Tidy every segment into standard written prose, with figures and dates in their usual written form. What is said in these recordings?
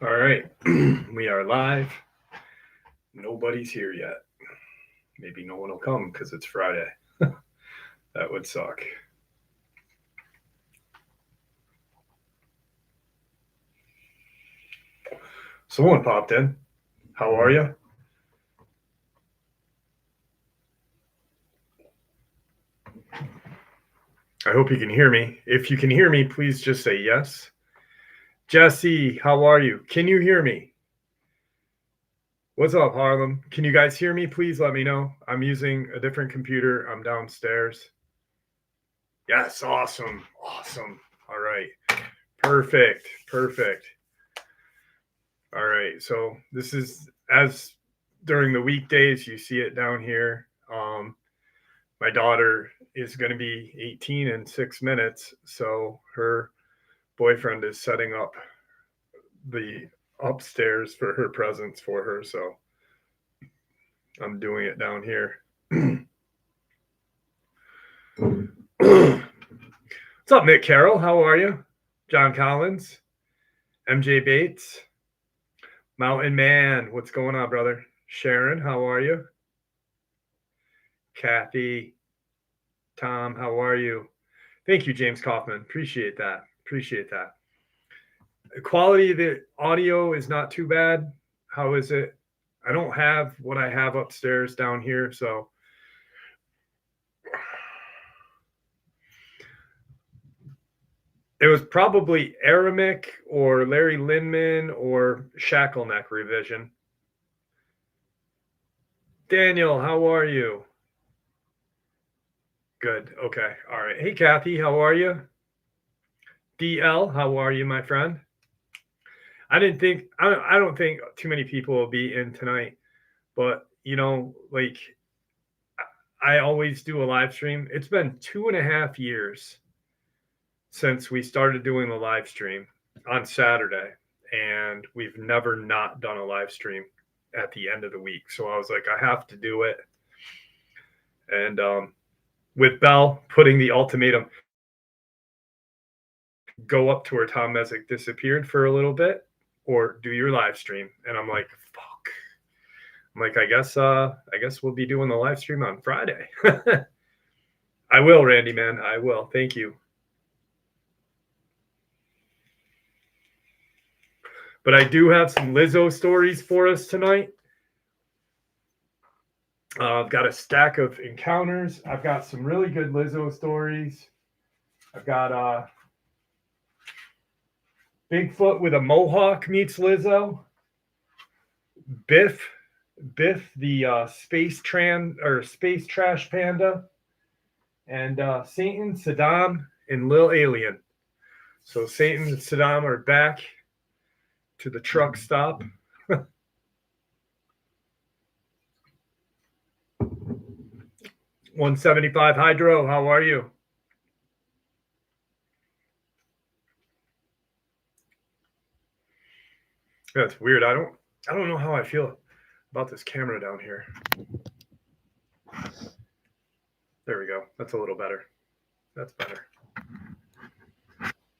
All right, we are live. Nobody's here yet. Maybe no one will come because it's Friday. That would suck. Someone popped in. How are you? I hope you can hear me. If you can hear me, please just say yes. Jesse, how are you? Can you hear me? What's up, Harlem? Can you guys hear me? Please let me know. I'm using a different computer. I'm downstairs. Yes, awesome. Awesome. All right. Perfect. Perfect. All right. So this is as during the weekdays, you see it down here. My daughter is going to be 18 in 6 minutes. So her boyfriend is setting up the upstairs for her presents for her. So I'm doing it down here. What's up, Nick Carroll? How are you? John Collins, MJ Bates, Mountain Man. What's going on, brother? Sharon, how are you? Kathy, Tom, how are you? Thank you, James Kaufman. Appreciate that. Appreciate that. The quality of the audio is not too bad. How is it? I don't have what I have upstairs down here, so it was probably Aramic or Larry Lindman or Shackleneck revision. Daniel, how are you? Good. Okay. All right. Hey, Kathy, how are you? DL, how are you, my friend? I don't think too many people will be in tonight, but like I always do a live stream. It's been 2.5 years since we started doing the live stream on Saturday, and we've never not done a live stream at the end of the week. So I was like, I have to do it. And with Belle putting the ultimatum, go up to where Tom Messick disappeared for a little bit, or do your live stream. And I'm like, fuck. I'm like, I guess we'll be doing the live stream on Friday. I will, Randy, man. I will. Thank you. But I do have some Lizzo stories for us tonight. I've got a stack of encounters. I've got some really good Lizzo stories. I've got Bigfoot with a mohawk meets Lizzo. Biff, the space trash panda, and Satan, Saddam, and Lil Alien. So Satan and Saddam are back to the truck stop. 175 Hydro, how are you? That's weird. I don't know how I feel about this camera down here. There we go. That's a little better. That's better.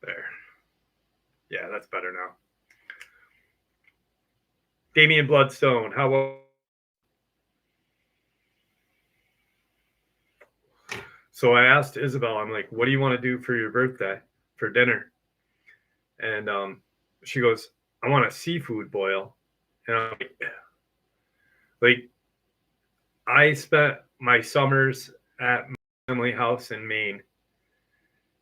There. Yeah, that's better now. Damian Bloodstone, how? So I asked Isabel, I'm like, what do you want to do for your birthday for dinner? And she goes, I want a seafood boil. And I'm like I spent my summers at my family house in Maine,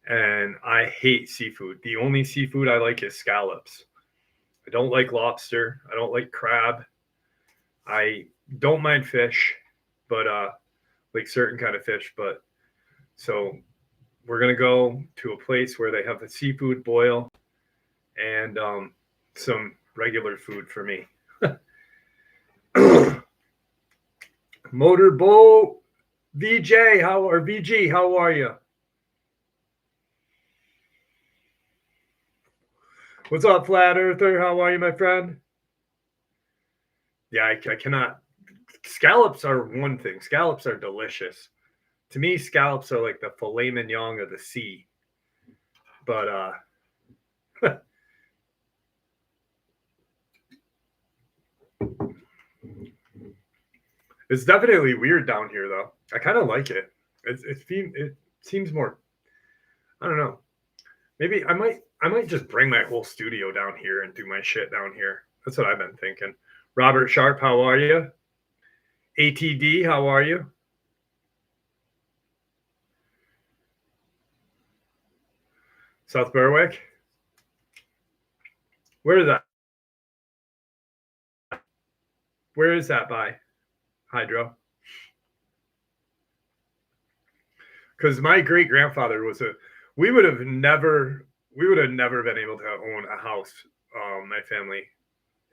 and I hate seafood. The only seafood I like is scallops. I don't like lobster. I don't like crab. I don't mind fish, but like certain kind of fish. But so we're gonna go to a place where they have the seafood boil and some regular food for me. Motorboat VJ, VG, how are you? What's up, Flat Earther? How are you, my friend? Yeah, I cannot. Scallops are one thing. Scallops are delicious. To me, scallops are like the filet mignon of the sea. But It's definitely weird down here, though. I kind of like it. It seems more. I don't know. Maybe I might just bring my whole studio down here and do my shit down here. That's what I've been thinking. Robert Sharp, how are you? ATD, how are you? South Berwick. Where is that? Where is that by? Hydro. Because my great grandfather was a. We would have never. We would have never been able to own a house. My family,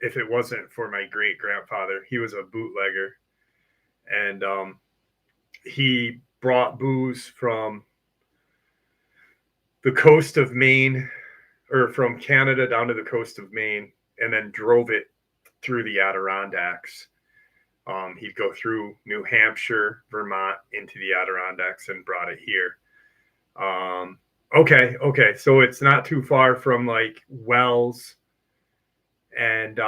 if it wasn't for my great grandfather, he was a bootlegger, and he brought booze from the coast of Maine, or from Canada down to the coast of Maine, and then drove it through the Adirondacks. He'd go through New Hampshire, Vermont, into the Adirondacks, and brought it here. Okay. So it's not too far from like Wells and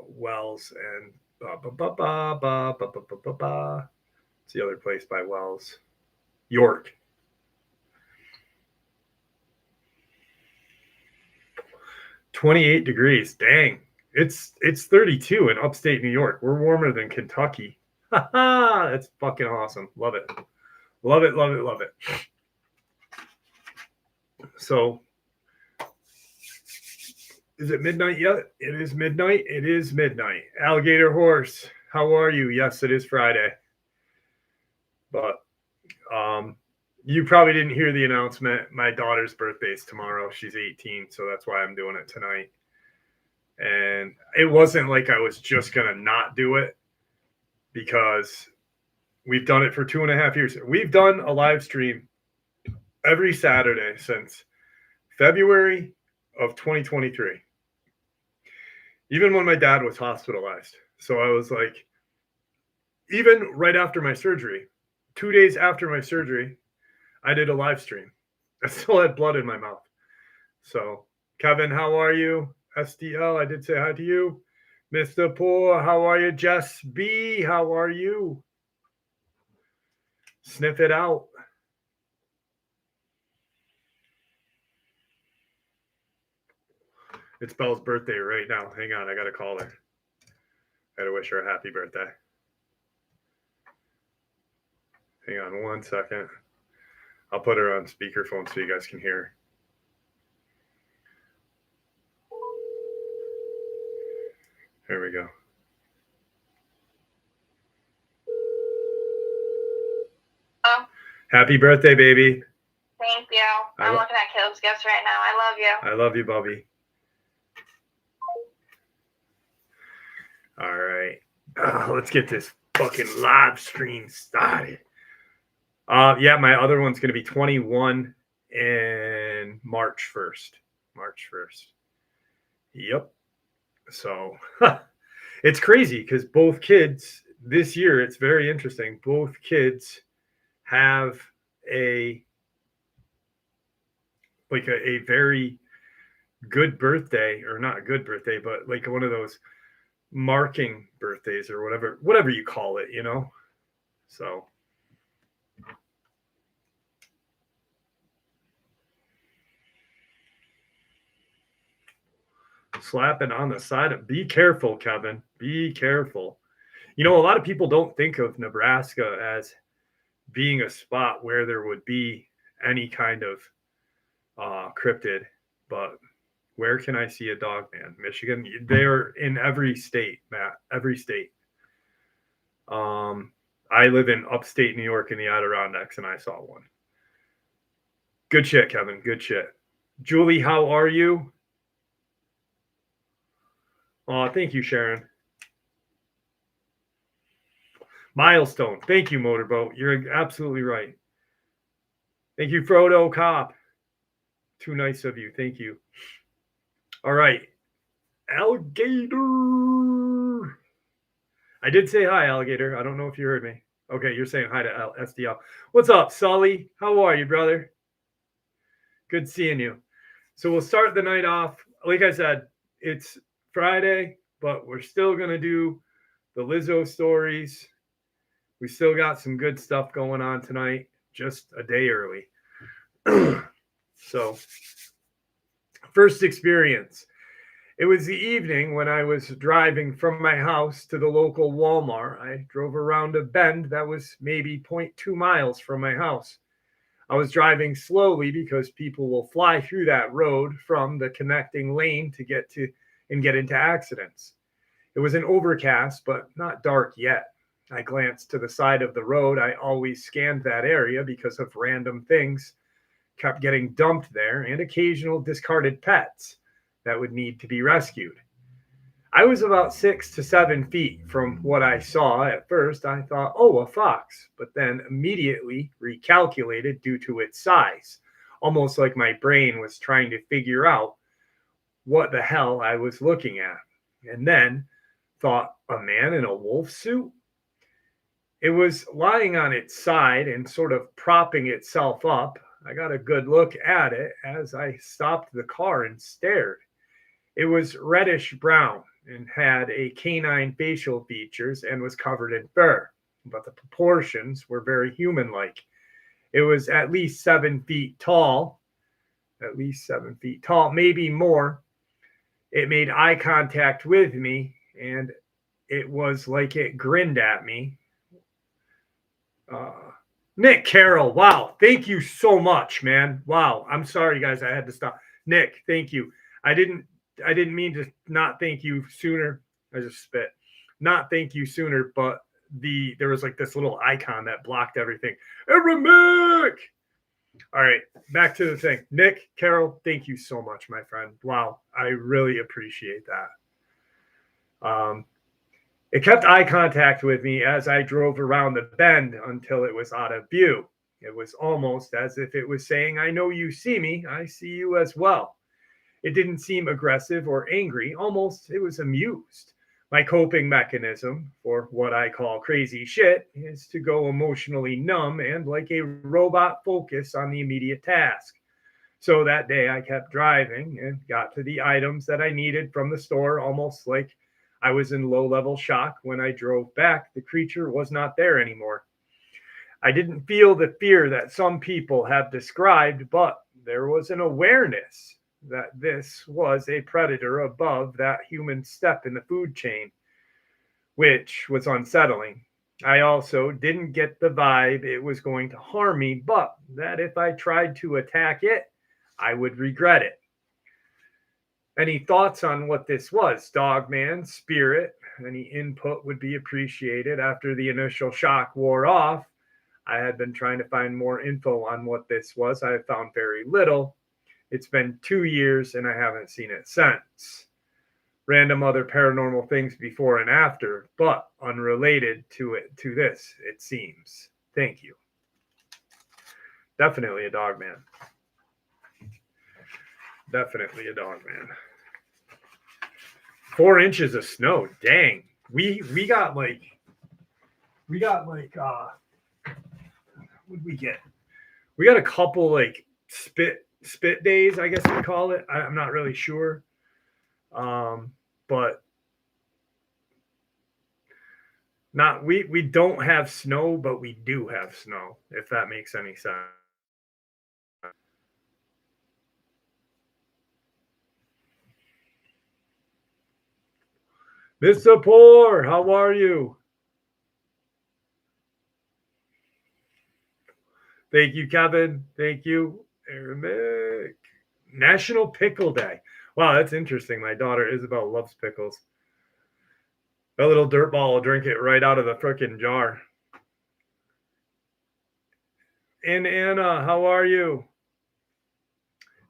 Wells and it's the other place by Wells, York. 28 degrees. Dang. It's 32 in upstate New York. We're warmer than Kentucky. That's fucking awesome. Love it. Love it, love it, love it. So, is it midnight yet? It is midnight. It is midnight. Alligator Horse, how are you? Yes, it is Friday. But you probably didn't hear the announcement. My daughter's birthday is tomorrow. She's 18, so that's why I'm doing it tonight. And it wasn't like I was just going to not do it, because we've done it for 2.5 years. We've done a live stream every Saturday since February of 2023, even when my dad was hospitalized. So I was like, even right after my surgery, 2 days after my surgery, I did a live stream. I still had blood in my mouth. So, Kevin, how are you? SDL, I did say hi to you. Mr. Poor, how are you? Jess B, how are you? Sniff it out. It's Belle's birthday right now. Hang on, I got to call her. I got to wish her a happy birthday. Hang on 1 second. I'll put her on speakerphone so you guys can hear her. There we go. Oh. Happy birthday, baby. Thank you. I'm looking at Caleb's gifts right now. I love you. I love you, Bubby. All right. Let's get this fucking live stream started. Yeah, my other one's going to be 21 and March 1st. March 1st. Yep. So it's crazy because both kids this year, it's very interesting. Both kids have a very good birthday, or not a good birthday, but like one of those marking birthdays or whatever you call it, you know? So slapping on the side of, be careful, Kevin, be careful. You know, a lot of people don't think of Nebraska as being a spot where there would be any kind of cryptid, but where can I see a Dogman? Michigan. They're in every state, Matt. Every state. I live in upstate New York in the Adirondacks, and I saw one. Good shit, Kevin. Good shit. Julie, how are you? Oh, thank you, Sharon. Milestone. Thank you, Motorboat. You're absolutely right. Thank you, Frodo Cop. Too nice of you. Thank you. All right. Alligator. I did say hi, Alligator. I don't know if you heard me. Okay, you're saying hi to SDL. What's up, Sully? How are you, brother? Good seeing you. So we'll start the night off. Like I said, it's Friday, but we're still going to do the Lizzo stories. We still got some good stuff going on tonight, just a day early. So, first experience. It was the evening when I was driving from my house to the local Walmart. I drove around a bend that was maybe 0.2 miles from my house. I was driving slowly because people will fly through that road from the connecting lane to get into accidents. It was an overcast, but not dark yet. I glanced to the side of the road. I always scanned that area because of random things kept getting dumped there and occasional discarded pets that would need to be rescued. I was about 6 to 7 feet from what I saw. At first, I thought, oh, a fox, but then immediately recalculated due to its size, almost like my brain was trying to figure out what the hell I was looking at. And then thought, a man in a wolf suit? It was lying on its side and sort of propping itself up. I got a good look at it as I stopped the car and stared. It was reddish brown and had a canine facial features and was covered in fur, but the proportions were very human-like. It was at least 7 feet tall, maybe more. It made eye contact with me, and it was like it grinned at me. Nick Carroll, wow, thank you so much, man. Wow, I'm sorry, guys, I had to stop. Nick, thank you. I didn't mean to not thank you sooner. I just spit. Not thank you sooner, but there was like this little icon that blocked everything. Mick! All right, back to the thing. Nick Carroll, thank you so much, my friend. Wow, I really appreciate that. It kept eye contact with me as I drove around the bend until it was out of view. It was almost as if it was saying, I know you see me, I see you as well. It didn't seem aggressive or angry, almost it was amused. My coping mechanism for what I call crazy shit is to go emotionally numb and like a robot focus on the immediate task. So that day I kept driving and got to the items that I needed from the store almost like I was in low-level shock. When I drove back, the creature was not there anymore. I didn't feel the fear that some people have described, but there was an awareness that this was a predator above that human step in the food chain, which was unsettling. I also didn't get the vibe it was going to harm me, but that if I tried to attack it, I would regret it. Any thoughts on what this was? Dogman, Spirit, any input would be appreciated. After the initial shock wore off, I had been trying to find more info on what this was. I have found very little. It's been 2 years and I haven't seen it since. Random other paranormal things before and after, but unrelated to this, it seems. Thank you. Definitely a Dogman. Definitely a Dogman. 4 inches of snow. Dang. We got like what did we get? We got a couple like spit days, I guess we call it. I'm not really sure. But not we don't have snow, but we do have snow, if that makes any sense. Mr. Poor, how are you? Thank you, Kevin. Thank you, Eric. National Pickle Day. Wow, that's interesting. My daughter Isabel loves pickles. That little dirtball will drink it right out of the frickin' jar. And Anna, how are you?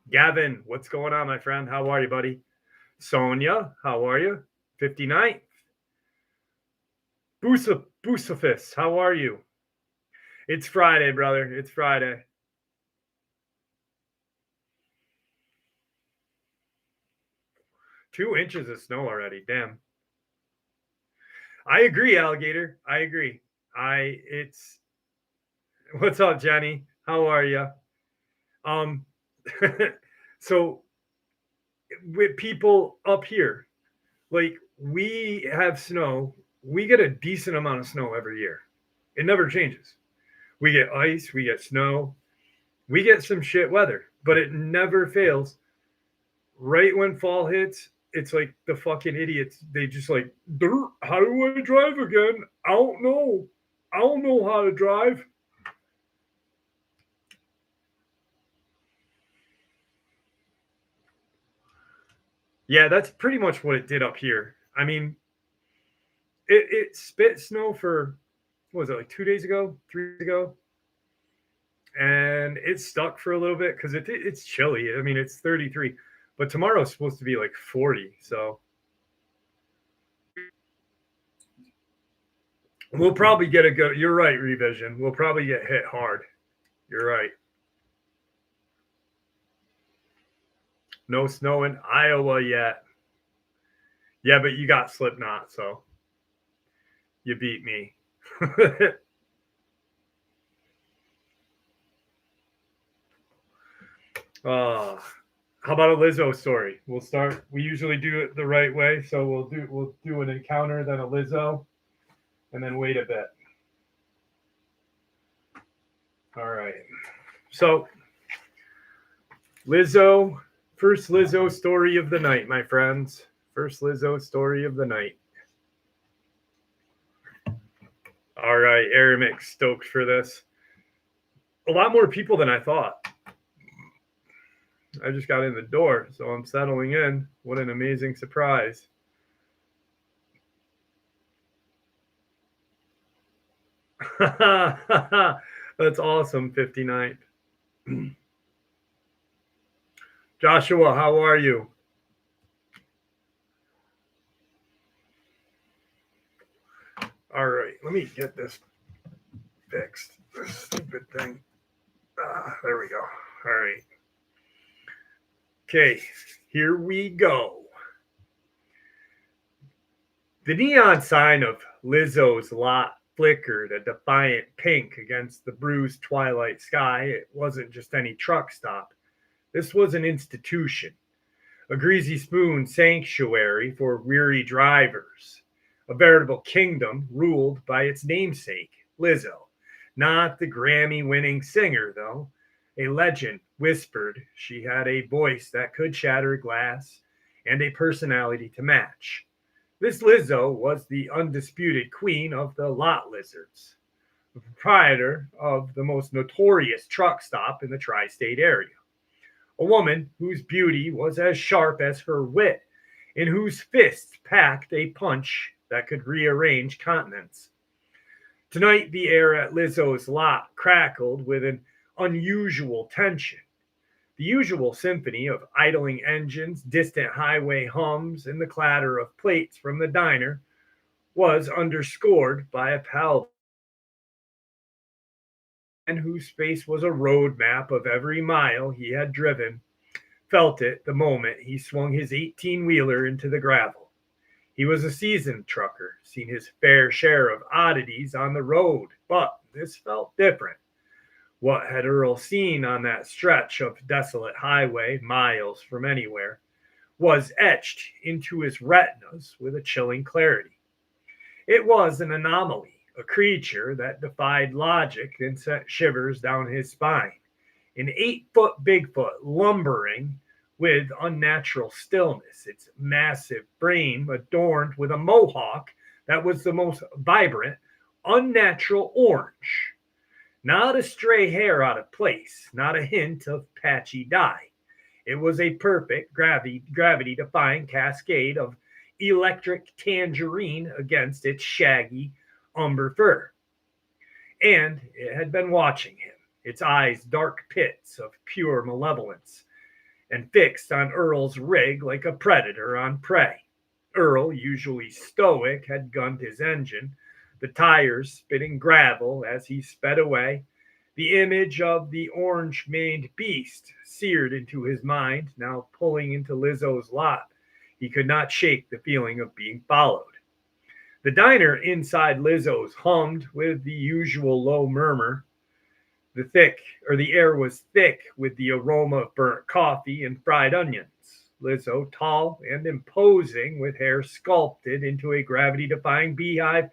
Gavin, what's going on, my friend? How are you, buddy? Sonia, how are you? 59th. Boosafis, how are you? It's Friday, brother. It's Friday. Two inches of snow already. Damn. I agree, alligator. I agree. What's up, Jenny? How are you? So with people up here, like we have snow, we get a decent amount of snow every year. It never changes. We get ice, we get snow, we get some shit weather, but it never fails. Right when fall hits, it's like the fucking idiots. They just like, how do I drive again? I don't know. I don't know how to drive. Yeah, that's pretty much what it did up here. I mean, it spit snow for, what was it, like 2 days ago, 3 days ago? And it stuck for a little bit because it's chilly. I mean, it's 33, but tomorrow's supposed to be like 40. So we'll probably get a good, you're right, Revision. We'll probably get hit hard. You're right. No snow in Iowa yet. Yeah, but you got Slipknot, so you beat me. How about a Lizzo story? We'll start. We usually do it the right way, so we'll do an encounter, then a Lizzo, and then wait a bit. All right. So Lizzo, first Lizzo story of the night, my friends. First Lizzo story of the night. All right, Aramix, stoked for this. A lot more people than I thought. I just got in the door, so I'm settling in. What an amazing surprise. That's awesome, 59th. Joshua, how are you? All right, let me get this fixed. This stupid thing. There we go. All right. Okay, here we go. The neon sign of Lizzo's lot flickered a defiant pink against the bruised twilight sky. It wasn't just any truck stop. This was an institution, a greasy spoon sanctuary for weary drivers, a veritable kingdom ruled by its namesake, Lizzo. Not the Grammy-winning singer, though. A legend whispered she had a voice that could shatter glass and a personality to match. This Lizzo was the undisputed queen of the lot lizards, the proprietor of the most notorious truck stop in the tri-state area. A woman whose beauty was as sharp as her wit, and whose fists packed a punch that could rearrange continents. Tonight, the air at Lizzo's lot crackled with an unusual tension. The usual symphony of idling engines, distant highway hums, and the clatter of plates from the diner was underscored by a pal whose face was a road map of every mile he had driven, felt it the moment he swung his 18-wheeler into the gravel. He was a seasoned trucker, seen his fair share of oddities on the road, but this felt different. What had Earl seen on that stretch of desolate highway, miles from anywhere, was etched into his retinas with a chilling clarity. It was an anomaly, a creature that defied logic and sent shivers down his spine. An 8-foot Bigfoot lumbering with unnatural stillness, its massive frame adorned with a mohawk that was the most vibrant, unnatural orange. Not a stray hair out of place, not a hint of patchy dye. It was a perfect gravity-defying cascade of electric tangerine against its shaggy umber fur. And it had been watching him, its eyes dark pits of pure malevolence, and fixed on Earl's rig like a predator on prey. Earl, usually stoic, had gunned his engine, the tires spitting gravel as he sped away. The image of the orange-maned beast seared into his mind, now pulling into Lizzo's lot. He could not shake the feeling of being followed. The diner inside Lizzo's hummed with the usual low murmur. The air was thick with the aroma of burnt coffee and fried onions. Lizzo, tall and imposing, with hair sculpted into a gravity-defying beehive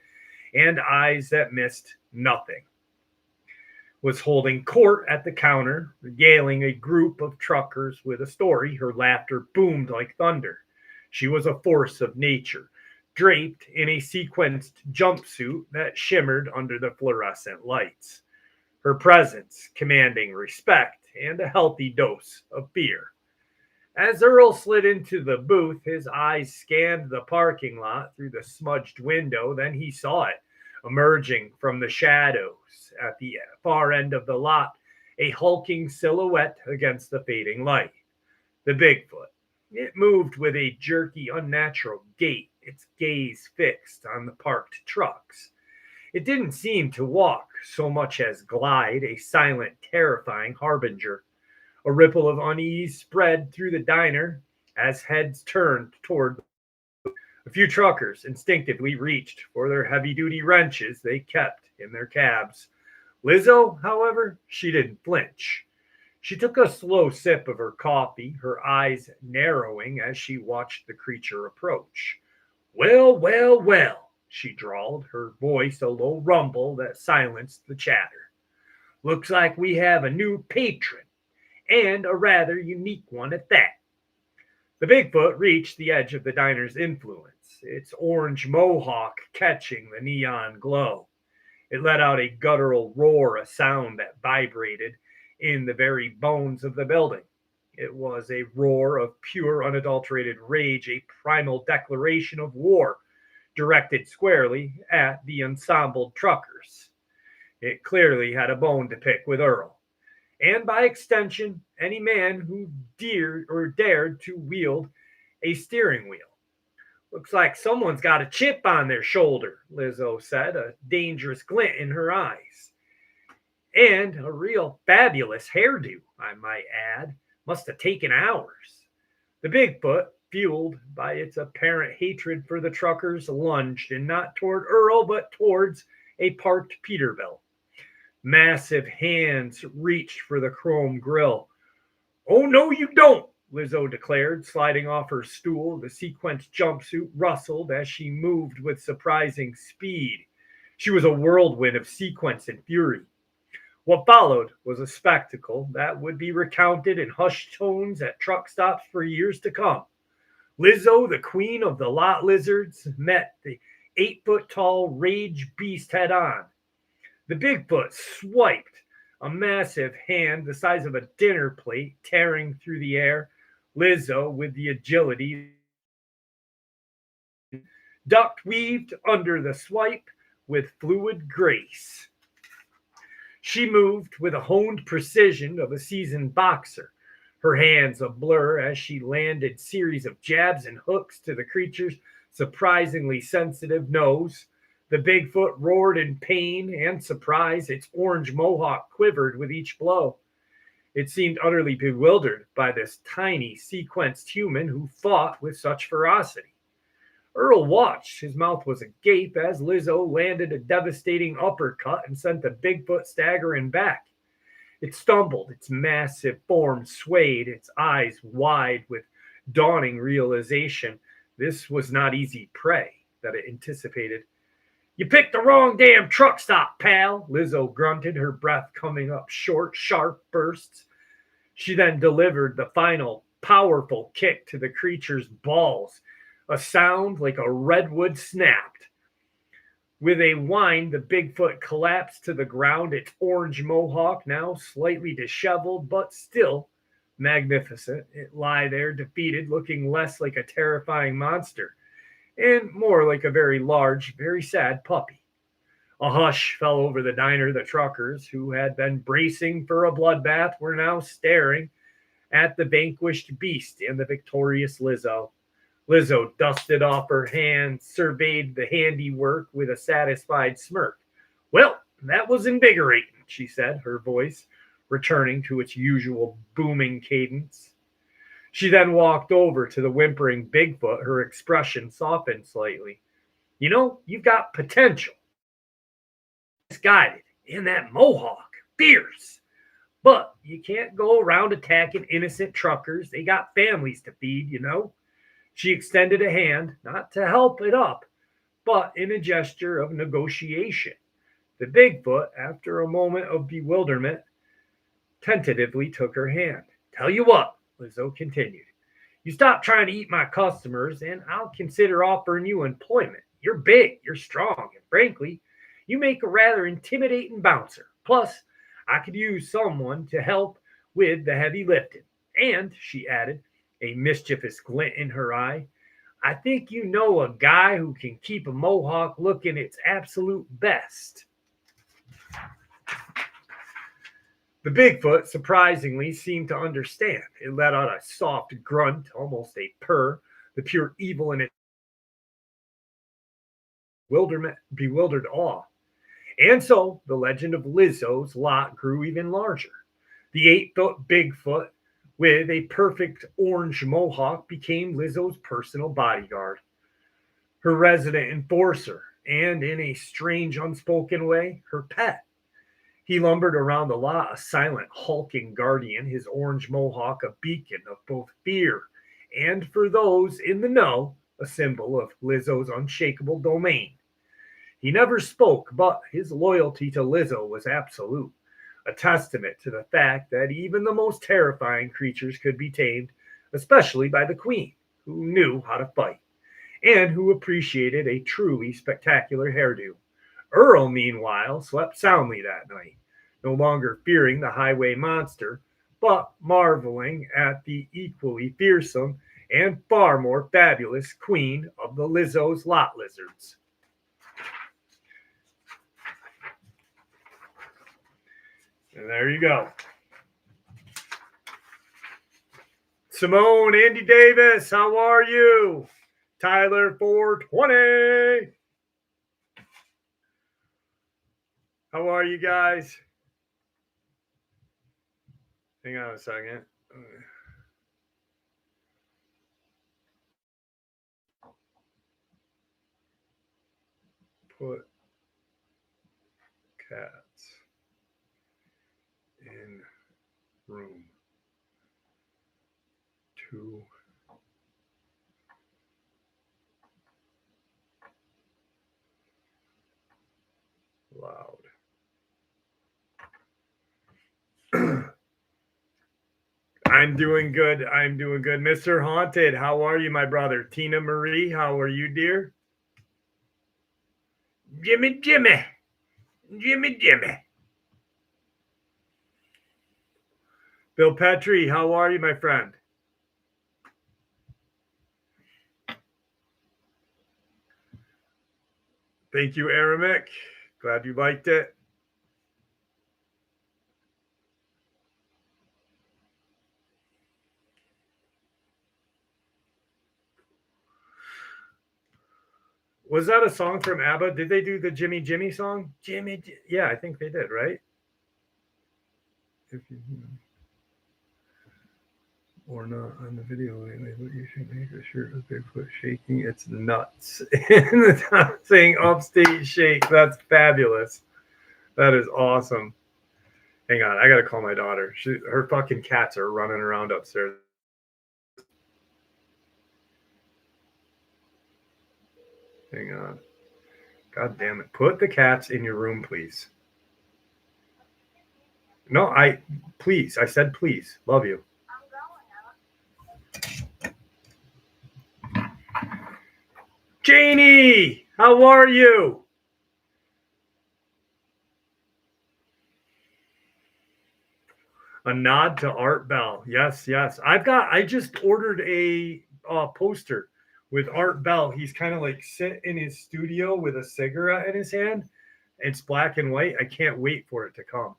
and eyes that missed nothing, was holding court at the counter, regaling a group of truckers with a story. Her laughter boomed like thunder. She was a force of nature, draped in a sequenced jumpsuit that shimmered under the fluorescent lights. Her presence commanding respect and a healthy dose of fear. As Earl slid into the booth, his eyes scanned the parking lot through the smudged window. Then he saw it, emerging from the shadows at the far end of the lot, a hulking silhouette against the fading light. The Bigfoot. It moved with a jerky, unnatural gait, its gaze fixed on the parked trucks. It didn't seem to walk so much as glide, a silent, terrifying harbinger. A ripple of unease spread through the diner as heads turned toward. A few truckers instinctively reached for their heavy-duty wrenches they kept in their cabs. Lizzo, however, she didn't flinch. She took a slow sip of her coffee, her eyes narrowing as she watched the creature approach. Well, well, well, she drawled, her voice a low rumble that silenced the chatter. Looks like we have a new patron, and a rather unique one at that. The Bigfoot reached the edge of the diner's influence, its orange mohawk catching the neon glow. It let out a guttural roar, a sound that vibrated in the very bones of the building. It was a roar of pure, unadulterated rage, a primal declaration of war, directed squarely at the ensembled truckers. It clearly had a bone to pick with Earl, and by extension, any man who dared to wield a steering wheel. Looks like someone's got a chip on their shoulder, Lizzo said, a dangerous glint in her eyes. And a real fabulous hairdo, I might add. Must have taken hours. The Bigfoot, fueled by its apparent hatred for the truckers, lunged, and not toward Earl, but towards a parked Peterbilt. Massive hands reached for the chrome grill. Oh, no, you don't, Lizzo declared, sliding off her stool. The sequenced jumpsuit rustled as she moved with surprising speed. She was a whirlwind of sequence and fury. What followed was a spectacle that would be recounted in hushed tones at truck stops for years to come. Lizzo, the queen of the lot lizards, met the 8-foot-tall rage beast head on. The Bigfoot swiped, a massive hand the size of a dinner plate tearing through the air. Lizzo, with the agility, ducked, weaved under the swipe with fluid grace. She moved with a honed precision of a seasoned boxer, her hands a blur as she landed series of jabs and hooks to the creature's surprisingly sensitive nose. The Bigfoot roared in pain and surprise. Its orange mohawk quivered with each blow. It seemed utterly bewildered by this tiny, sequenced human who fought with such ferocity. Earl watched. His mouth was agape as Lizzo landed a devastating uppercut and sent the Bigfoot staggering back. It stumbled, its massive form swayed, its eyes wide with dawning realization. This was not easy prey that it anticipated. You picked the wrong damn truck stop, pal, Lizzo grunted, her breath coming up short, sharp bursts. She then delivered the final, powerful kick to the creature's balls, a sound like a redwood snapped. With a whine, the Bigfoot collapsed to the ground, its orange mohawk now slightly disheveled, but still magnificent. It lay there defeated, looking less like a terrifying monster and more like a very large, very sad puppy. A hush fell over the diner. The truckers, who had been bracing for a bloodbath, were now staring at the vanquished beast and the victorious Lizzo. Lizzo dusted off her hands, surveyed the handiwork with a satisfied smirk. Well, that was invigorating, she said, her voice returning to its usual booming cadence. She then walked over to the whimpering Bigfoot, her expression softened slightly. You know, you've got potential. Misguided, and that mohawk, fierce. But you can't go around attacking innocent truckers. They got families to feed, you know. She extended a hand, not to help it up, but in a gesture of negotiation. The Bigfoot, after a moment of bewilderment, tentatively took her hand. Tell you what, Lizzo continued. You stop trying to eat my customers, and I'll consider offering you employment. You're big, you're strong, and frankly, you make a rather intimidating bouncer. Plus, I could use someone to help with the heavy lifting. And, she added, a mischievous glint in her eye, I think you know a guy who can keep a mohawk looking its absolute best. The Bigfoot, surprisingly, seemed to understand. It let out a soft grunt, almost a purr, the pure evil in its bewildered awe. And so the legend of Lizzo's lot grew even larger. The 8-foot Bigfoot with a perfect orange mohawk became Lizzo's personal bodyguard, her resident enforcer, and in a strange, unspoken way, her pet. He lumbered around the lot, a silent, hulking guardian, his orange mohawk a beacon of both fear and, for those in the know, a symbol of Lizzo's unshakable domain. He never spoke, but his loyalty to Lizzo was absolute, a testament to the fact that even the most terrifying creatures could be tamed, especially by the Queen, who knew how to fight, and who appreciated a truly spectacular hairdo. Earl, meanwhile, slept soundly that night, no longer fearing the highway monster, but marveling at the equally fearsome and far more fabulous Queen of the Lizzo's lot lizards. And there you go. Simone, Andy Davis, how are you? Tyler 420. How are you guys? Hang on a second. Put cats in room 2. Loud. I'm doing good. I'm doing good. Mr. Haunted, how are you, my brother? Tina Marie, how are you, dear? Jimmy. Bill Petrie, how are you, my friend? Thank you, Aramic. Glad you liked it. Was that a song from ABBA? Did they do the Jimmy song? Yeah, I think they did, right? If you or not on the video lately, but you should make a shirt with Bigfoot shaking its nuts. In the top saying upstate shake. That's fabulous. That is awesome. Hang on, I gotta call my daughter. Her fucking cats are running around upstairs. Hang on. God damn it. Put the cats in your room, please. No, please. I said please. Love you. Janie, how are you? A nod to Art Bell. Yes. I just ordered a poster with Art Bell. He's kind of like sit in his studio with a cigarette in his hand. It's black and white. I can't wait for it to come.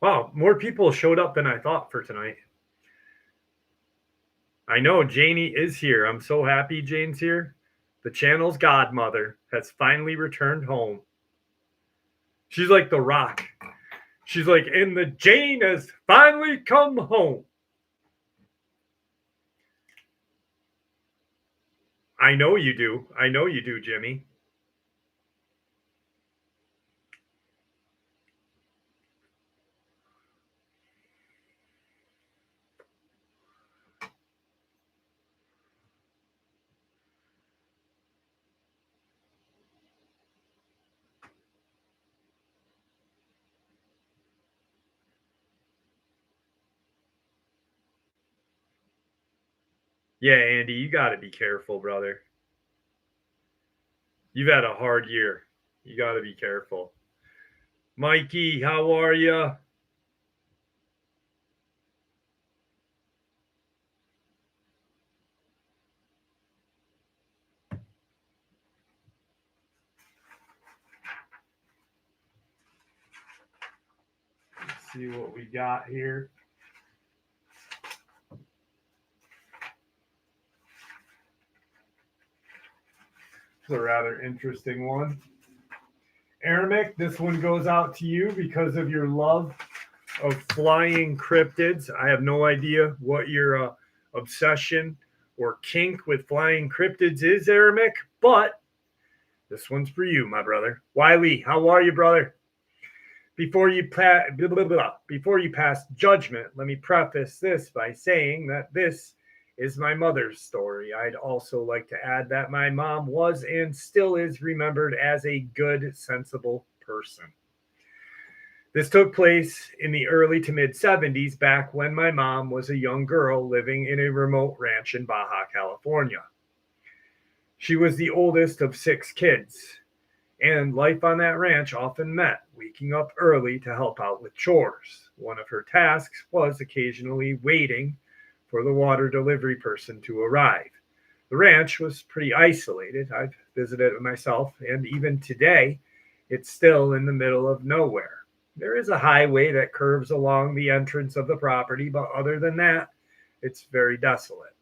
Wow, more people showed up than I thought for tonight. I know Janie is here. I'm so happy Jane's here. The channel's godmother has finally returned home. She's like The Rock. She's like, and the Jane has finally come home. I know you do. I know you do, Jimmy. Yeah, Andy, you got to be careful, brother. You've had a hard year. You got to be careful. Mikey, how are you? Let's see what we got here. It's a rather interesting one. Aramic, this one goes out to you because of your love of flying cryptids. I have no idea what your obsession or kink with flying cryptids is, Aramic, but this one's for you, my brother. Wiley, how are you, brother? Before you pass judgment, let me preface this by saying that this is my mother's story. I'd also like to add that my mom was and still is remembered as a good, sensible person. This took place in the early to mid 70s, back when my mom was a young girl living in a remote ranch in Baja, California. She was the oldest of 6 kids, and life on that ranch often meant waking up early to help out with chores. One of her tasks was occasionally waiting for the water delivery person to arrive. The ranch was pretty isolated. I've visited it myself, and even today, it's still in the middle of nowhere. There is a highway that curves along the entrance of the property, but other than that, it's very desolate.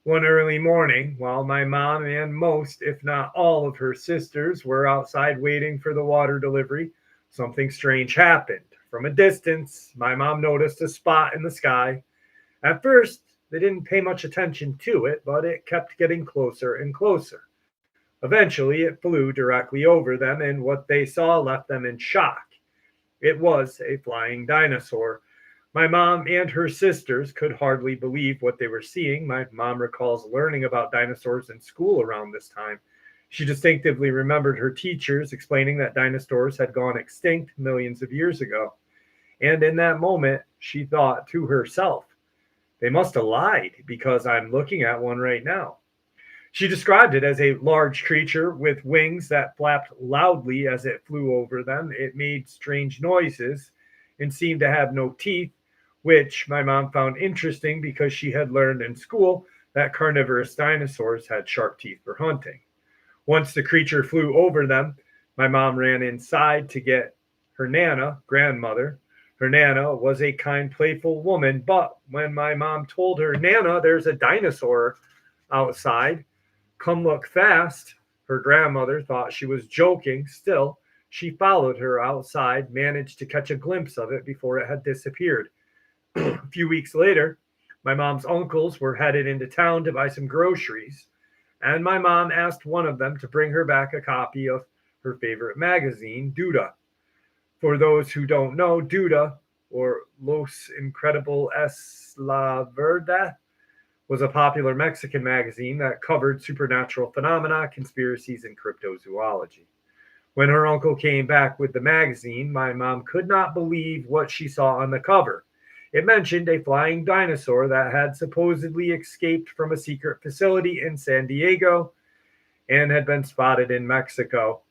One early morning, while my mom and most, if not all, of her sisters were outside waiting for the water delivery, something strange happened. From a distance, my mom noticed a spot in the sky. At first, they didn't pay much attention to it, but it kept getting closer and closer. Eventually, it flew directly over them, and what they saw left them in shock. It was a flying dinosaur. My mom and her sisters could hardly believe what they were seeing. My mom recalls learning about dinosaurs in school around this time. She distinctively remembered her teachers explaining that dinosaurs had gone extinct millions of years ago. And in that moment, she thought to herself, they must have lied because I'm looking at one right now. She described it as a large creature with wings that flapped loudly as it flew over them. It made strange noises and seemed to have no teeth, which my mom found interesting because she had learned in school that carnivorous dinosaurs had sharp teeth for hunting. Once the creature flew over them, my mom ran inside to get her Nana, grandmother. Her Nana was a kind, playful woman, but when my mom told her, Nana, there's a dinosaur outside, come look fast, her grandmother thought she was joking. Still, she followed her outside, managed to catch a glimpse of it before it had disappeared. A few weeks later, my mom's uncles were headed into town to buy some groceries, and my mom asked one of them to bring her back a copy of her favorite magazine, Duda. For those who don't know, Duda, or Los Incredibles la Verdad, was a popular Mexican magazine that covered supernatural phenomena, conspiracies, and cryptozoology. When her uncle came back with the magazine, my mom could not believe what she saw on the cover. It mentioned a flying dinosaur that had supposedly escaped from a secret facility in San Diego and had been spotted in Mexico.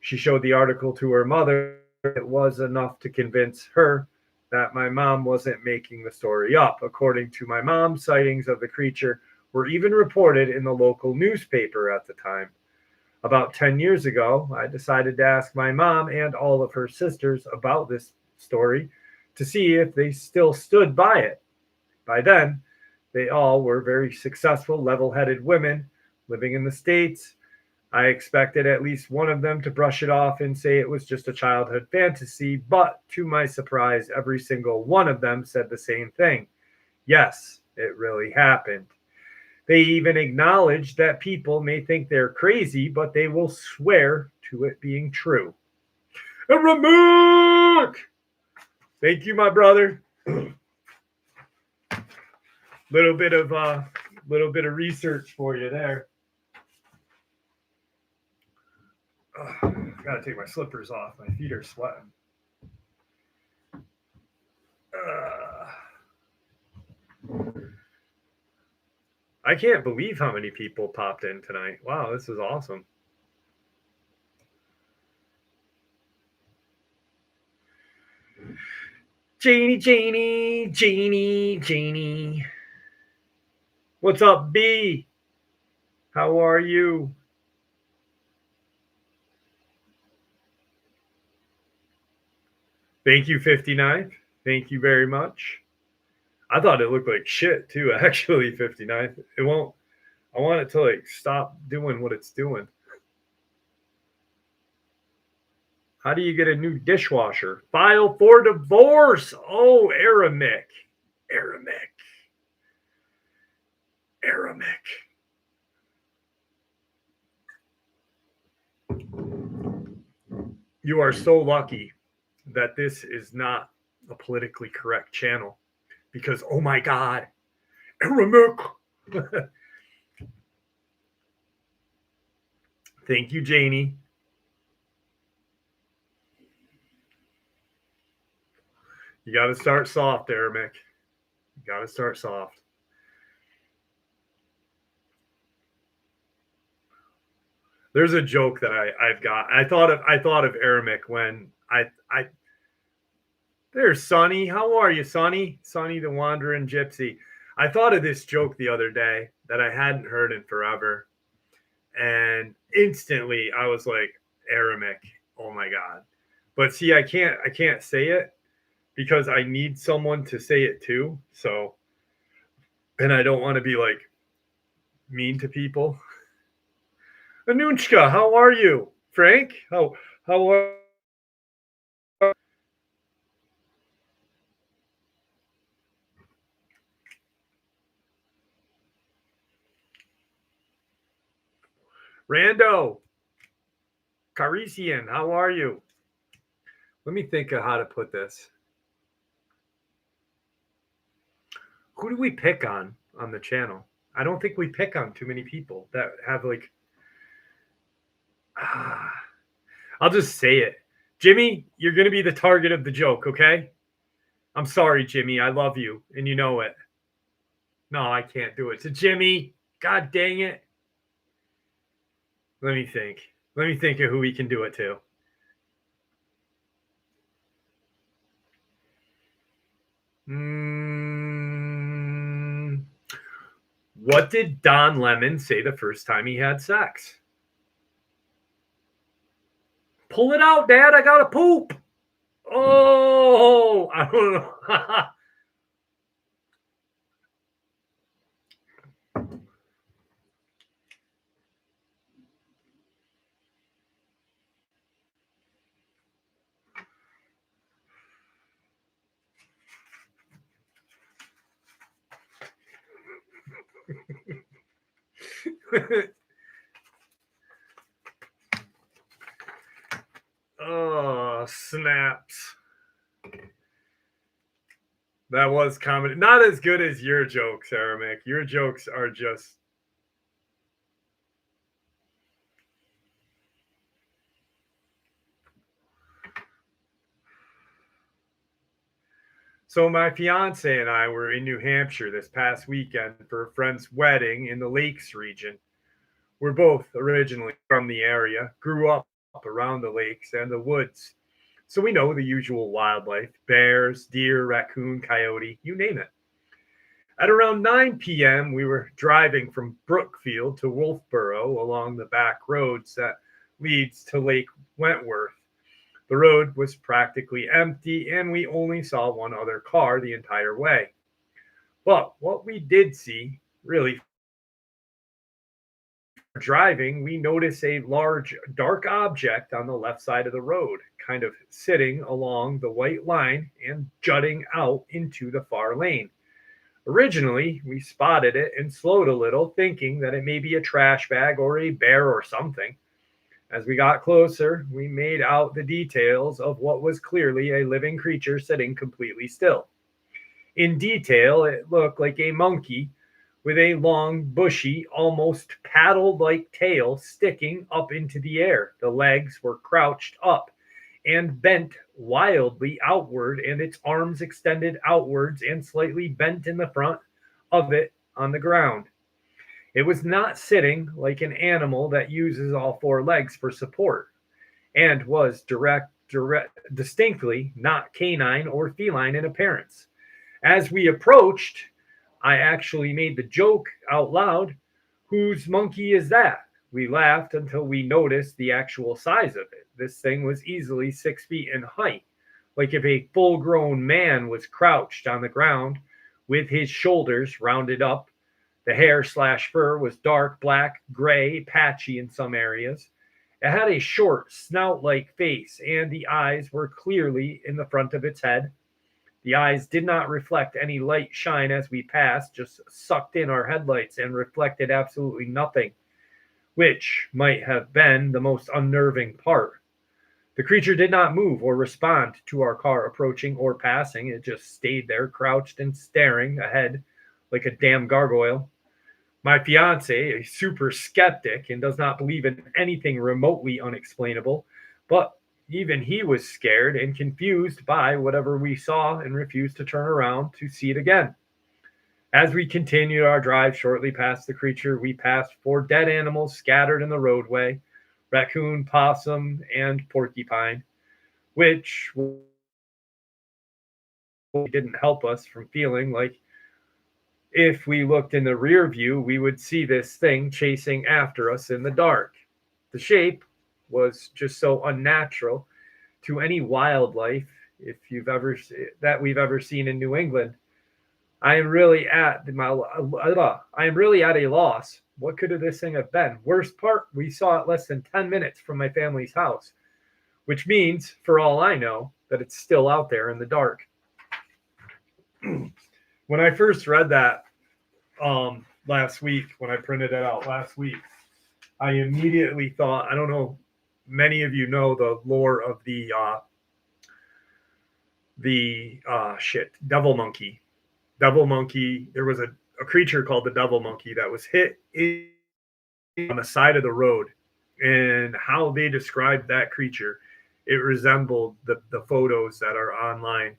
She showed the article to her mother. It was enough to convince her that my mom wasn't making the story up. According to my mom, sightings of the creature were even reported in the local newspaper at the time. About 10 years ago, I decided to ask my mom and all of her sisters about this story to see if they still stood by it. By then, they all were very successful, level-headed women living in the States. I expected at least one of them to brush it off and say it was just a childhood fantasy, but to my surprise, every single one of them said the same thing. Yes, it really happened. They even acknowledge that people may think they're crazy, but they will swear to it being true. Aramek! Thank you, my brother. Little bit of research for you there. Gotta take my slippers off. My feet are sweating. I can't believe how many people popped in tonight. Wow, this is awesome. Janie. What's up, B? How are you? Thank you, 59. Thank you very much. I thought it looked like shit too, actually, 59. It won't. I want it to like stop doing what it's doing. How do you get a new dishwasher? File for divorce. Oh, Aramek. You are so lucky that this is not a politically correct channel because, oh my God, Aramek. Thank you, Janie. You got to start soft, Aramek. You got to start soft. There's a joke that I've got. I thought of Aramek when I there's Sonny. How are you, Sonny? Sonny the Wandering Gypsy. I thought of this joke the other day that I hadn't heard in forever. And instantly I was like, Aramek, oh my God. But see, I can't say it because I need someone to say it too. So, and I don't want to be like mean to people. Anunchka, how are you? Frank, how are Rando? Carisian, how are you? Let me think of how to put this. Who do we pick on the channel? I don't think we pick on too many people that have like. I'll just say it. Jimmy, you're going to be the target of the joke, okay? I'm sorry, Jimmy. I love you, and you know it. No, I can't do it. So, Jimmy, God dang it. Let me think. Let me think of who we can do it to. What did Don Lemon say the first time he had sex? Pull it out, Dad. I gotta poop. Oh, I don't know. Oh, snaps. That was comedy. Not as good as your jokes, Aramek. Your jokes are just. So my fiance and I were in New Hampshire this past weekend for a friend's wedding in the Lakes region. We're both originally from the area, grew up around the lakes and the woods. So we know the usual wildlife: bears, deer, raccoon, coyote, you name it. At around 9 p.m., we were driving from Brookfield to Wolfboro along the back roads that leads to Lake Wentworth. The road was practically empty, and we only saw one other car the entire way. But what we did see, really, driving, we noticed a large dark object on the left side of the road, kind of sitting along the white line and jutting out into the far lane. Originally, we spotted it and slowed a little, thinking that it may be a trash bag or a bear or something. As we got closer, we made out the details of what was clearly a living creature sitting completely still. In detail, it looked like a monkey with a long, bushy, almost paddle-like tail sticking up into the air. The legs were crouched up and bent wildly outward, and its arms extended outwards and slightly bent in the front of it on the ground. It was not sitting like an animal that uses all four legs for support, and was distinctly not canine or feline in appearance. As we approached, I actually made the joke out loud, "Whose monkey is that?" We laughed until we noticed the actual size of it. This thing was easily 6 feet in height, like if a full grown man was crouched on the ground with his shoulders rounded up. The hair/fur was dark black, gray, patchy in some areas. It had a short, snout like face, and the eyes were clearly in the front of its head. The eyes did not reflect any light shine as we passed, just sucked in our headlights and reflected absolutely nothing, which might have been the most unnerving part. The creature did not move or respond to our car approaching or passing. It just stayed there, crouched and staring ahead like a damn gargoyle. My fiance, a super skeptic and does not believe in anything remotely unexplainable, but even he was scared and confused by whatever we saw and refused to turn around to see it again. As we continued our drive shortly past the creature, we passed 4 dead animals scattered in the roadway: raccoon, possum, and porcupine, which didn't help us from feeling like if we looked in the rear view, we would see this thing chasing after us in the dark. The shape was just so unnatural to any wildlife if you've ever that we've ever seen in New England. I am really at a loss. What could this thing have been? Worst part, we saw it less than 10 minutes from my family's house, which means, for all I know, that it's still out there in the dark. When I first read that last week, when I printed it out last week, I immediately thought, I don't know, many of you know the lore of the devil monkey. Devil monkey, there was a creature called the devil monkey that was hit on the side of the road, and how they described that creature, it resembled the photos that are online.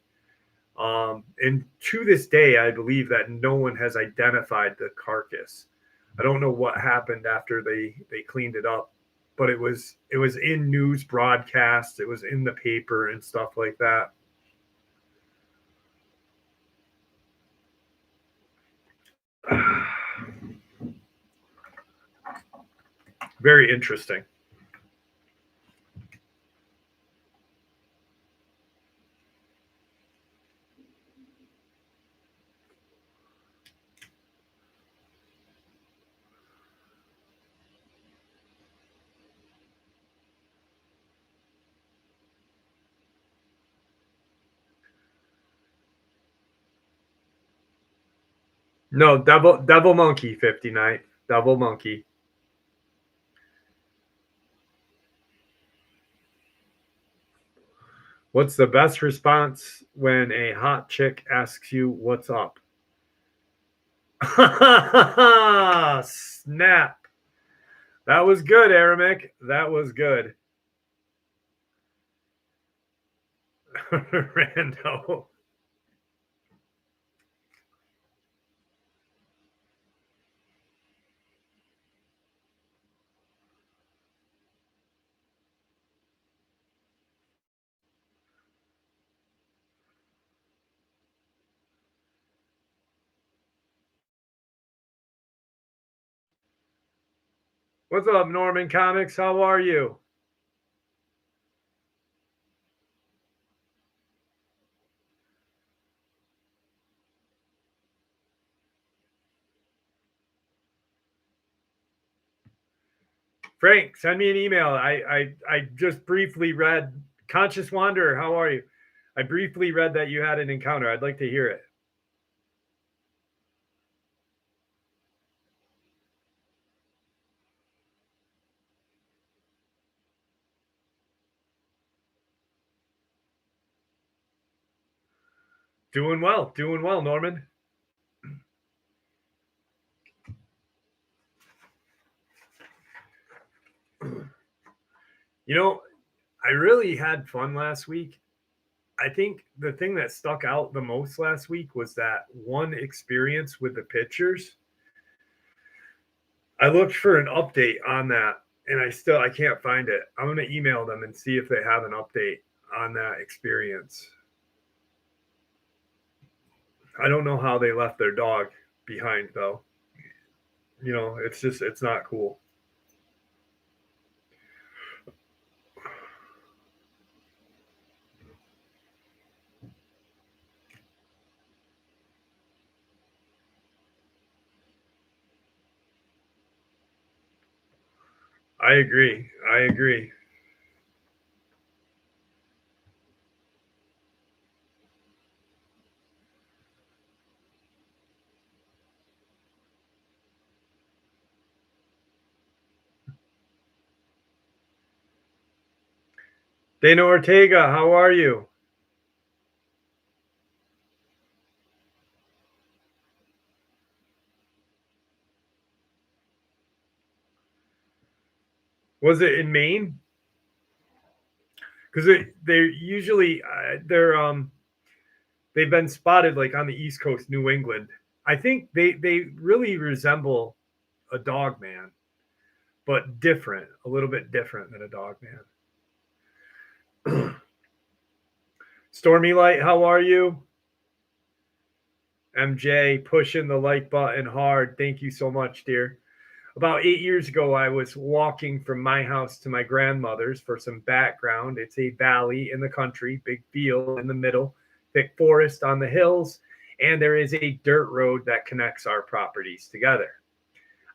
And to this day, I believe that no one has identified the carcass. I don't know what happened after they cleaned it up, but it was in news broadcasts. It was in the paper and stuff like that. Very interesting. No, devil monkey 59. Devil monkey. What's the best response when a hot chick asks you what's up? Snap. That was good, Aramic. That was good. Rando. What's up, Norman Comics? How are you? Frank, send me an email. I just briefly read Conscious Wanderer. How are you? I briefly read that you had an encounter. I'd like to hear it. Doing well, Norman. You know, I really had fun last week. I think the thing that stuck out the most last week was that one experience with the pictures. I looked for an update on that and I can't find it. I'm going to email them and see if they have an update on that experience. I don't know how they left their dog behind though. It's not cool. I agree. Dana Ortega, how are you? Was it in Maine? Because they're usually they've been spotted like on the East Coast, New England. I think they really resemble a dog man, but different, a little bit different than a dog man. Stormy Light, how are you? MJ pushing the like button hard. Thank you so much, dear. About 8 years ago, I was walking from my house to my grandmother's. For some background, it's a valley in the country, big field in the middle, thick forest on the hills, and there is a dirt road that connects our properties together.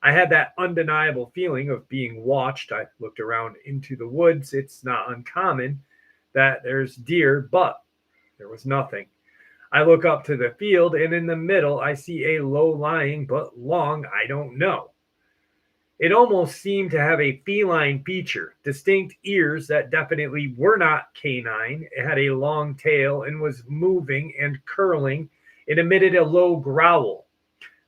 I had that undeniable feeling of being watched. I looked around into the woods. It's not uncommon that there's deer, but there was nothing. I look up to the field, and in the middle, I see a low lying but long, I don't know. It almost seemed to have a feline feature, distinct ears that definitely were not canine. It had a long tail and was moving and curling. It emitted a low growl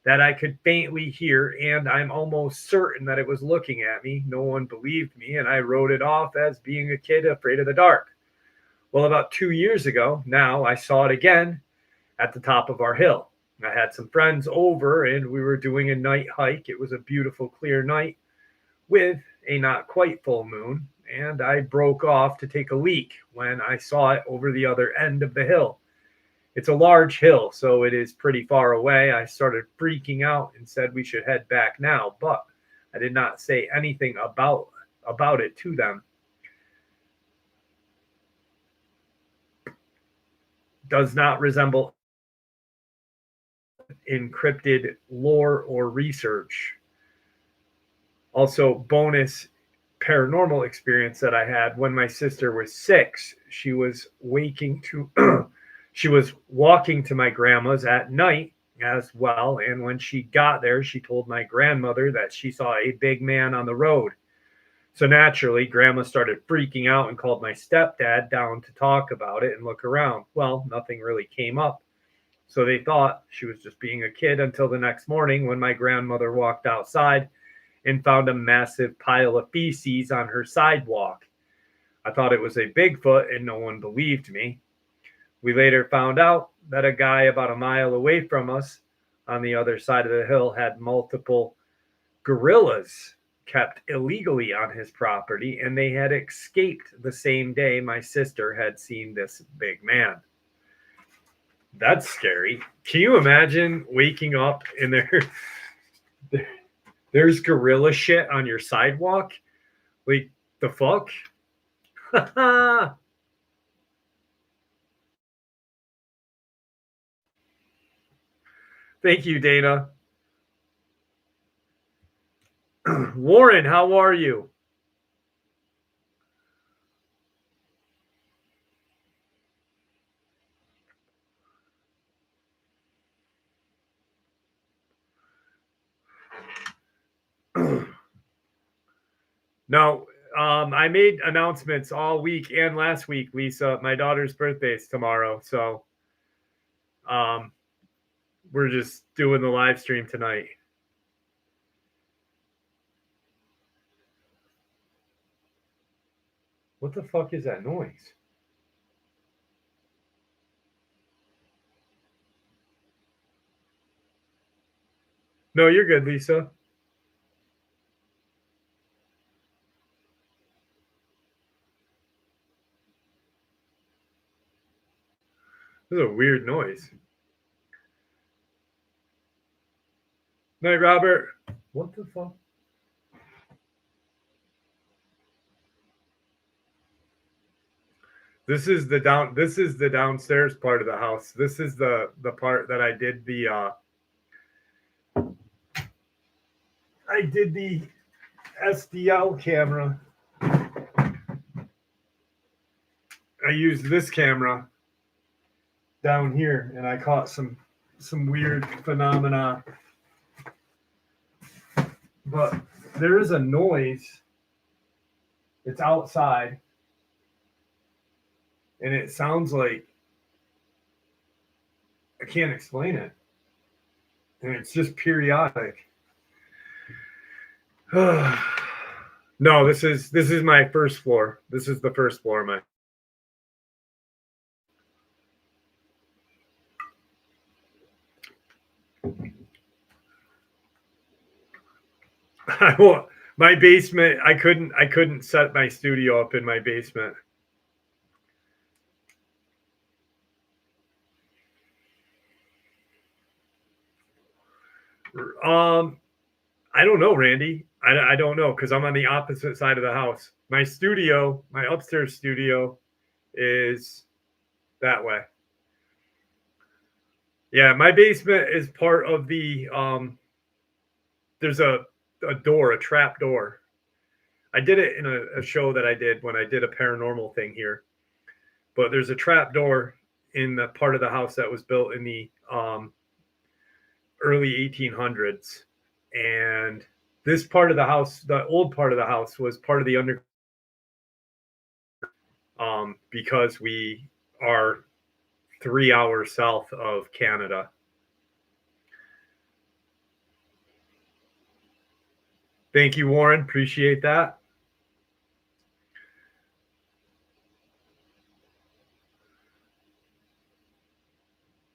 that I could faintly hear, and I'm almost certain that it was looking at me. No one believed me, and I wrote it off as being a kid afraid of the dark. Well, about 2 years ago, now I saw it again at the top of our hill. I had some friends over and we were doing a night hike. It was a beautiful, clear night with a not quite full moon, and I broke off to take a leak when I saw it over the other end of the hill. It's a large hill, so it is pretty far away. I started freaking out and said we should head back now, but I did not say anything about it to them. Does not resemble encrypted lore or research. Also, bonus paranormal experience that I had when my sister was 6. She was she was walking to my grandma's at night as well, and when she got there, she told my grandmother that she saw a big man on the road. So naturally, grandma started freaking out and called my stepdad down to talk about it and look around. Well, nothing really came up. So they thought she was just being a kid until the next morning when my grandmother walked outside and found a massive pile of feces on her sidewalk. I thought it was a Bigfoot and no one believed me. We later found out that a guy about a mile away from us on the other side of the hill had multiple gorillas kept illegally on his property, and they had escaped the same day my sister had seen this big man. That's scary. Can you imagine waking up and there's gorilla shit on your sidewalk? Like, the fuck? Thank you, Dana. Warren, how are you? No, I made announcements all week and last week, Lisa. My daughter's birthday is tomorrow, so We're just doing the live stream tonight. What the fuck is that noise? No, you're good, Lisa. This is a weird noise. Night, Robert. What the fuck? This is the downstairs part of the house. This is the part that I did the SDL camera. I used this camera down here and I caught some weird phenomena. But there is a noise. It's outside. And it sounds like, I can't explain it. And it's just periodic. No, this is my first floor. This is the first floor of my. My basement. I couldn't set my studio up in my basement. I don't know, Randy. I don't know because I'm on the opposite side of the house. My studio, my upstairs studio, is that way. Yeah, my basement is part of the. There's a door, a trap door. I did it in a show that I did when I did a paranormal thing here. But there's a trap door in the part of the house that was built in the early 1800s. And this part of the house, the old part of the house, was part of the underground because we are 3 hours south of Canada. Thank you, Warren. Appreciate that.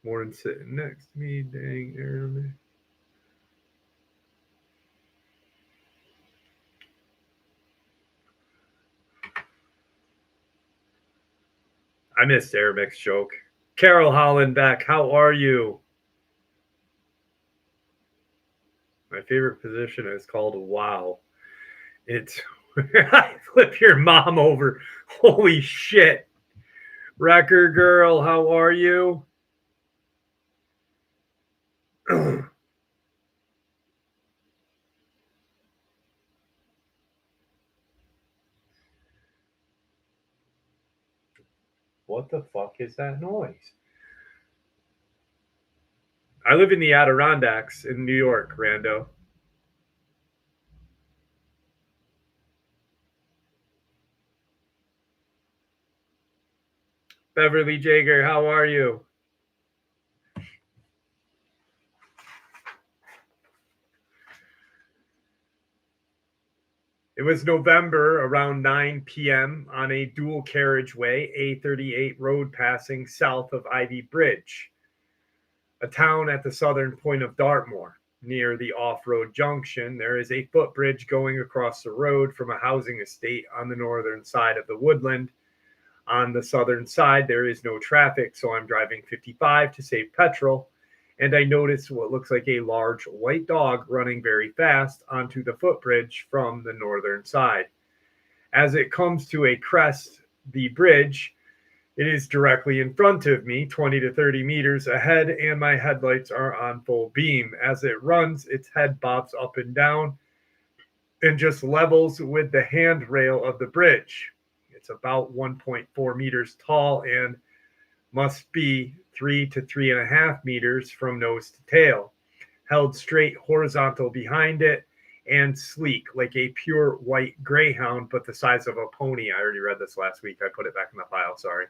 Warren sitting next to me. Dang, Aaron. I missed Arabic's joke. Carol Hollenbeck, how are you? My favorite position is called wow. It's I flip your mom over. Holy shit. Wrecker girl, how are you? What the fuck is that noise? I live in the Adirondacks in New York, Rando. Beverly Jager, how are you? It was November around 9 p.m. on a dual carriageway A38 road passing south of Ivy Bridge, a town at the southern point of Dartmoor. Near the off-road junction, there is a footbridge going across the road from a housing estate on the northern side of the woodland. On the southern side, there is no traffic, so I'm driving 55 to save petrol, and I notice what looks like a large white dog running very fast onto the footbridge from the northern side. As it comes to a crest, the bridge, it is directly in front of me, 20 to 30 meters ahead, and my headlights are on full beam. As it runs, its head bobs up and down and just levels with the handrail of the bridge. It's about 1.4 meters tall and must be 3 to 3.5 meters from nose to tail, held straight horizontal behind it and sleek like a pure white greyhound, but the size of a pony. I already read this last week. I put it back in the file. Sorry.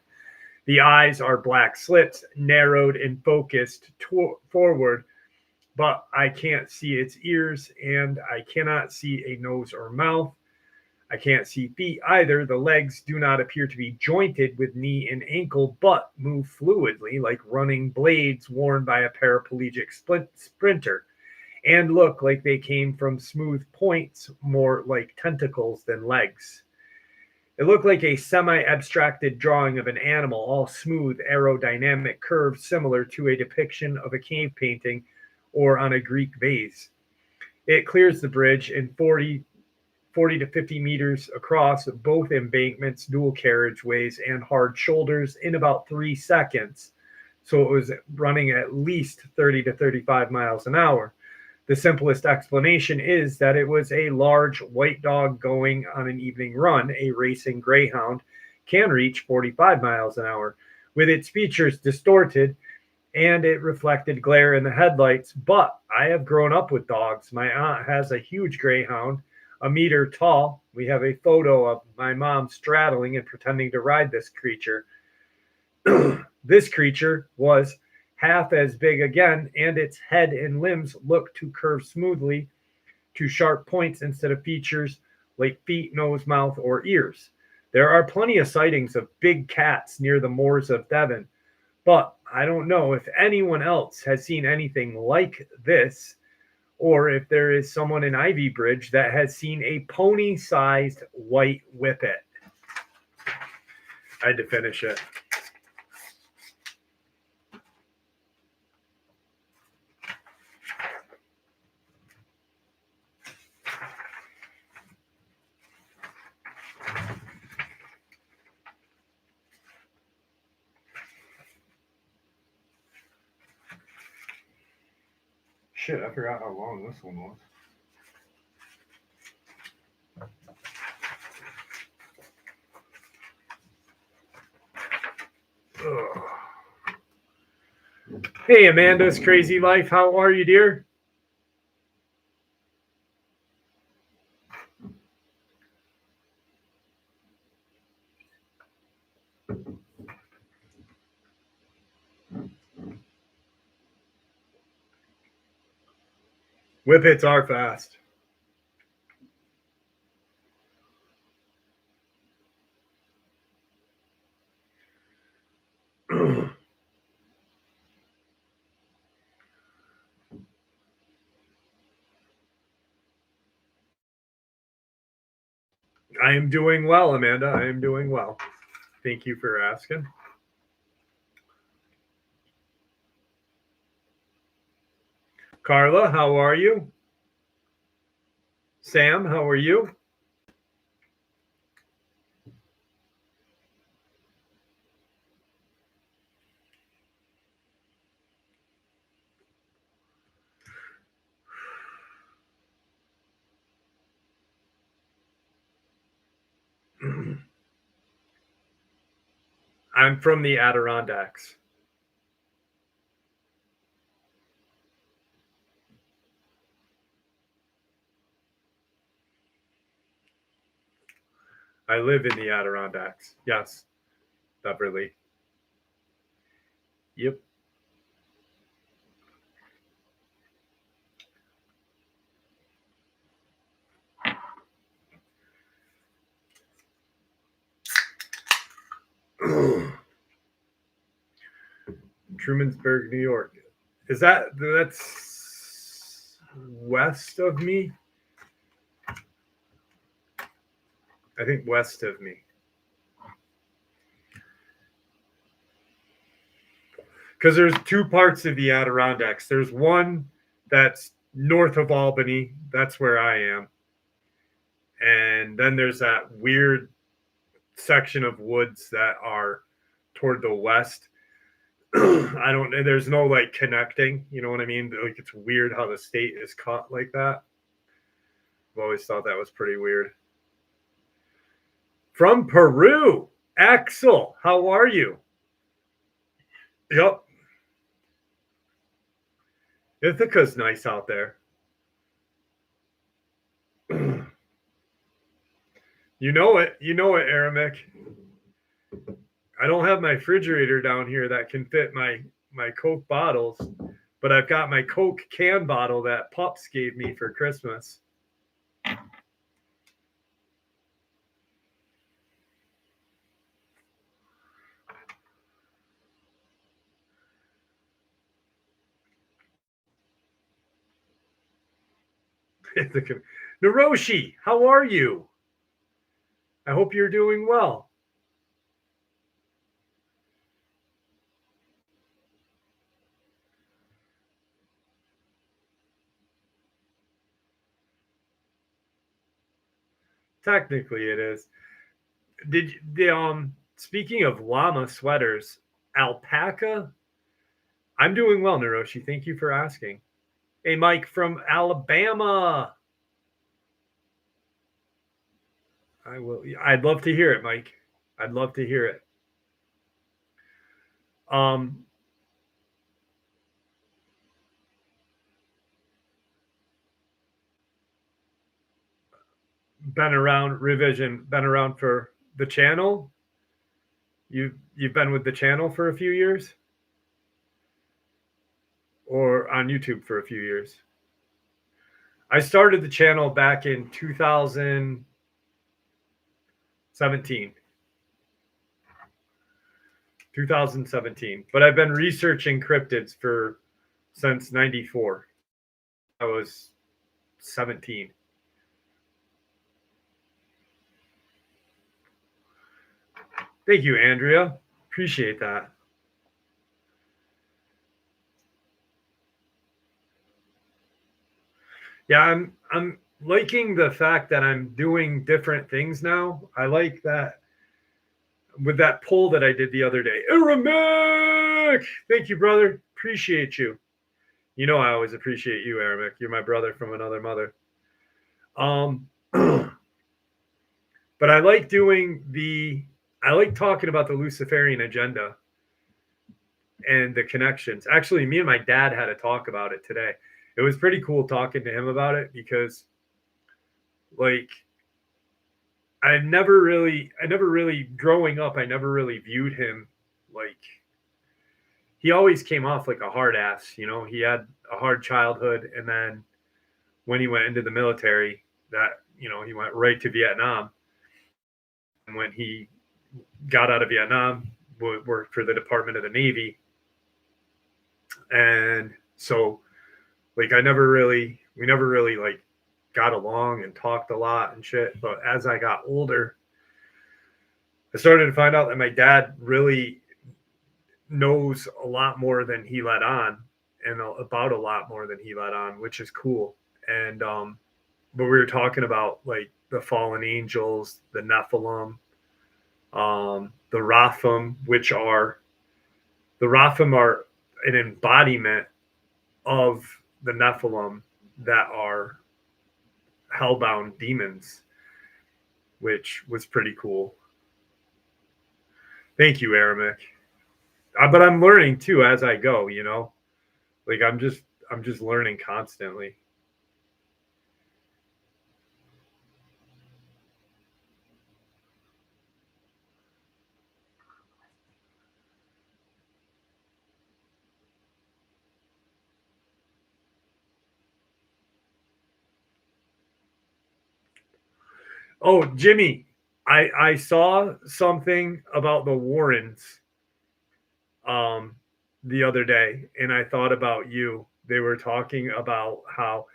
The eyes are black slits, narrowed and focused forward, but I can't see its ears, and I cannot see a nose or mouth. I can't see feet either. The legs do not appear to be jointed with knee and ankle, but move fluidly like running blades worn by a paraplegic sprinter, and look like they came from smooth points, more like tentacles than legs. It looked like a semi-abstracted drawing of an animal, all smooth aerodynamic curves similar to a depiction of a cave painting or on a Greek vase. It clears the bridge in 40 to 50 meters across both embankments, dual carriageways, and hard shoulders in about 3 seconds. So it was running at least 30 to 35 miles an hour. The simplest explanation is that it was a large white dog going on an evening run. A racing greyhound can reach 45 miles an hour. With its features distorted, and it reflected glare in the headlights. But I have grown up with dogs. My aunt has a huge greyhound, a meter tall. We have a photo of my mom straddling and pretending to ride this creature. This creature was half as big again, and its head and limbs looked to curve smoothly to sharp points instead of features like feet, nose, mouth, or ears. There are plenty of sightings of big cats near the moors of Devon, but I don't know if anyone else has seen anything like this, or if there is someone in Ivy Bridge that has seen a pony-sized white whippet. I had to finish it. Shit, I forgot how long this one was. Ugh. Hey, Amanda's Crazy Life. How are you, dear? Whippets are fast. I am doing well, Amanda. I am doing well. Thank you for asking. Carla, how are you? Sam, how are you? I'm from the Adirondacks. I live in the Adirondacks. Yes, Beverly. Yep. Trumansburg, New York. That's west of me? I think west of me. Because there's two parts of the Adirondacks. There's one that's north of Albany. That's where I am. And then there's that weird section of woods that are toward the west. I don't know. There's no like connecting. You know what I mean? Like it's weird how the state is caught like that. I've always thought that was pretty weird. From Peru, Axel, how are you? Yep. Ithaca's nice out there. You know it, Aramik. I don't have my refrigerator down here that can fit my Coke bottles, but I've got my Coke can bottle that Pups gave me for Christmas. Naroshi, how are you? I hope you're doing well. Technically, it is. Speaking of llama sweaters, alpaca? I'm doing well, Naroshi. Thank you for asking. Hey, Mike from Alabama. I will. I'd love to hear it, Mike. I'd love to hear it. Been around revision. Been around for the channel. You've been with the channel for a few years, or on YouTube for a few years. I started the channel back in 2017. 2017, but I've been researching cryptids since 94. I was 17. Thank you, Andrea. Appreciate that. Yeah, I'm liking the fact that I'm doing different things now. I like that with that poll that I did the other day. Aramek! Thank you, brother. Appreciate you. You know I always appreciate you, Aramek. You're my brother from another mother. But I like talking about the Luciferian agenda and the connections. Actually, me and my dad had a talk about it today. It was pretty cool talking to him about it because, like, I never really growing up, I never really viewed him like, he always came off like a hard ass, you know. He had a hard childhood, and then when he went into the military, he went right to Vietnam. And when he got out of Vietnam, worked for the Department of the Navy. And so, like, we never really like got along and talked a lot and shit. But as I got older, I started to find out that my dad really knows a lot more than he let on, and about a lot more than he let on, which is cool. And but we were talking about like the fallen angels, the Nephilim, the Raphim, the Raphim are an embodiment of the Nephilim that are hellbound demons, which was pretty cool. Thank you, Aramek. But I'm learning too as I go, you know. Like I'm just learning constantly. Oh, Jimmy, I saw something about the Warrens the other day, and I thought about you. They were talking about how,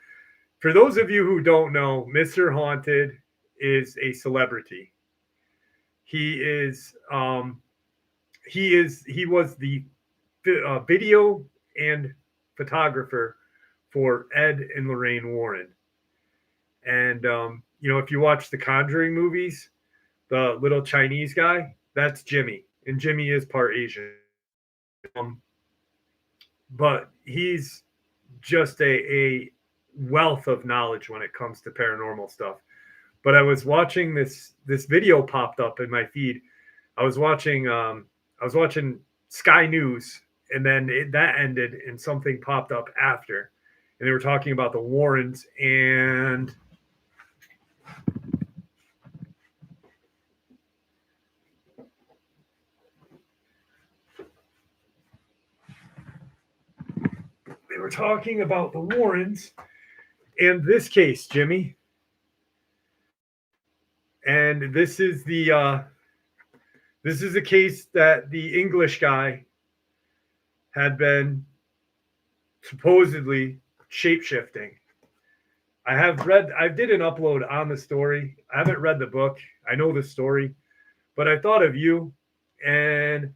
for those of you who don't know, Mr. Haunted is a celebrity. He was the video and photographer for Ed and Lorraine Warren. And if you watch the Conjuring movies, the little Chinese guy, that's Jimmy, and Jimmy is part Asian. But he's just a wealth of knowledge when it comes to paranormal stuff. But I was watching this video popped up in my feed. I was watching Sky News, and then that ended, and something popped up after, and they were talking about the Warrens and they were talking about the Warrens and this case, Jimmy. And this is a case that the English guy had been supposedly shapeshifting. I did an upload on the story. I haven't read the book. I know the story, but I thought of you and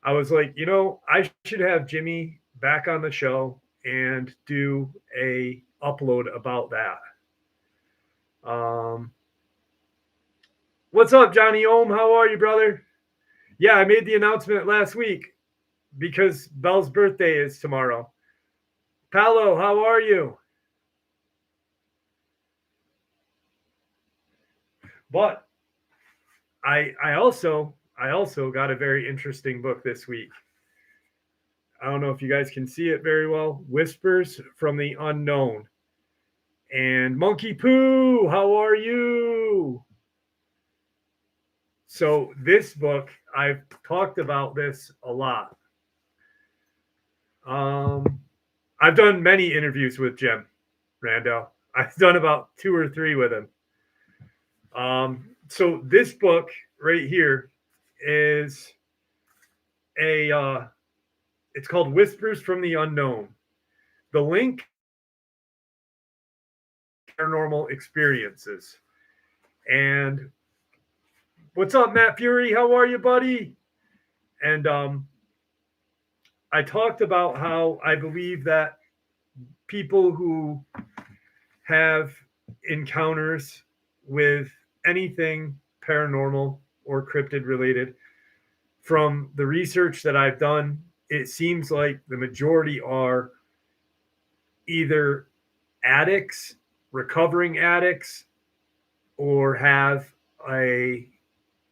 I was like, I should have Jimmy back on the show and do a upload about that. What's up, Johnny Ohm? How are you, brother? Yeah, I made the announcement last week because Belle's birthday is tomorrow. Paolo, how are you? But I also got a very interesting book this week. I don't know if you guys can see it very well. Whispers from the Unknown. And Monkey Poo, how are you? So this book, I've talked about this a lot. I've done many interviews with Jim Rando. I've done about 2 or 3 with him. So this book right here is it's called Whispers from the Unknown. The link, Paranormal Experiences. And what's up, Matt Fury? How are you, buddy? And I talked about how I believe that people who have encounters with anything paranormal or cryptid related, from the research that I've done, it seems like the majority are either addicts, recovering addicts, or have a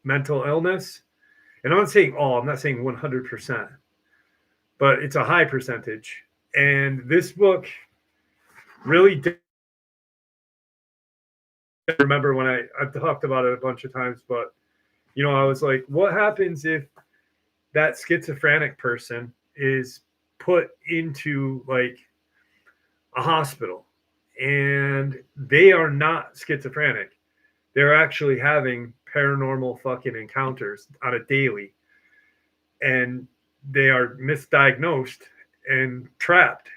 mental illness. And I'm not saying 100%, but it's a high percentage. And this book really did. I remember when I've talked about it a bunch of times, but I was like, what happens if that schizophrenic person is put into like a hospital and they are not schizophrenic? They're actually having paranormal fucking encounters on a daily, and they are misdiagnosed and trapped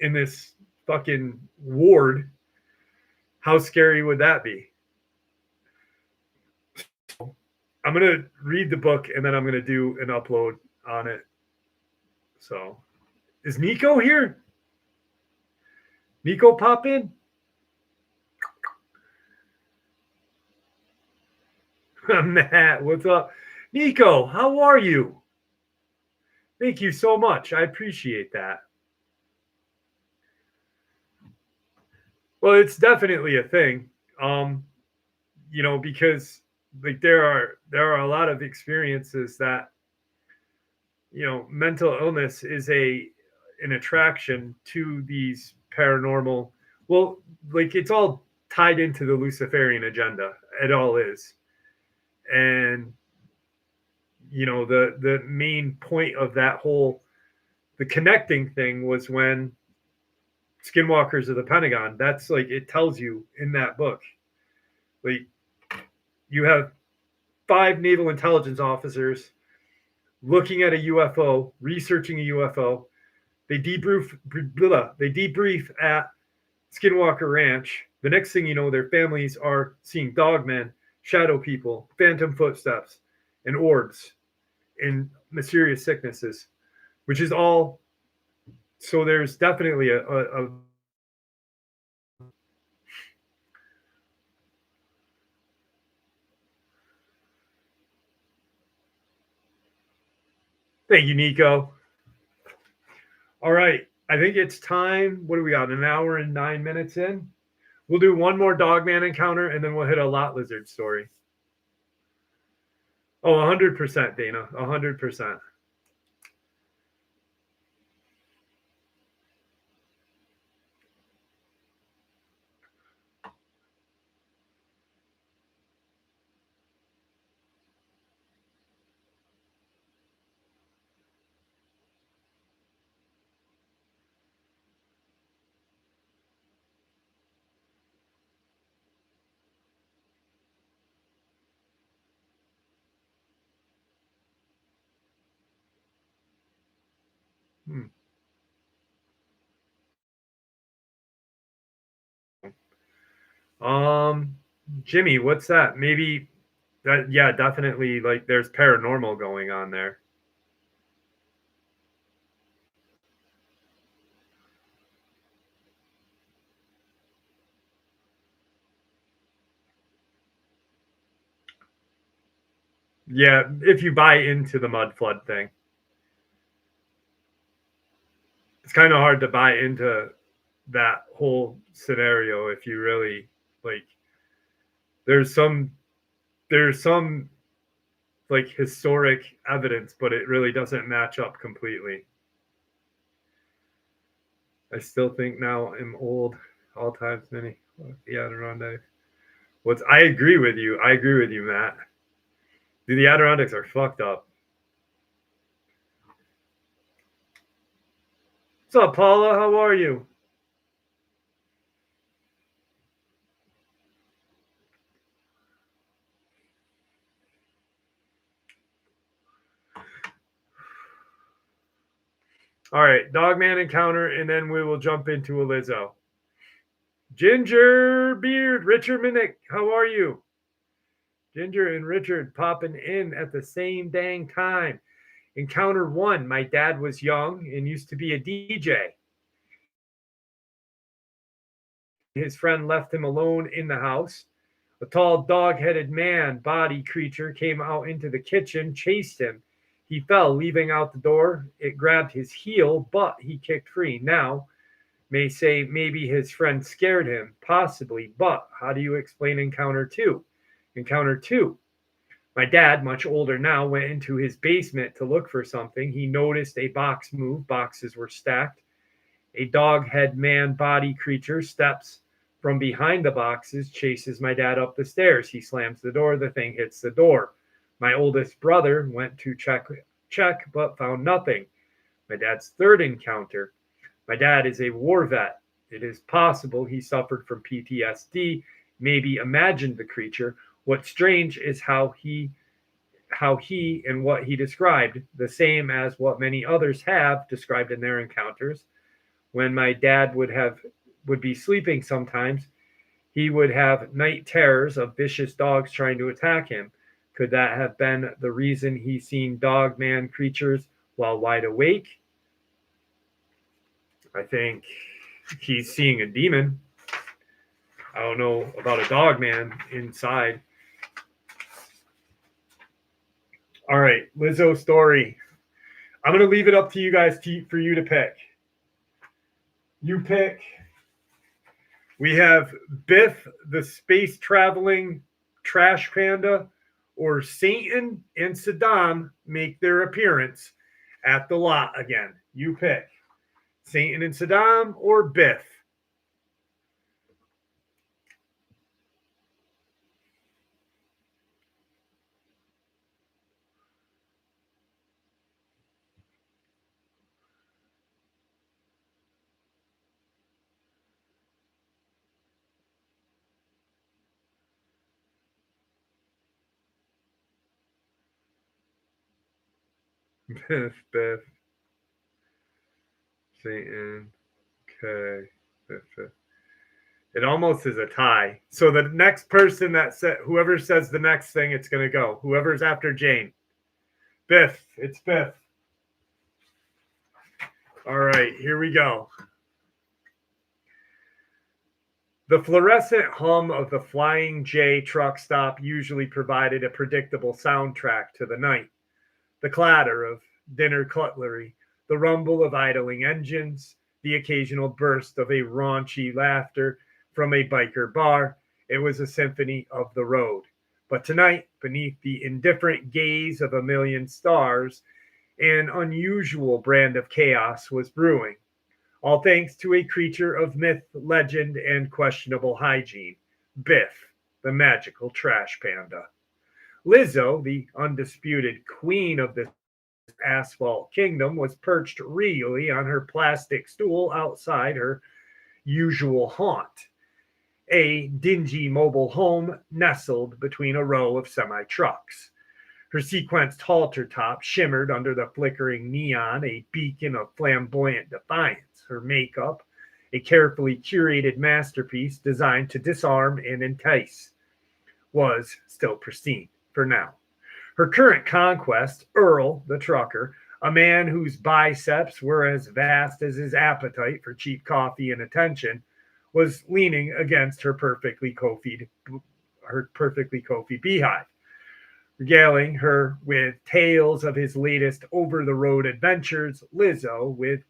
in this fucking ward. How scary would that be? I'm going to read the book and then I'm going to do an upload on it. So, is Nico here? Nico pop in? Matt, what's up? Nico, how are you? Thank you so much. I appreciate that. Well, it's definitely a thing. Because like there are a lot of experiences that mental illness is an attraction to these paranormal. Well, like it's all tied into the Luciferian agenda. It all is. And the main point of that the connecting thing was when Skinwalkers of the Pentagon, that's like, it tells you in that book, like you have 5 naval intelligence officers looking at a UFO, researching a UFO. They debrief at Skinwalker Ranch. The next thing you know, their families are seeing dogmen, shadow people, phantom footsteps, and orbs and mysterious sicknesses, which is all. So there's definitely a thank you, Nico. All right. I think it's time. What do we got? An hour and 9 minutes in. We'll do one more Dogman encounter and then we'll hit a lot lizard story. Oh, 100%, Dana. 100%. Jimmy, what's that? Maybe that, yeah, definitely, like there's paranormal going on there. Yeah, if you buy into the mud flood thing. It's kind of hard to buy into that whole scenario if you really like there's some there's some like historic evidence, but it really doesn't match up completely. I still think now I'm old. All times many. The Adirondacks. I agree with you. I agree with you, Matt. Dude, the Adirondacks are fucked up. What's up, Paula? How are you? All right, Dogman encounter, and then we will jump into a Lizzo. Ginger Beard, Richard Minnick, how are you? Ginger and Richard popping in at the same dang time. Encounter one, my dad was young and used to be a DJ. His friend left him alone in the house. A tall dog-headed man body creature came out into the kitchen, chased him. He fell, leaving out the door. It grabbed his heel, but he kicked free. Now, may say maybe his friend scared him, possibly, but how do you explain encounter two? Encounter two. My dad, much older now, went into his basement to look for something. He noticed a box move. Boxes were stacked. A dog head man body creature steps from behind the boxes, chases my dad up the stairs. He slams the door. The thing hits the door. My oldest brother went to check, but found nothing. My dad's third encounter. My dad is a war vet. It is possible he suffered from PTSD, maybe imagined the creature. What's strange is how he and what he described, the same as what many others have described in their encounters. When my dad would be sleeping sometimes, he would have night terrors of vicious dogs trying to attack him. Could that have been the reason he's seen dog man creatures while wide awake? I think he's seeing a demon. I don't know about a dog man inside. All right, Lizzo story. I'm going to leave it up to you guys for you to pick. You pick. We have Biff, the space traveling trash panda, or Satan and Saddam make their appearance at the lot again. You pick. Satan and Saddam or Biff? Biff. Satan. Okay. Biff. It almost is a tie. So the next person whoever says the next thing, it's going to go. Whoever's after Jane. Biff. It's Biff. All right, here we go. The fluorescent hum of the Flying J truck stop usually provided a predictable soundtrack to the night. The clatter of dinner cutlery, the rumble of idling engines, the occasional burst of a raunchy laughter from a biker bar. It was a symphony of the road. But tonight, beneath the indifferent gaze of a million stars, an unusual brand of chaos was brewing. All thanks to a creature of myth, legend, and questionable hygiene, Biff, the magical trash panda. Lizzo, the undisputed queen of the asphalt kingdom, was perched regally on her plastic stool outside her usual haunt, a dingy mobile home nestled between a row of semi trucks. Her sequenced halter top shimmered under the flickering neon, a beacon of flamboyant defiance. Her makeup, a carefully curated masterpiece designed to disarm and entice, was still pristine for now. Her current conquest, Earl the trucker, a man whose biceps were as vast as his appetite for cheap coffee and attention, was leaning against her perfectly kofied beehive, regaling her with tales of his latest over-the-road adventures. Lizzo, with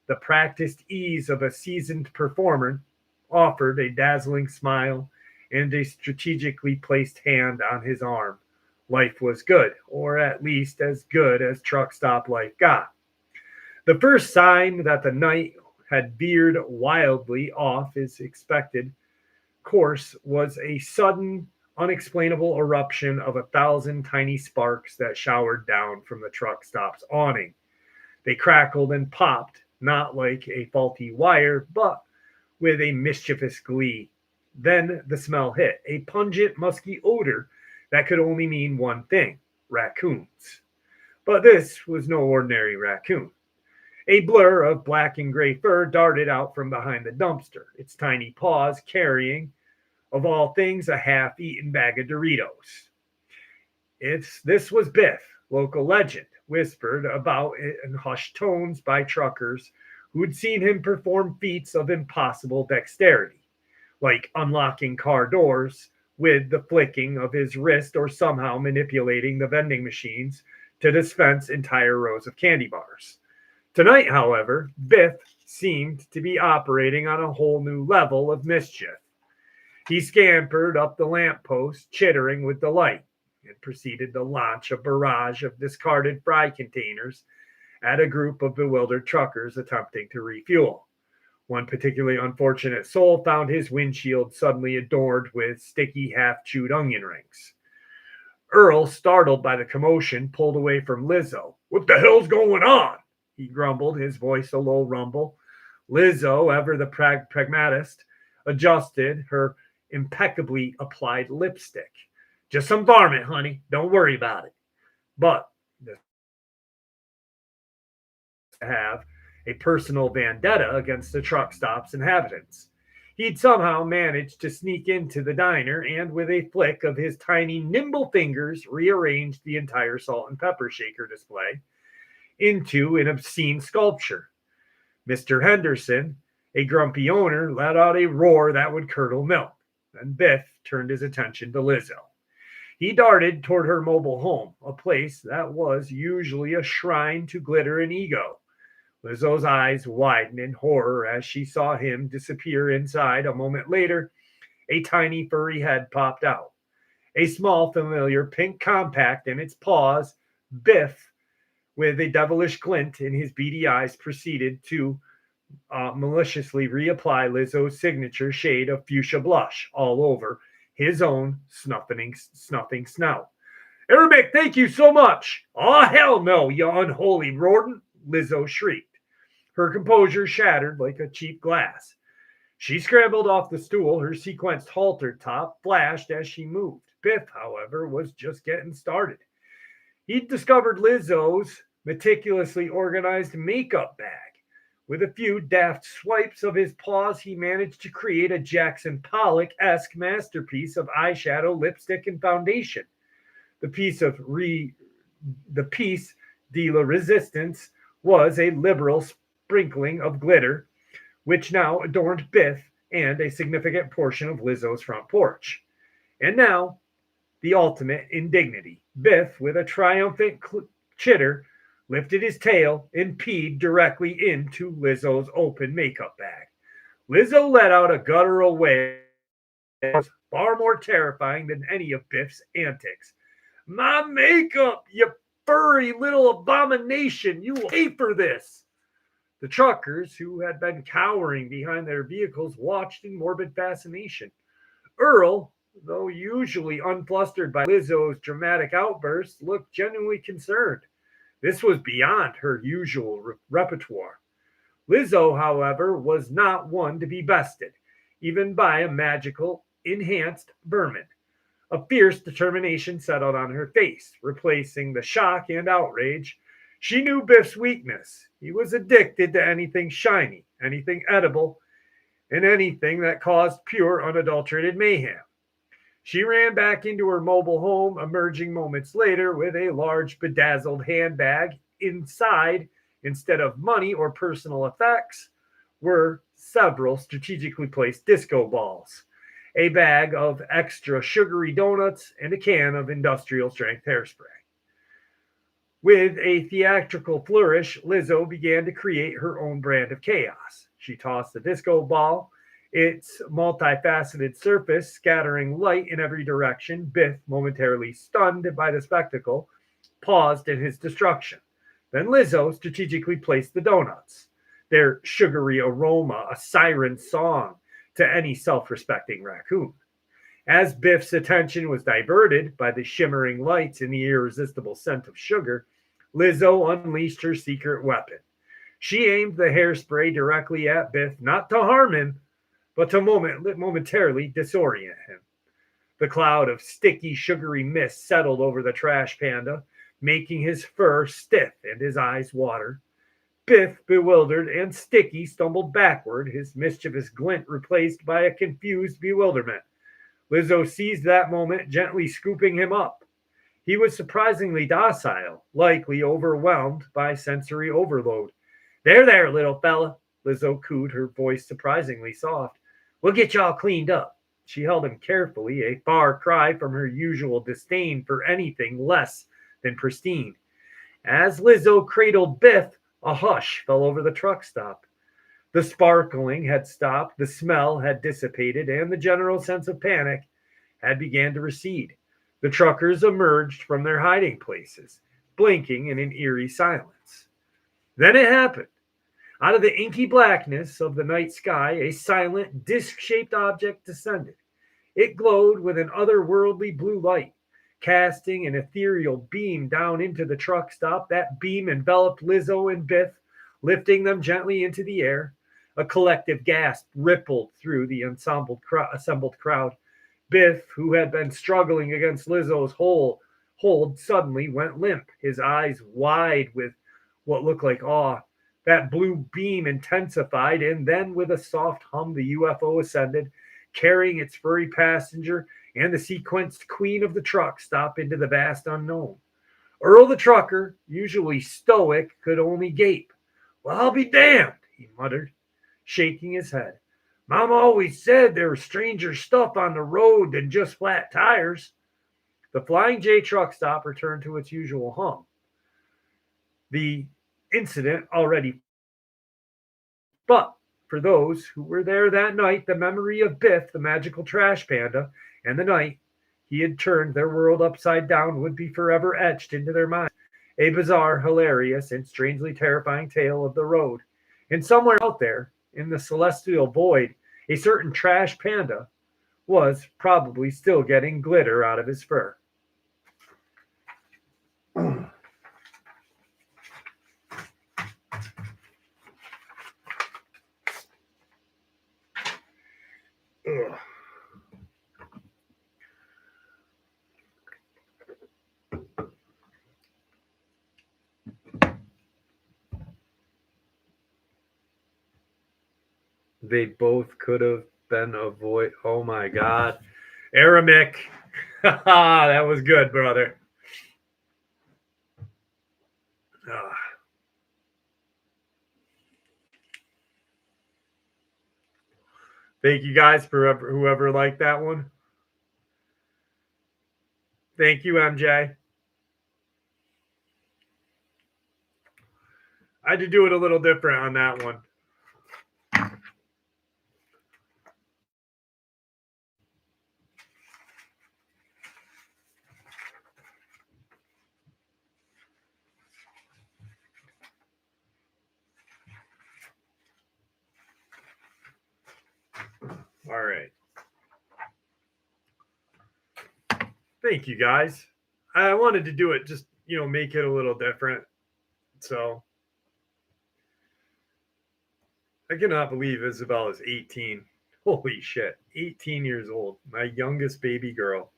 the practiced ease of a seasoned performer, offered a dazzling smile and a strategically placed hand on his arm. Life was good, or at least as good as truck stop life got. The first sign that the night had veered wildly off his expected course was a sudden, unexplainable eruption of 1,000 tiny sparks that showered down from the truck stop's awning. They crackled and popped, not like a faulty wire, but with a mischievous glee. Then the smell hit, a pungent, musky odor that could only mean one thing: raccoons. But this was no ordinary raccoon. A blur of black and gray fur darted out from behind the dumpster, its tiny paws carrying, of all things, a half-eaten bag of Doritos. This was Biff, local legend, whispered about in hushed tones by truckers who'd seen him perform feats of impossible dexterity, like unlocking car doors with the flicking of his wrist or somehow manipulating the vending machines to dispense entire rows of candy bars. Tonight, however, Biff seemed to be operating on a whole new level of mischief. He scampered up the lamppost, chittering with delight, and proceeded to launch a barrage of discarded fry containers at a group of bewildered truckers attempting to refuel. One particularly unfortunate soul found his windshield suddenly adorned with sticky, half-chewed onion rings. Earl, startled by the commotion, pulled away from Lizzo. "What the hell's going on?" he grumbled, his voice a low rumble. Lizzo, ever the pragmatist, adjusted her impeccably applied lipstick. "Just some varmint, honey. Don't worry about it." But to have a personal vendetta against the truck stop's inhabitants. He'd somehow managed to sneak into the diner and, with a flick of his tiny, nimble fingers, rearranged the entire salt and pepper shaker display into an obscene sculpture. Mr. Henderson, a grumpy owner, let out a roar that would curdle milk. Then Biff turned his attention to Lizzo. He darted toward her mobile home, a place that was usually a shrine to glitter and ego. Lizzo's eyes widened in horror as she saw him disappear inside. A moment later, a tiny furry head popped out. A small, familiar pink compact in its paws. Biff, with a devilish glint in his beady eyes, proceeded to maliciously reapply Lizzo's signature shade of fuchsia blush all over his own snuffing snout. "Arabic, thank you so much." "Oh, hell no, you unholy rodent," Lizzo shrieked. Her composure shattered like a cheap glass. She scrambled off the stool, her sequenced halter top flashed as she moved. Biff, however, was just getting started. He'd discovered Lizzo's meticulously organized makeup bag. With a few daft swipes of his paws, he managed to create a Jackson Pollock-esque masterpiece of eyeshadow, lipstick, and foundation. The piece de la resistance was a liberal sprinkling of glitter, which now adorned Biff and a significant portion of Lizzo's front porch. And now, the ultimate indignity. Biff, with a triumphant chitter, lifted his tail and peed directly into Lizzo's open makeup bag. Lizzo let out a guttural wail that was far more terrifying than any of Biff's antics. "My makeup, you furry little abomination! You will pay for this!" The truckers, who had been cowering behind their vehicles, watched in morbid fascination. Earl, though usually unflustered by Lizzo's dramatic outbursts, looked genuinely concerned. This was beyond her usual repertoire. Lizzo, however, was not one to be bested, even by a magical, enhanced vermin. A fierce determination settled on her face, replacing the shock and outrage. She knew Biff's weakness. He was addicted to anything shiny, anything edible, and anything that caused pure, unadulterated mayhem. She ran back into her mobile home, emerging moments later with a large, bedazzled handbag. Inside, instead of money or personal effects, were several strategically placed disco balls, a bag of extra sugary donuts, and a can of industrial strength hairspray. With a theatrical flourish, Lizzo began to create her own brand of chaos. She tossed the disco ball, its multifaceted surface scattering light in every direction. Biff, momentarily stunned by the spectacle, paused in his destruction. Then Lizzo strategically placed the donuts, their sugary aroma a siren song to any self-respecting raccoon. As Biff's attention was diverted by the shimmering lights and the irresistible scent of sugar, Lizzo unleashed her secret weapon. She aimed the hairspray directly at Biff, not to harm him, but to momentarily disorient him. The cloud of sticky, sugary mist settled over the trash panda, making his fur stiff and his eyes water. Biff, bewildered and sticky, stumbled backward, his mischievous glint replaced by a confused bewilderment. Lizzo seized that moment, gently scooping him up. He was surprisingly docile, likely overwhelmed by sensory overload. There, little fella, Lizzo cooed, her voice surprisingly soft. We'll get y'all cleaned up. She held him carefully, a far cry from her usual disdain for anything less than pristine. As Lizzo cradled Biff, a hush fell over the truck stop. The sparkling had stopped, the smell had dissipated, and the general sense of panic had begun to recede. The truckers emerged from their hiding places, blinking in an eerie silence. Then it happened. Out of the inky blackness of the night sky, a silent, disc-shaped object descended. It glowed with an otherworldly blue light, casting an ethereal beam down into the truck stop. That beam enveloped Lizzo and Biff, lifting them gently into the air. A collective gasp rippled through the assembled crowd. Biff, who had been struggling against Lizzo's hold, suddenly went limp, his eyes wide with what looked like awe. That blue beam intensified, and then with a soft hum, the UFO ascended, carrying its furry passenger and the sequenced queen of the truck stop into the vast unknown. Earl the trucker, usually stoic, could only gape. Well, I'll be damned, he muttered, shaking his head. Mom always said there was stranger stuff on the road than just flat tires. The Flying J truck stop returned to its usual hum. The incident already. But for those who were there that night, the memory of Biff, the magical trash panda, and the night he had turned their world upside down would be forever etched into their minds. A bizarre, hilarious, and strangely terrifying tale of the road. And somewhere out there, in the celestial void, a certain trash panda was probably still getting glitter out of his fur. Ugh. They both could have been avoided. Oh my God. Aramic. That was good, brother. Thank you guys for whoever liked that one. Thank you, MJ. I had to do it a little different on that one. All right. Thank you, guys. I wanted to do it just, make it a little different. So I cannot believe Isabel is 18. Holy shit. 18 years old. My youngest baby girl.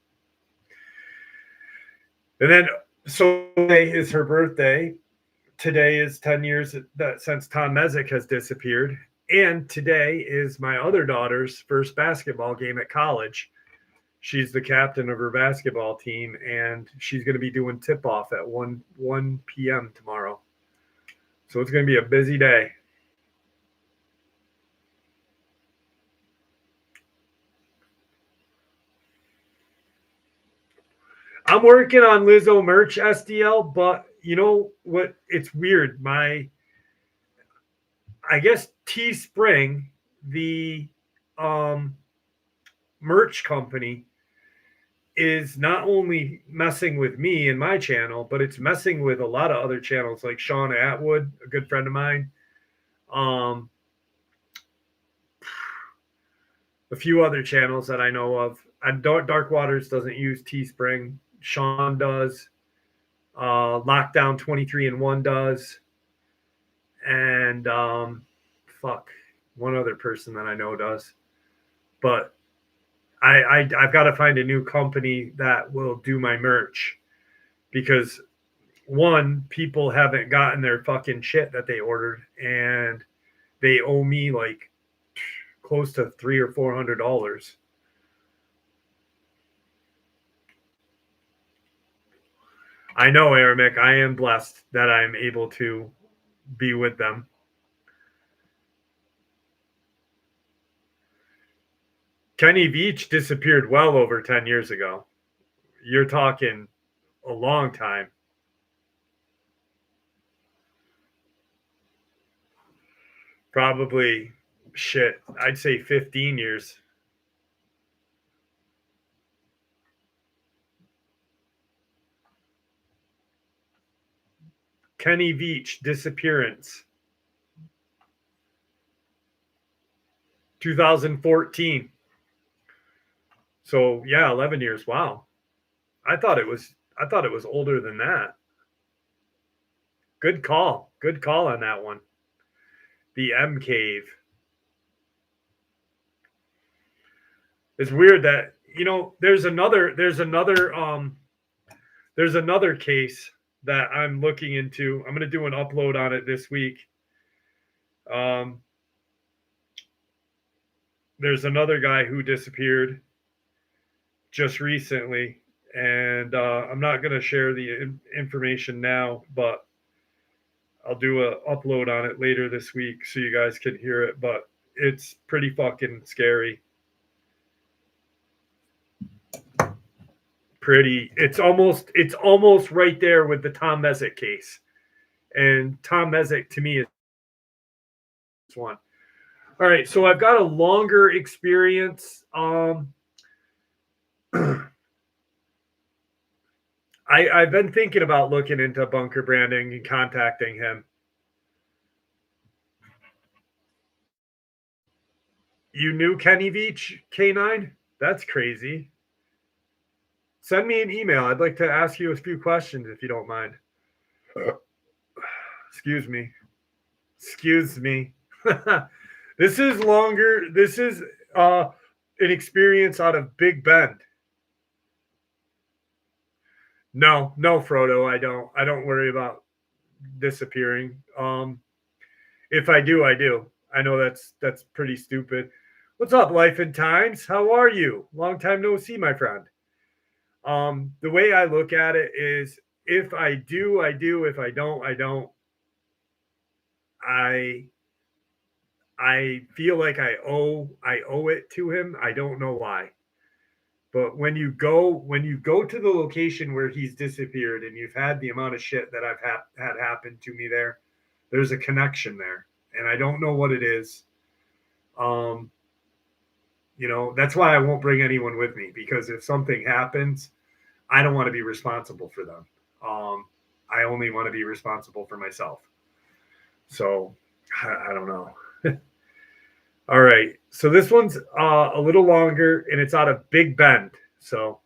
And then, so today is her birthday. Today is 10 years since Tom Mezek has disappeared. And today is my other daughter's first basketball game at college. She's the captain of her basketball team, and she's going to be doing tip-off at 1 p.m. tomorrow. So it's going to be a busy day. I'm working on Lizzo merch SDL, but you know what? It's weird. I guess Teespring, the merch company, is not only messing with me and my channel, but it's messing with a lot of other channels like Sean Atwood, a good friend of mine. A few other channels that I know of. Dark Waters doesn't use Teespring. Sean does. Lockdown 23 and 1 does. And one other person that I know does. But I've got to find a new company that will do my merch, because one, people haven't gotten their fucking shit that they ordered, and they owe me like close to $300 or $400. I know, Aramic, I am blessed that I'm able to be with them. Kenny Veach disappeared well over 10 years ago. You're talking a long time. Probably, I'd say 15 years. Kenny Veach disappearance. 2014. So yeah, 11 years. Wow. I thought it was older than that. Good call. Good call on that one. The M Cave. It's weird that, there's another case that I'm looking into. I'm going to do an upload on it this week. There's another guy who disappeared just recently, and I'm not going to share the information now, but I'll do an upload on it later this week so you guys can hear it. But it's pretty fucking scary. It's almost right there with the Tom Mezek case, and Tom Mezek to me is one. All right, so I've got a longer experience. I've been thinking about looking into bunker branding and contacting him. You knew Kenny Veach, K9? That's crazy. Send me an email. I'd like to ask you a few questions if you don't mind. Excuse me. This is longer. This is an experience out of Big Bend. No, Frodo, I don't. I don't worry about disappearing. If I do, I do. I know that's pretty stupid. What's up, Life and Times? How are you? Long time no see, my friend. The way I look at it is, if I do, I do. If I don't, I don't. I feel like I owe it to him. I don't know why. But when you go to the location where he's disappeared, and you've had the amount of shit that I've had happen to me there, there's a connection there, and I don't know what it is. That's why I won't bring anyone with me, because if something happens, I don't want to be responsible for them. I only want to be responsible for myself. So I don't know. All right. So this one's a little longer, and it's out of Big Bend. So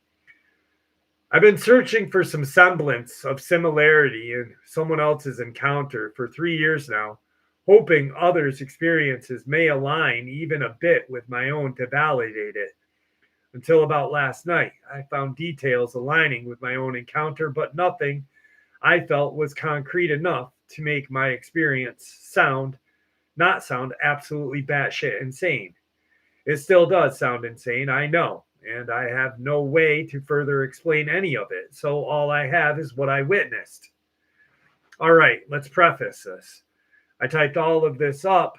I've been searching for some semblance of similarity in someone else's encounter for 3 years now, hoping others' experiences may align even a bit with my own to validate it. until about last night. I found details aligning with my own encounter, but nothing I felt was concrete enough to make my experience not sound absolutely batshit insane. It still does sound insane, I know, and I have no way to further explain any of it, so all I have is what I witnessed. All right, let's preface this. I typed all of this up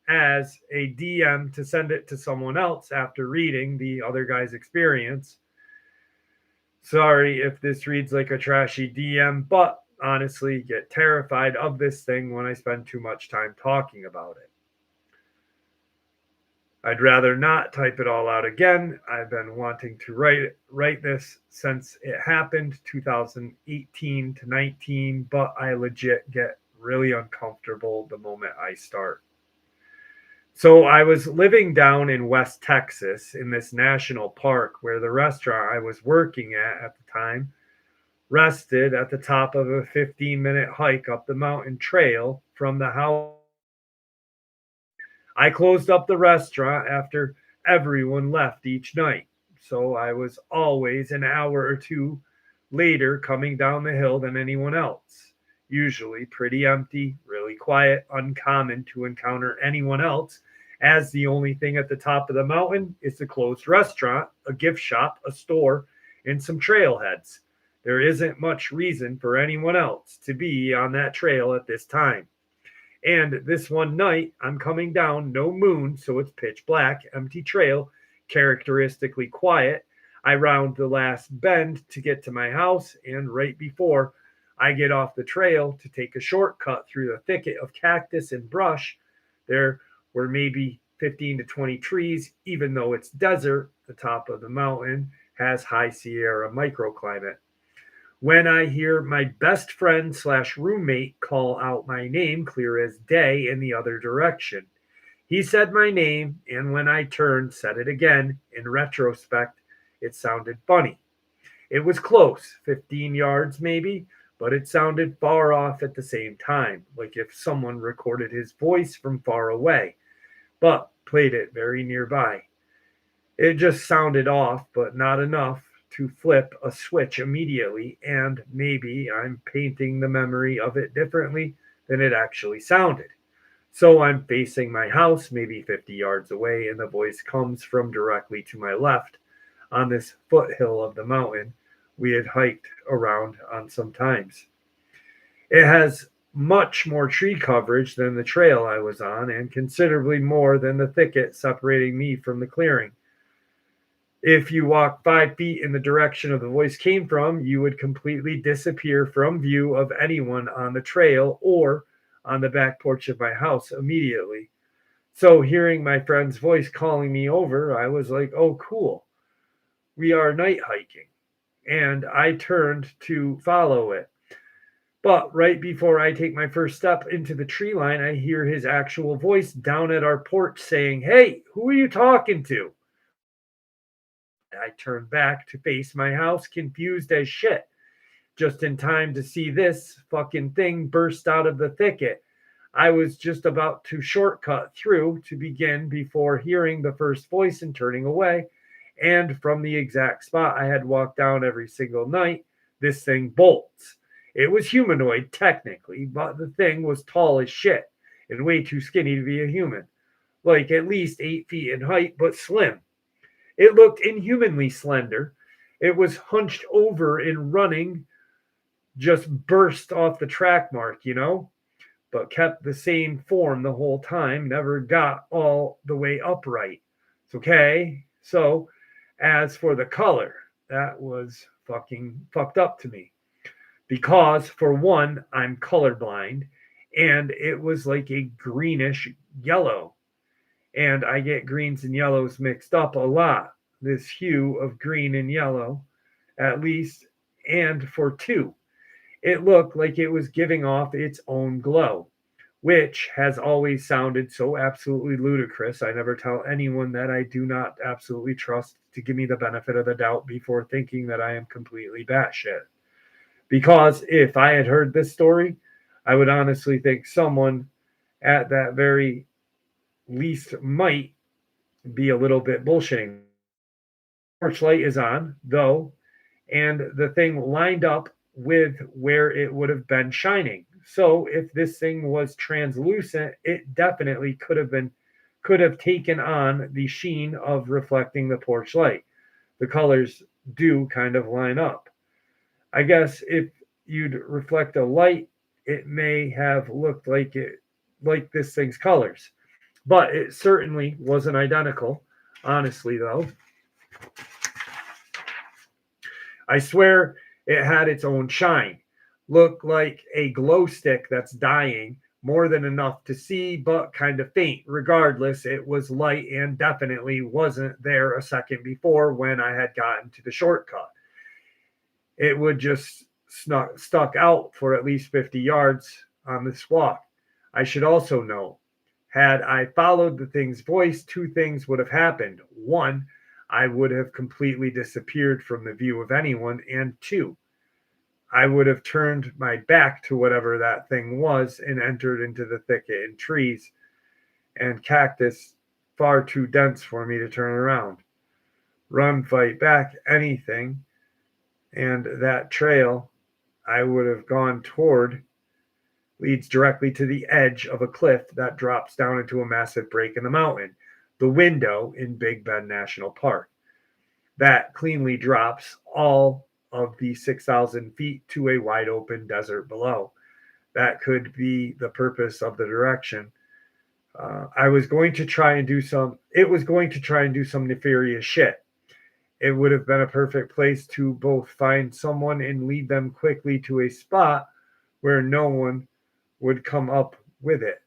as a DM to send it to someone else after reading the other guy's experience. Sorry if this reads like a trashy DM, but honestly, get terrified of this thing when I spend too much time talking about it. I'd rather not type it all out again. I've been wanting to write this since it happened 2018 to 19, but I legit get really uncomfortable the moment I start. So I was living down in West Texas in this national park where the restaurant I was working at the time rested at the top of a 15-minute hike up the mountain trail from the house. I closed up the restaurant after everyone left each night, so I was always an hour or two later coming down the hill than anyone else. Usually pretty empty, really quiet, uncommon to encounter anyone else, as the only thing at the top of the mountain is a closed restaurant, a gift shop, a store, and some trailheads. There isn't much reason for anyone else to be on that trail at this time. And this one night, I'm coming down, no moon, so it's pitch black, empty trail, characteristically quiet. I round the last bend to get to my house, and right before I get off the trail to take a shortcut through the thicket of cactus and brush, there were maybe 15 to 20 trees, even though it's desert. The top of the mountain has high Sierra microclimate. When I hear my best friend slash roommate call out my name clear as day in the other direction. He said my name, and when I turned, said it again. In retrospect, it sounded funny. It was close, 15 yards maybe, but it sounded far off at the same time, like if someone recorded his voice from far away, but played it very nearby. It just sounded off, but not enough to flip a switch immediately, and maybe I'm painting the memory of it differently than it actually sounded. So I'm facing my house, maybe 50 yards away, and the voice comes from directly to my left on this foothill of the mountain we had hiked around on sometimes. It has much more tree coverage than the trail I was on, and considerably more than the thicket separating me from the clearing. If you walk 5 feet in the direction of the voice came from, you would completely disappear from view of anyone on the trail or on the back porch of my house immediately. So, hearing my friend's voice calling me over, I was like, oh, cool. We are night hiking. And I turned to follow it. But right before I take my first step into the tree line, I hear his actual voice down at our porch saying, hey, who are you talking to? I turned back to face my house, confused as shit, just in time to see this fucking thing burst out of the thicket. I was just about to shortcut through to begin before hearing the first voice and turning away. And from the exact spot I had walked down every single night, this thing bolts. It was humanoid, technically, but the thing was tall as shit and way too skinny to be a human. Like at least 8 feet in height, but slim. It looked inhumanly slender. It was hunched over and running, just burst off the track mark, but kept the same form the whole time, never got all the way upright. It's okay. So, as for the color, that was fucking fucked up to me. Because, for one, I'm colorblind, and it was like a greenish yellow. And I get greens and yellows mixed up a lot. This hue of green and yellow, at least, and for two. It looked like it was giving off its own glow, which has always sounded so absolutely ludicrous. I never tell anyone that I do not absolutely trust to give me the benefit of the doubt before thinking that I am completely batshit. Because if I had heard this story, I would honestly think someone at that very least might be a little bit bullshitting. porch light is on, though, and the thing lined up with where it would have been shining. So if this thing was translucent, it definitely could have taken on the sheen of reflecting the porch light. The colors do kind of line up. I guess if you'd reflect a light, it may have looked like this thing's colors. But it certainly wasn't identical. Honestly, though, I swear it had its own shine. Looked like a glow stick that's dying, more than enough to see, but kind of faint. Regardless, it was light and definitely wasn't there a second before when I had gotten to the shortcut. It would just stuck out for at least 50 yards on this walk. I should also know, had I followed the thing's voice, two things would have happened. One, I would have completely disappeared from the view of anyone. And two, I would have turned my back to whatever that thing was and entered into the thicket and trees and cactus far too dense for me to turn around. Run, fight back, anything. And that trail I would have gone toward leads directly to the edge of a cliff that drops down into a massive break in the mountain, the window in Big Bend National Park. That cleanly drops all of the 6,000 feet to a wide open desert below. That could be the purpose of the direction. It was going to try and do some nefarious shit. It would have been a perfect place to both find someone and lead them quickly to a spot where no one would come up with it.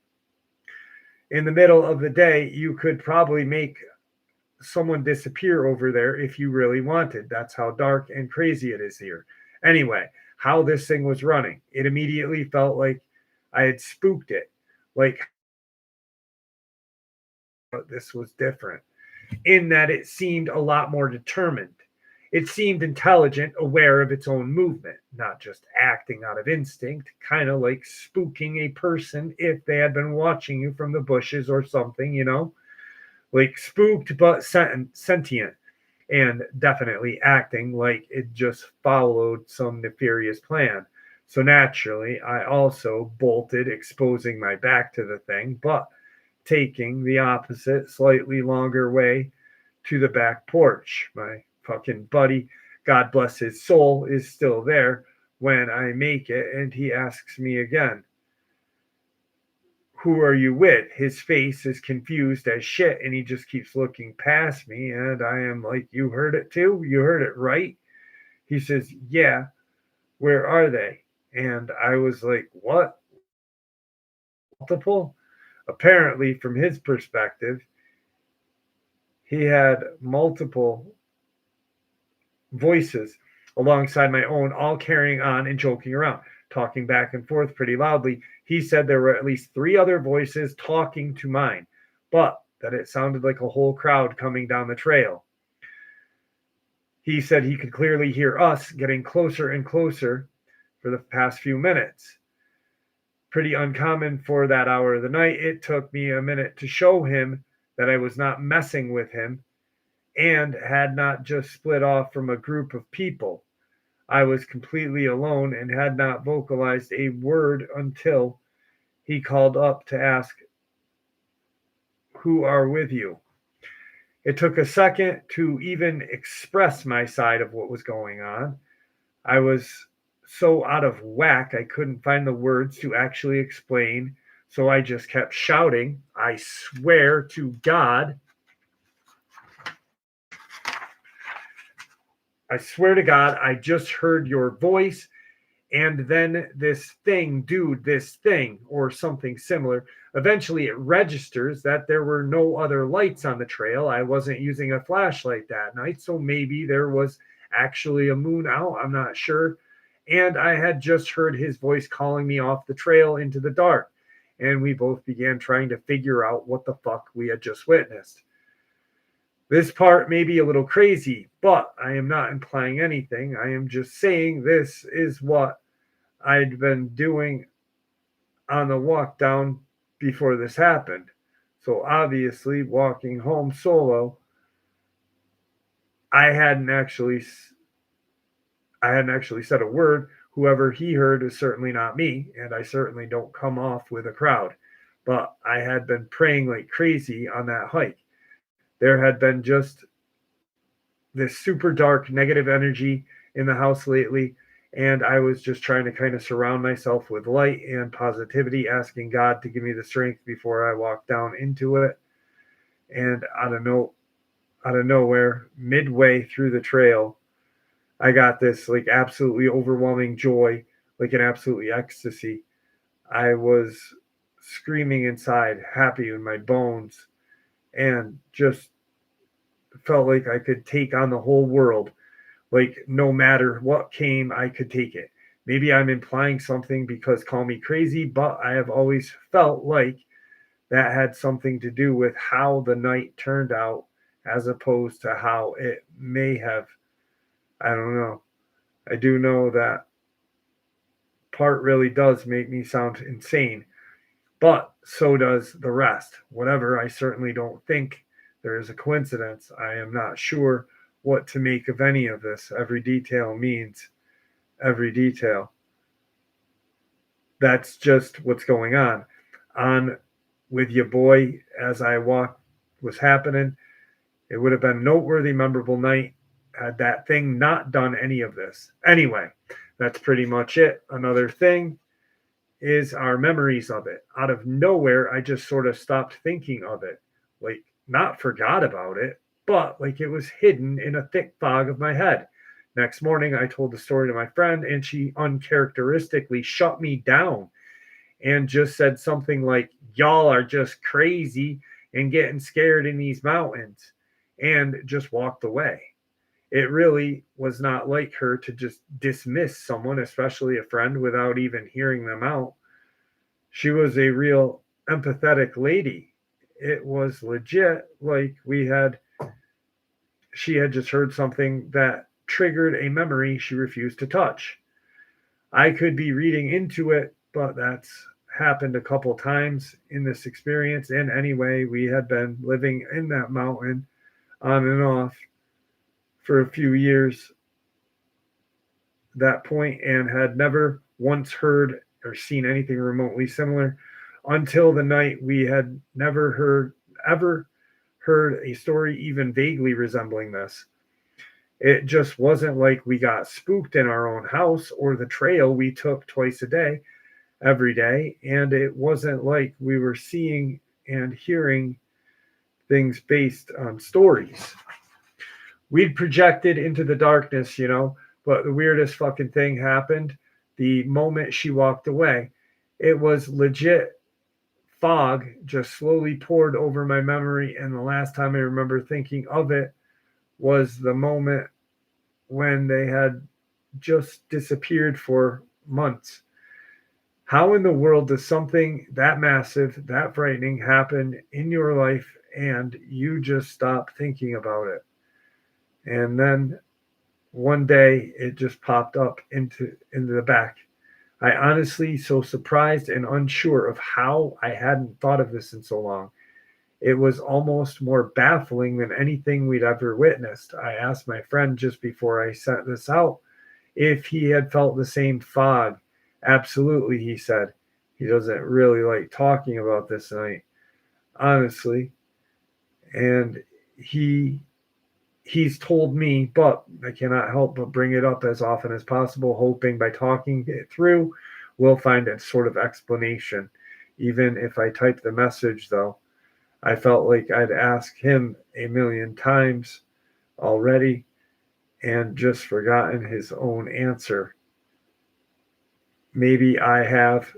In the middle of the day, you could probably make someone disappear over there if you really wanted. That's how dark and crazy it is here. Anyway, how this thing was running, it immediately felt like I had spooked it. Like this was different in that it seemed a lot more determined. It seemed intelligent, aware of its own movement, not just acting out of instinct, kind of like spooking a person if they had been watching you from the bushes or something, like spooked but sentient, and definitely acting like it just followed some nefarious plan. So naturally, I also bolted, exposing my back to the thing, but taking the opposite, slightly longer way to the back porch. My fucking buddy, God bless his soul, is still there when I make it, and he asks me again, "Who are you with?" His face is confused as shit, and he just keeps looking past me, and I am like, "You heard it too? You heard it right?" He says, "Yeah, where are they?" And I was like, "What? Multiple?" Apparently, from his perspective, he had multiple voices alongside my own, all carrying on and joking around, talking back and forth pretty loudly. He said there were at least 3 other voices talking to mine, but that it sounded like a whole crowd coming down the trail. He said he could clearly hear us getting closer and closer for the past few minutes. Pretty uncommon for that hour of the night. It took me a minute to show him that I was not messing with him and had not just split off from a group of people. I was completely alone and had not vocalized a word until he called up to ask, "Who are with you?" It took a second to even express my side of what was going on. I was so out of whack, I couldn't find the words to actually explain. So I just kept shouting, "I swear to God, I swear to God, I just heard your voice." And then this thing, dude, this thing, or something similar. Eventually, it registers that there were no other lights on the trail. I wasn't using a flashlight that night, so maybe there was actually a moon out. I'm not sure. And I had just heard his voice calling me off the trail into the dark. And we both began trying to figure out what the fuck we had just witnessed. This part may be a little crazy, but I am not implying anything. I am just saying this is what I'd been doing on the walk down before this happened. So obviously, walking home solo I hadn't actually said a word. Whoever he heard is certainly not me, and I certainly don't come off with a crowd. But I had been praying like crazy on that hike. There had been just this super dark negative energy in the house lately, and I was just trying to kind of surround myself with light and positivity, asking God to give me the strength before I walk down into it. And out of nowhere, midway through the trail, I got this like absolutely overwhelming joy, like an absolutely ecstasy. I was screaming inside, happy in my bones, and just felt like I could take on the whole world. Like no matter what came, I could take it. Maybe I'm implying something because call me crazy, but I have always felt like that had something to do with how the night turned out as opposed to how it may have. I don't know. I do know that part really does make me sound insane, but so does the rest. Whatever, I certainly don't think there is a coincidence. I am not sure what to make of any of this. Every detail means every detail. That's just what's going on. On with your boy as I walked was happening. It would have been a noteworthy, memorable night had that thing not done any of this. Anyway, that's pretty much it. Another thing is our memories of it. Out of nowhere, I just sort of stopped thinking of it. Like, not forgot about it, but like it was hidden in a thick fog of my head. Next morning, I told the story to my friend, and she uncharacteristically shut me down and just said something like, "Y'all are just crazy and getting scared in these mountains," and just walked away. It really was not like her to just dismiss someone, especially a friend, without even hearing them out. She was a real empathetic lady. It was legit like she had just heard something that triggered a memory she refused to touch. I could be reading into it, but that's happened a couple times in this experience. And anyway, we had been living in that mountain on and off for a few years that point and had never once heard or seen anything remotely similar until the night we had never ever heard a story even vaguely resembling this. It just wasn't like we got spooked in our own house or the trail we took twice a day, every day, and it wasn't like we were seeing and hearing things based on stories. We'd projected into the darkness, but the weirdest fucking thing happened the moment she walked away. It was legit fog just slowly poured over my memory, and the last time I remember thinking of it was the moment when they had just disappeared for months. How in the world does something that massive, that frightening happen in your life and you just stop thinking about it? And then one day it just popped up into the back. I honestly so surprised and unsure of how I hadn't thought of this in so long. It was almost more baffling than anything we'd ever witnessed. I asked my friend just before I sent this out if he had felt the same fog. Absolutely, he said. He doesn't really like talking about this night, honestly. And he's told me, but I cannot help but bring it up as often as possible, hoping by talking it through, we'll find a sort of explanation. Even if I type the message, though, I felt like I'd asked him a million times already and just forgotten his own answer. Maybe I have.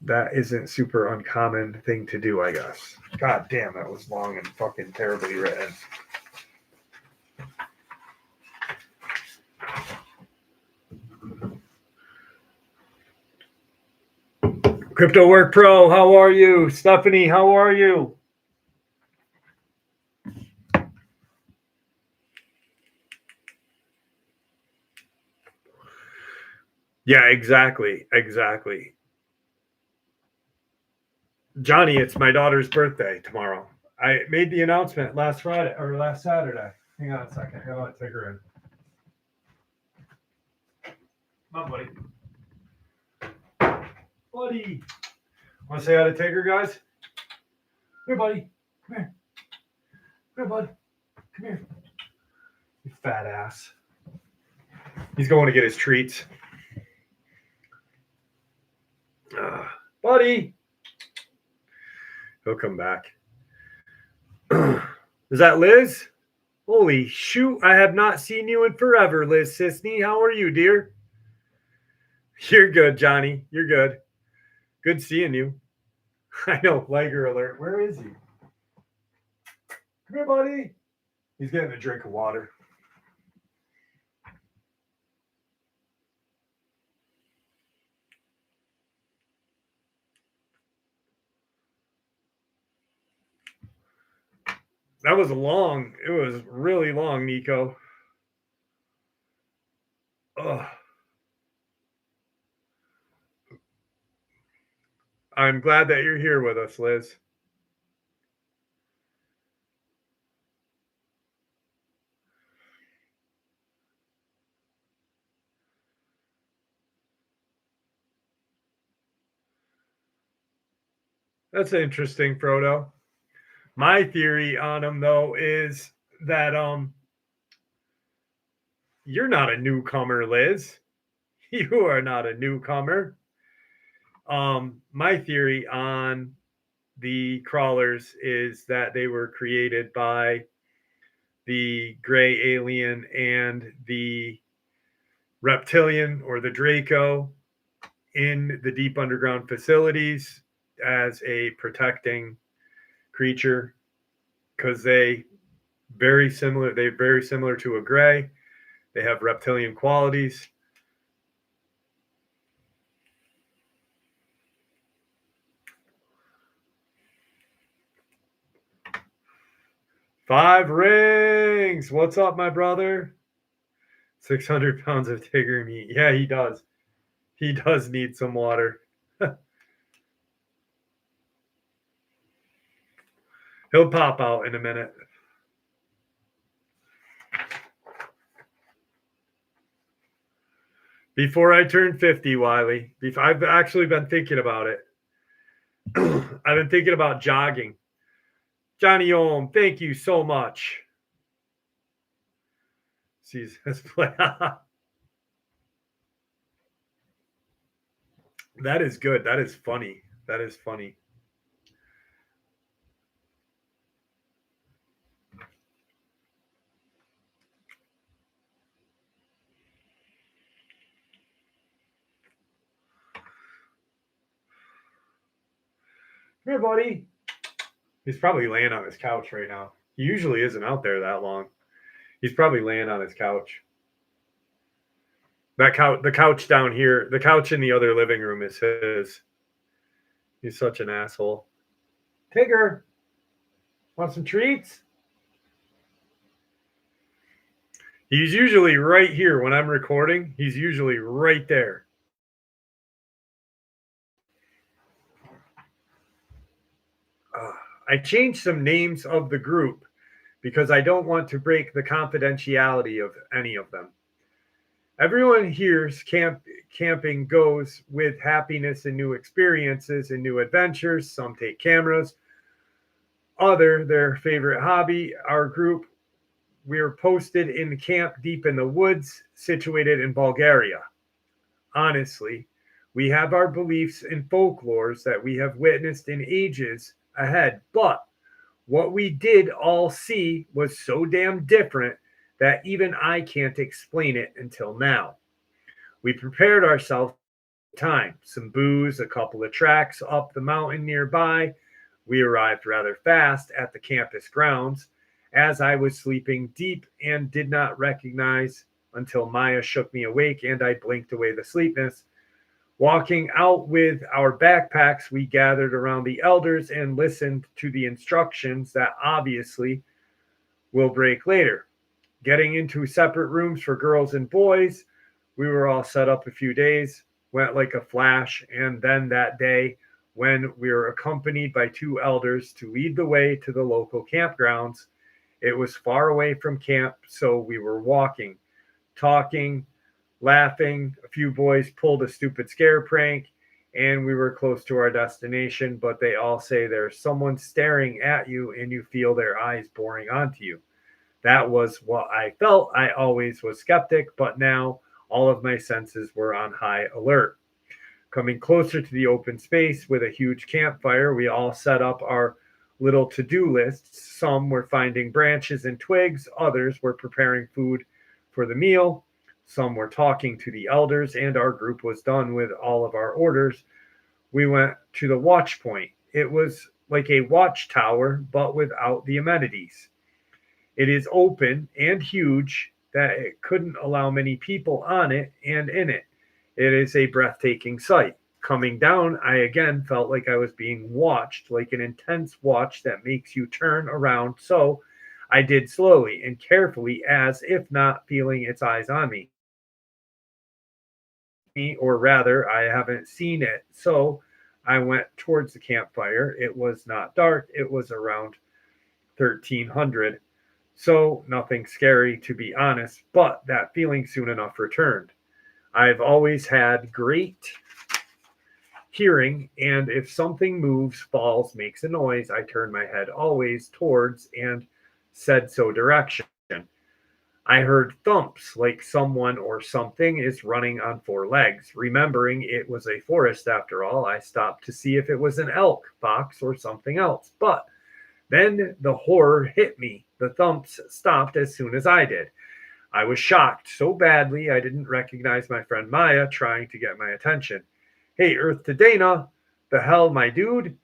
That isn't super uncommon thing to do, I guess. God damn, that was long and fucking terribly written. Crypto Work Pro, how are you? Stephanie, how are you? Yeah, exactly. Johnny, it's my daughter's birthday tomorrow. I made the announcement last Friday or last Saturday. Hang on a second. How about I take her in? Come on, buddy. Buddy. Want to say hi to Tigger, guys? Here, buddy. Come here. Come here, bud. Come here. You fat ass. He's going to get his treats. Buddy. He'll come back. Is that Liz? Holy shoot, I have not seen you in forever, Liz Sisney. How are you, dear? You're good, Johnny. You're good. Good seeing you. I know, Liger alert. Where is he? Come here, buddy. He's getting a drink of water. That was long. It was really long, Nico. Ugh. I'm glad that you're here with us, Liz. That's interesting, Frodo. My theory on him, though, is that you're not a newcomer, Liz. You are not a newcomer. My theory on the crawlers is that they were created by the gray alien and the reptilian or the Draco in the deep underground facilities as a protecting creature, because they're very similar to a gray. They have reptilian qualities. Five rings. What's up, my brother? 600 pounds of Tigger meat. Yeah, he does. He does need some water. He'll pop out in a minute. Before I turn 50, Wiley, I've actually been thinking about it. I've been thinking about jogging. Johnny Ohm, thank you so much. Sees this play. That is good. That is funny. That is funny. Come here, buddy. He's probably laying on his couch right now. He usually isn't out there that long. He's probably laying on his couch. The couch down here, the couch in the other living room is his. He's such an asshole. Tigger, want some treats? He's usually right here when I'm recording. He's usually right there. I changed some names of the group because I don't want to break the confidentiality of any of them. Everyone here's camping goes with happiness and new experiences and new adventures. Some take cameras, their favorite hobby. Our group, we're posted in camp deep in the woods, situated in Bulgaria. Honestly, we have our beliefs and folklores that we have witnessed in ages ahead, but what we did all see was so damn different that even I can't explain it until now. We prepared ourselves time, some booze, a couple of tracks up the mountain nearby. We arrived rather fast at the campus grounds as I was sleeping deep and did not recognize until Maya shook me awake and I blinked away the sleepiness. Walking out with our backpacks, we gathered around the elders and listened to the instructions that obviously will break later. Getting into separate rooms for girls and boys, we were all set up a few days, went like a flash, and then that day, when we were accompanied by two elders to lead the way to the local campgrounds, It was far away from camp, so we were walking, talking, laughing. A few boys pulled a stupid scare prank, and we were close to our destination, but they all say there's someone staring at you and you feel their eyes boring onto you. That was what I felt. I always was skeptic, but now all of my senses were on high alert. Coming closer to the open space with a huge campfire, we all set up our little to do lists. Some were finding branches and twigs, others were preparing food for the meal, some were talking to the elders, and our group was done with all of our orders. We went to the watch point. It was like a watchtower, but without the amenities. It is open and huge that it couldn't allow many people on it and in it. It is a breathtaking sight. Coming down, I again felt like I was being watched, like an intense watch that makes you turn around. So I did slowly and carefully, as if not feeling its eyes on me. Or rather, I haven't seen it. So I went towards the campfire. It was not dark, it was around 1300. So nothing scary, to be honest, but that feeling soon enough returned. I've always had great hearing, and if something moves, falls, makes a noise, I turn my head always towards and said so direction. I heard thumps like someone or something is running on four legs. Remembering it was a forest after all, I stopped to see if it was an elk, fox, or something else. But then the horror hit me. The thumps stopped as soon as I did. I was shocked so badly I didn't recognize my friend Maya trying to get my attention. Hey, Earth to Dana, the hell, my dude?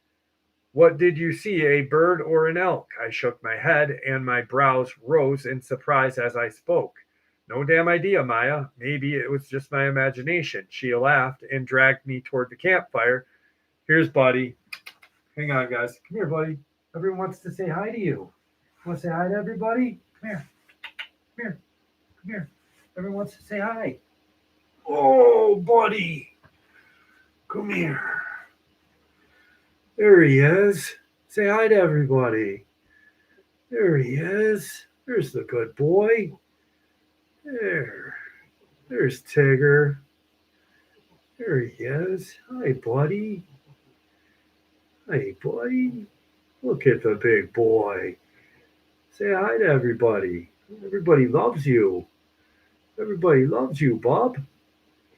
What did you see, a bird or an elk? I shook my head and my brows rose in surprise as I spoke. No damn idea, Maya. Maybe it was just my imagination. She laughed and dragged me toward the campfire. Here's Buddy. Hang on, guys. Come here, Buddy. Everyone wants to say hi to you. Want to say hi to everybody? Come here. Come here. Come here. Everyone wants to say hi. Oh, Buddy. Come here. There he is. Say hi to everybody. There he is. There's the good boy. There's Tigger. There he is. Hi, buddy. Hi, buddy. Look at the big boy. Say hi to everybody. Everybody loves you. Everybody loves you, Bob.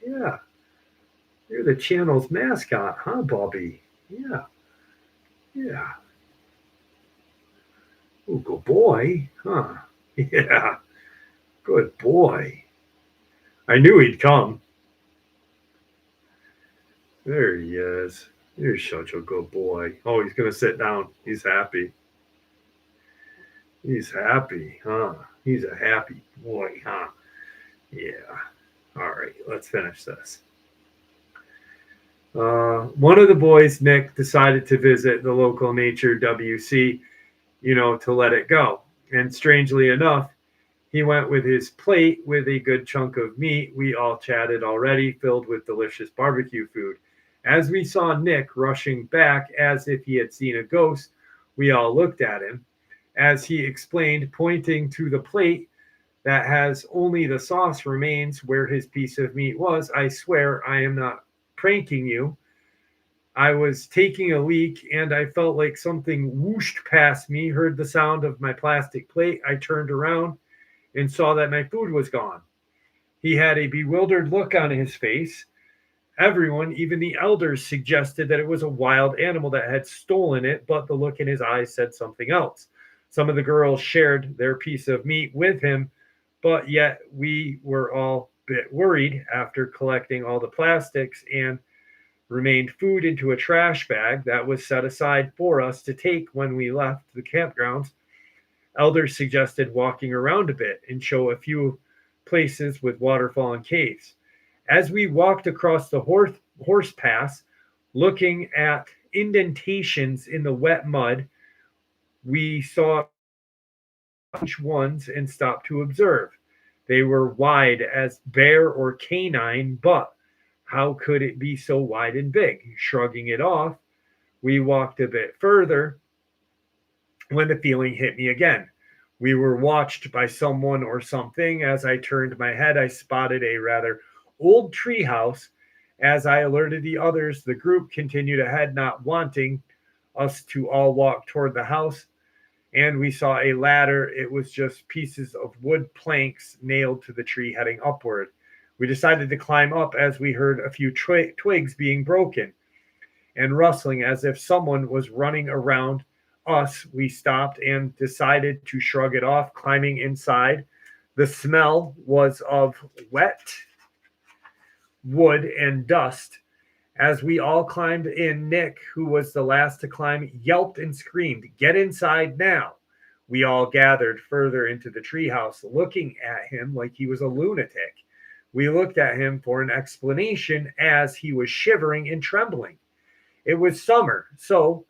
Yeah. You're the channel's mascot, huh, Bobby? Yeah. Yeah. Oh, good boy, huh? Yeah. Good boy. I knew he'd come. There he is. You're such a good boy. Oh, he's going to sit down. He's happy. He's happy, huh? He's a happy boy, huh? Yeah. All right, let's finish this. One of the boys, Nick, decided to visit the local nature WC, to let it go. And strangely enough, he went with his plate with a good chunk of meat. We all chatted already, filled with delicious barbecue food. As we saw Nick rushing back as if he had seen a ghost, we all looked at him. As he explained, pointing to the plate that has only the sauce remains where his piece of meat was. I swear I am not pranking you. I was taking a leak and I felt like something whooshed past me, heard the sound of my plastic plate. I turned around and saw that my food was gone. He had a bewildered look on his face. Everyone, even the elders, suggested that it was a wild animal that had stolen it, but the look in his eyes said something else. Some of the girls shared their piece of meat with him, but yet we were all a bit worried after collecting all the plastics and remained food into a trash bag that was set aside for us to take when we left the campgrounds. Elders suggested walking around a bit and show a few places with waterfall and caves. As we walked across the horse pass, looking at indentations in the wet mud, we saw each ones and stopped to observe. They were wide as bear or canine, but how could it be so wide and big? Shrugging it off, we walked a bit further when the feeling hit me again. We were watched by someone or something. As I turned my head, I spotted a rather old treehouse. As I alerted the others, the group continued ahead, not wanting us to all walk toward the house. And we saw a ladder. It was just pieces of wood planks nailed to the tree heading upward. We decided to climb up as we heard a few twigs being broken and rustling as if someone was running around us. We stopped and decided to shrug it off, climbing inside. The smell was of wet wood and dust. As we all climbed in, Nick, who was the last to climb, yelped and screamed, "Get inside now!" We all gathered further into the treehouse, looking at him like he was a lunatic. We looked at him for an explanation as he was shivering and trembling. It was summer, so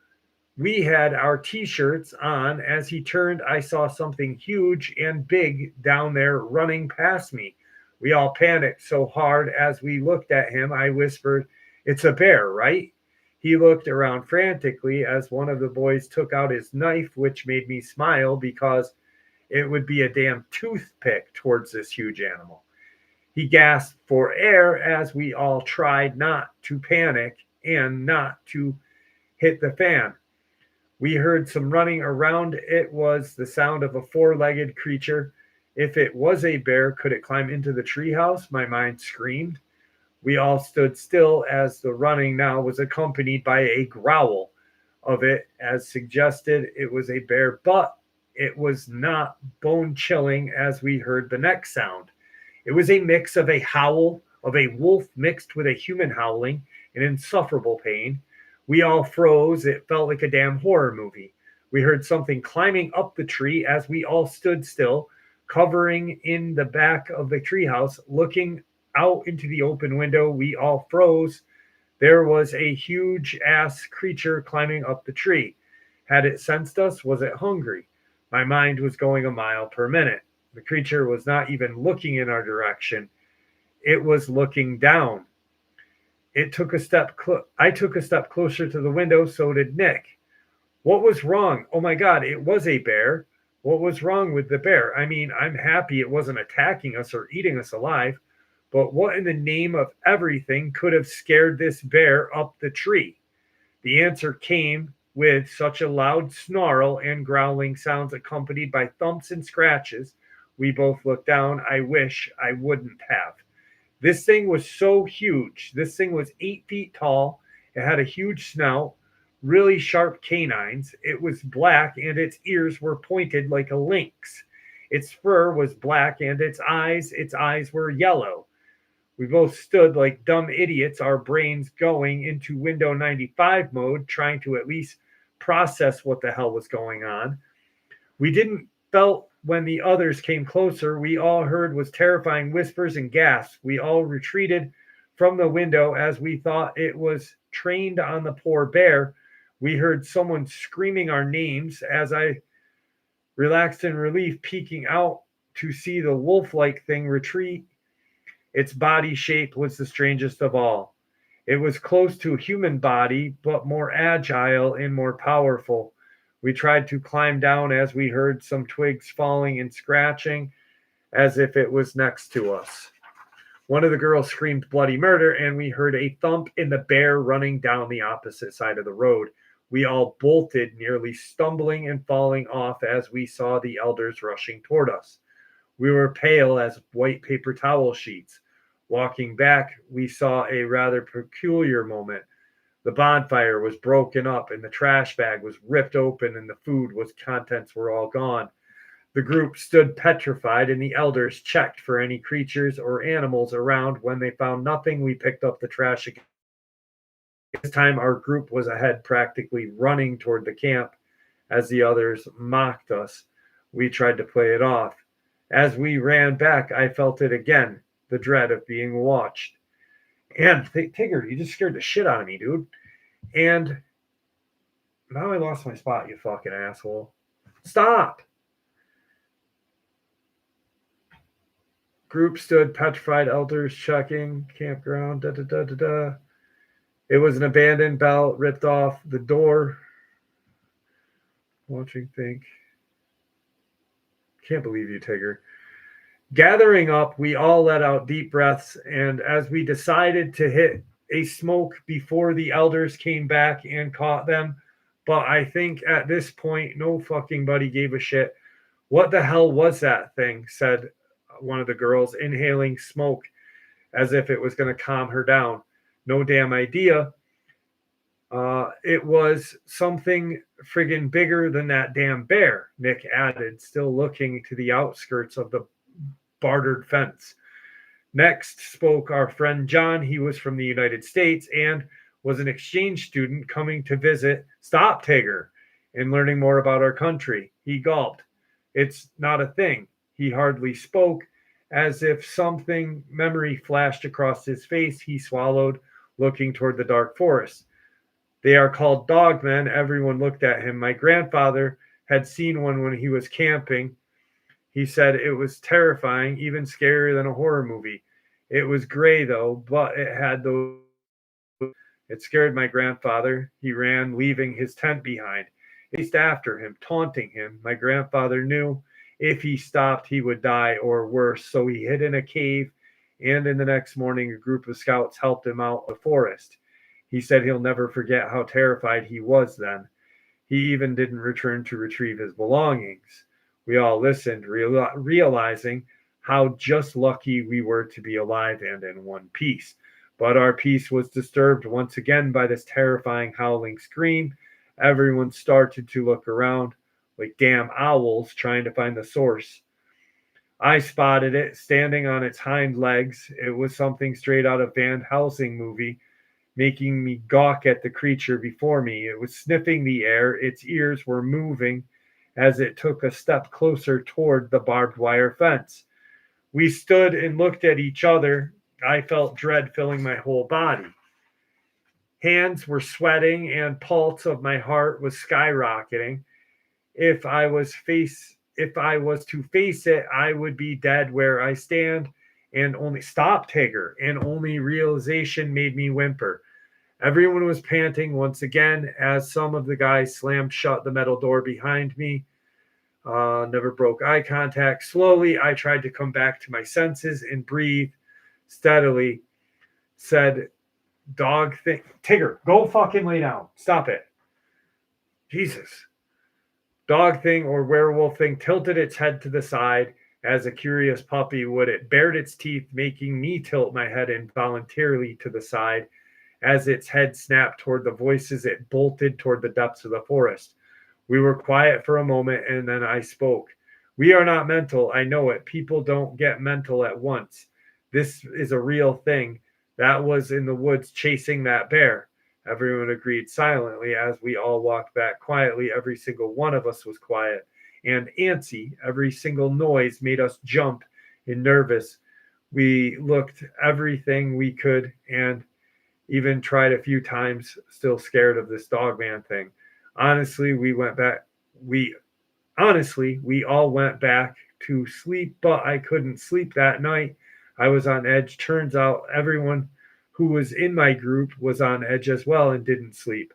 we had our t-shirts on. As he turned, I saw something huge and big down there running past me. We all panicked so hard as we looked at him. I whispered, "It's a bear, right?" He looked around frantically as one of the boys took out his knife, which made me smile because it would be a damn toothpick towards this huge animal. He gasped for air as we all tried not to panic and not to hit the fan. We heard some running around. It was the sound of a four-legged creature. If it was a bear, could it climb into the treehouse? My mind screamed. We all stood still as the running now was accompanied by a growl of it, as suggested it was a bear, but it was not bone-chilling as we heard the next sound. It was a mix of a howl of a wolf mixed with a human howling in insufferable pain. We all froze. It felt like a damn horror movie. We heard something climbing up the tree as we all stood still, covering in the back of the treehouse, looking out into the open window. We all froze. There was a huge ass creature climbing up the tree. Had it sensed us? Was it hungry? My mind was going a mile per minute. The creature was not even looking in our direction. It was looking down. I took a step closer to the window. So did Nick. What was wrong? Oh my God, it was a bear. What was wrong with the bear? I mean, I'm happy it wasn't attacking us or eating us alive, but what in the name of everything could have scared this bear up the tree? The answer came with such a loud snarl and growling sounds accompanied by thumps and scratches. We both looked down. I wish I wouldn't have. This thing was so huge. This thing was 8 feet tall. It had a huge snout, really sharp canines. It was black and its ears were pointed like a lynx. Its fur was black and its eyes were yellow. We both stood like dumb idiots, our brains going into Windows 95 mode, trying to at least process what the hell was going on. We didn't felt when the others came closer. We all heard was terrifying whispers and gasps. We all retreated from the window as we thought it was trained on the poor bear. We heard someone screaming our names. As I relaxed in relief, peeking out to see the wolf-like thing retreat. Its body shape was the strangest of all. It was close to a human body, but more agile and more powerful. We tried to climb down as we heard some twigs falling and scratching as if it was next to us. One of the girls screamed bloody murder, and we heard a thump in the bear running down the opposite side of the road. We all bolted, nearly stumbling and falling off as we saw the elders rushing toward us. We were pale as white paper towel sheets. Walking back, we saw a rather peculiar moment. The bonfire was broken up and the trash bag was ripped open and the contents were all gone. The group stood petrified and the elders checked for any creatures or animals around. When they found nothing, we picked up the trash again. This time our group was ahead, practically running toward the camp. As the others mocked us, we tried to play it off. As we ran back, I felt it again, the dread of being watched. And Tigger, you just scared the shit out of me, dude. And now I lost my spot, you fucking asshole. Stop. Group stood petrified, elders checking, campground, da-da-da-da-da. It was an abandoned belt, ripped off the door. Watching, think. Can't believe you, Tigger. Gathering up, we all let out deep breaths, and as we decided to hit a smoke before the elders came back and caught them, but I think at this point, no fucking buddy gave a shit. What the hell was that thing? Said one of the girls, inhaling smoke as if it was going to calm her down. No damn idea. It was something friggin' bigger than that damn bear, Nick added, still looking to the outskirts of the bartered fence. Next spoke our friend John. He was from the United States and was an exchange student coming to visit Stop Tigger and learning more about our country. He gulped. It's not a thing. He hardly spoke, as if something memory flashed across his face. He swallowed, looking toward the dark forest. They are called Dogmen. Everyone looked at him. My grandfather had seen one when he was camping. He said it was terrifying, even scarier than a horror movie. It was gray, though, but it had those. It scared my grandfather. He ran, leaving his tent behind. It chased after him, taunting him. My grandfather knew if he stopped, he would die or worse, so he hid in a cave, and in the next morning, a group of scouts helped him out of the forest. He said he'll never forget how terrified he was then. He even didn't return to retrieve his belongings. We all listened, realizing how just lucky we were to be alive and in one piece. But our peace was disturbed once again by this terrifying howling scream. Everyone started to look around like damn owls trying to find the source. I spotted it standing on its hind legs. It was something straight out of Van Helsing movie, making me gawk at the creature before me. It was sniffing the air. Its ears were moving as it took a step closer toward the barbed wire fence. We stood and looked at each other. I felt dread filling my whole body. Hands were sweating and pulse of my heart was skyrocketing. If I was to face it, I would be dead where I stand. And only stop, Tigger. And only realization made me whimper. Everyone was panting once again as some of the guys slammed shut the metal door behind me. Never broke eye contact. Slowly, I tried to come back to my senses and breathe steadily. Said, dog thing. Tigger, go fucking lay down. Stop it. Jesus. Dog thing or werewolf thing tilted its head to the side as a curious puppy would. It bared its teeth, making me tilt my head involuntarily to the side. As its head snapped toward the voices, it bolted toward the depths of the forest. We were quiet for a moment, and then I spoke. We are not mental. I know it. People don't get mental at once. This is a real thing. That was in the woods chasing that bear. Everyone agreed silently as we all walked back quietly. Every single one of us was quiet and antsy. Every single noise made us jump and nervous. We looked everything we could and even tried a few times, still scared of this Dogman thing. Honestly, we all went back to sleep, but I couldn't sleep that night. I was on edge. Turns out everyone who was in my group was on edge as well and didn't sleep.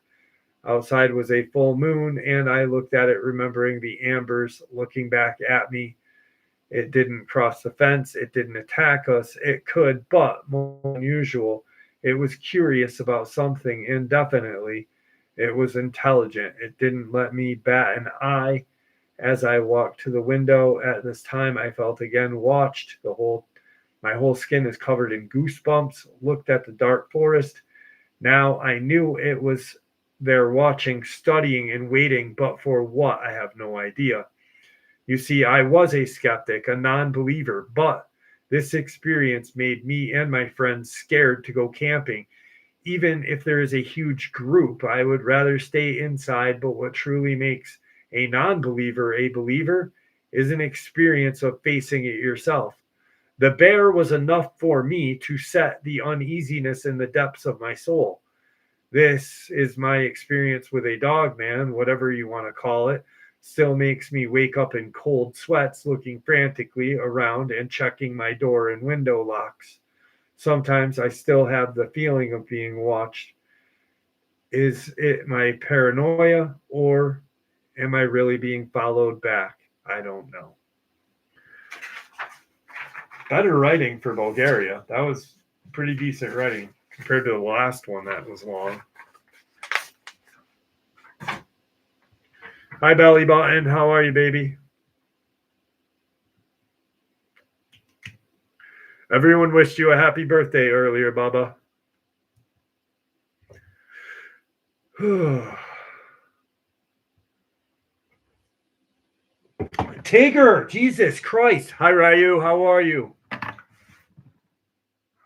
Outside was a full moon, and I looked at it, remembering the ambers looking back at me. It didn't cross the fence. It didn't attack us. It could, but more unusual, it was curious about something indefinitely. It was intelligent. It didn't let me bat an eye. As I walked to the window at this time, I felt again watched. My whole skin is covered in goosebumps. Looked at the dark forest. Now I knew it was there watching, studying, and waiting, but for what, I have no idea. You see, I was a skeptic, a non-believer, but this experience made me and my friends scared to go camping. Even if there is a huge group, I would rather stay inside, but what truly makes a non-believer a believer is an experience of facing it yourself. The bear was enough for me to set the uneasiness in the depths of my soul. This is my experience with a dog man, whatever you want to call it. Still makes me wake up in cold sweats, looking frantically around and checking my door and window locks. Sometimes I still have the feeling of being watched. Is it my paranoia, or am I really being followed back? I don't know. better writing for Bulgaria. That was pretty decent writing compared to the last one that was long. Hi, Belly Button. How are you, baby? Everyone wished you a happy birthday earlier, Bubba. Tigger, Jesus Christ. Hi, Ryu. How are you?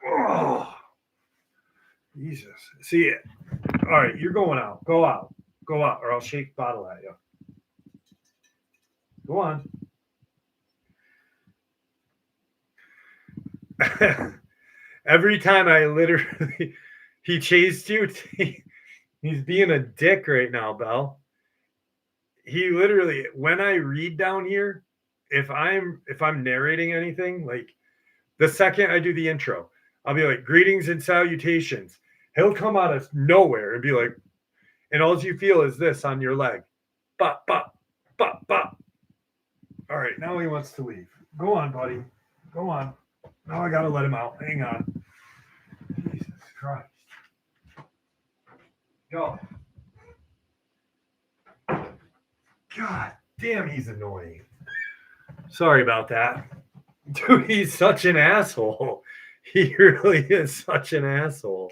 Oh, Jesus. See, all right, you're going out. Go out. Go out, or I'll shake the bottle at you. Go on. Every time I literally, he chased you. He's being a dick right now, Belle. He literally, when I read down here, if I'm narrating anything, like the second I do the intro, I'll be like, greetings and salutations. He'll come out of nowhere and be like, and all you feel is this on your leg. Bop, bop, bop, bop. All right, now he wants to leave. Go on, buddy. Go on. Now I got to let him out. Hang on. Jesus Christ. Go. God damn, he's annoying. Sorry about that. Dude, he's such an asshole. He really is such an asshole.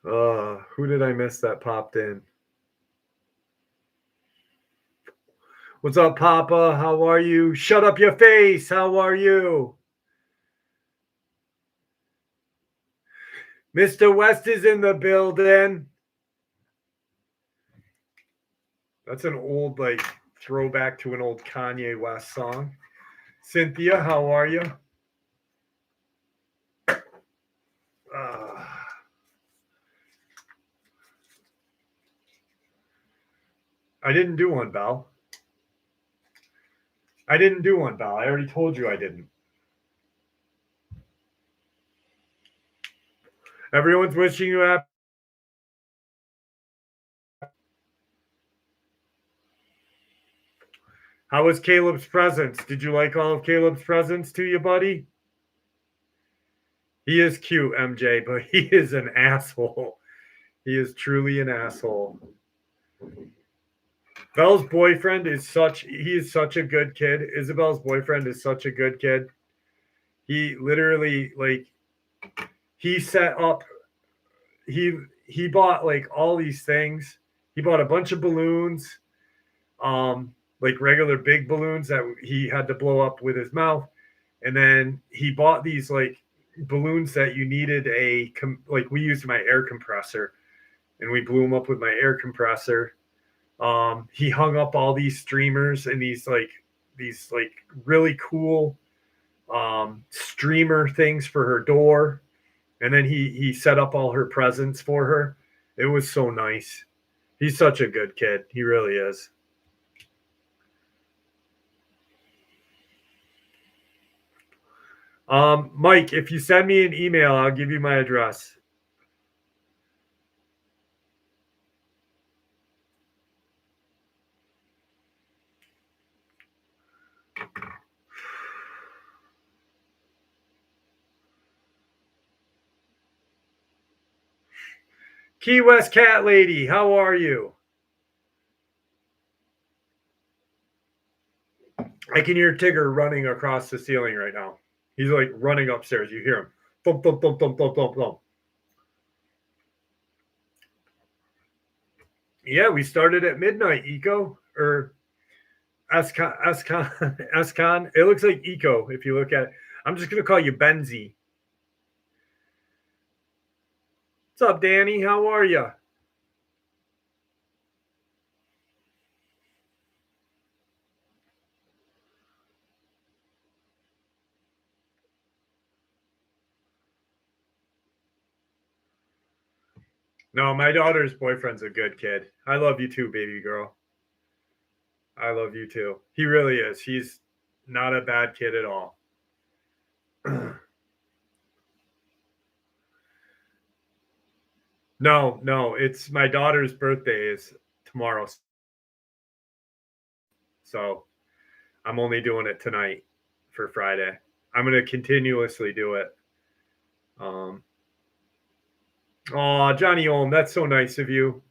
Who did I miss that popped in? What's up, Papa? How are you? Shut up your face. How are you? Mr. West is in the building. That's an old, like, throwback to an old Kanye West song. Cynthia, how are you? I didn't do one, Belle. I didn't do one, Belle. I already told you I didn't. Everyone's wishing you happy. How was Caleb's presents? Did you like all of Caleb's presents to you, buddy? He is cute, MJ, but he is an asshole. He is truly an asshole. Belle's boyfriend is such a good kid. Isabel's boyfriend is such a good kid. He literally, like, he set up, he bought, like, all these things. He bought a bunch of balloons, like regular big balloons that he had to blow up with his mouth. And then he bought these, like, balloons that you needed like, we used my air compressor and we blew them up with my air compressor. He hung up all these streamers and these really cool streamer things for her door. And then he set up all her presents for her. It was so nice. He's such a good kid. He really is. Mike, if you send me an email, I'll give you my address. Key West Cat Lady, how are you? I can hear Tigger running across the ceiling right now. He's like running upstairs. You hear him. Thump, thump, thump, thump, thump, thump, thump. Yeah, we started at midnight, Eco. Or Escon. It looks like Eco if you look at it. I'm just going to call you Benzie. What's up, Danny? How are you? No, my daughter's boyfriend's a good kid. I love you too, baby girl. I love you too. He really is. He's not a bad kid at all. No, it's my daughter's birthday is tomorrow. So I'm only doing it tonight for Friday. I'm going to continuously do it. Oh, Johnny Ohm, that's so nice of you.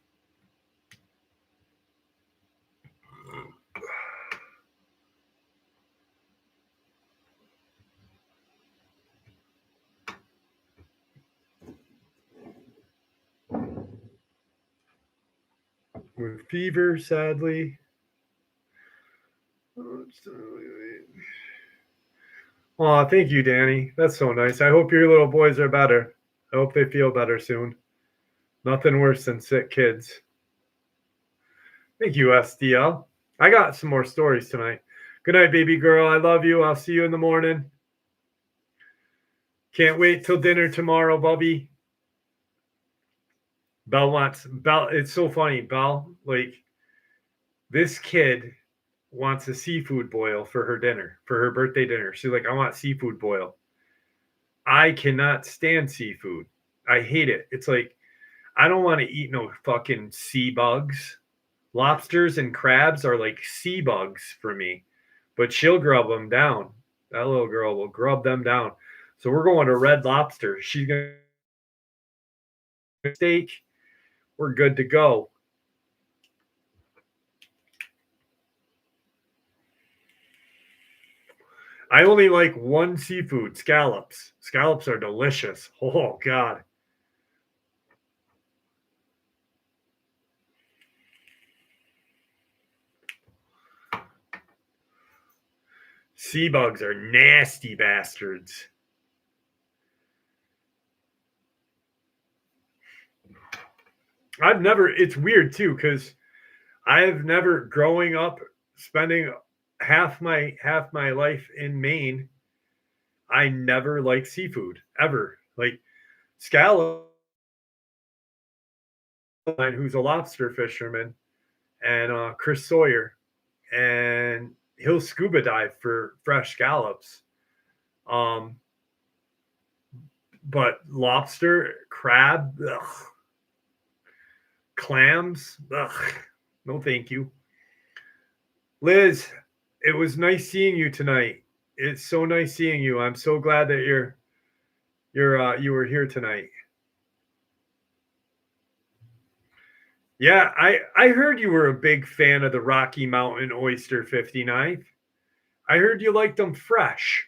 With fever, sadly. Oh, thank you, Danny. That's so nice. I hope your little boys are better. I hope they feel better soon. Nothing worse than sick kids. Thank you, SDL. I got some more stories tonight. Good night, baby girl. I love you. I'll see you in the morning. Can't wait till dinner tomorrow, Bubby. Belle, it's so funny, Belle, like, this kid wants a seafood boil for her dinner, for her birthday dinner. She's like, I want seafood boil. I cannot stand seafood. I hate it. It's like, I don't want to eat no fucking sea bugs. Lobsters and crabs are like sea bugs for me, but she'll grub them down. That little girl will grub them down. So we're going to Red Lobster. She's going to steak. We're good to go. I only like one seafood, scallops. Scallops are delicious. Oh, God. Sea bugs are nasty bastards. It's weird too, because I've never, growing up, spending half my life in Maine, I never liked seafood, ever. Like, scallop, who's a lobster fisherman, and Chris Sawyer, and he'll scuba dive for fresh scallops. But lobster, crab, ugh. Clams, ugh. No thank you. Liz, it was nice seeing you tonight. It's so nice seeing you. I'm so glad that you were here tonight. Yeah, I heard you were a big fan of the Rocky Mountain Oyster 59th. I heard you liked them fresh.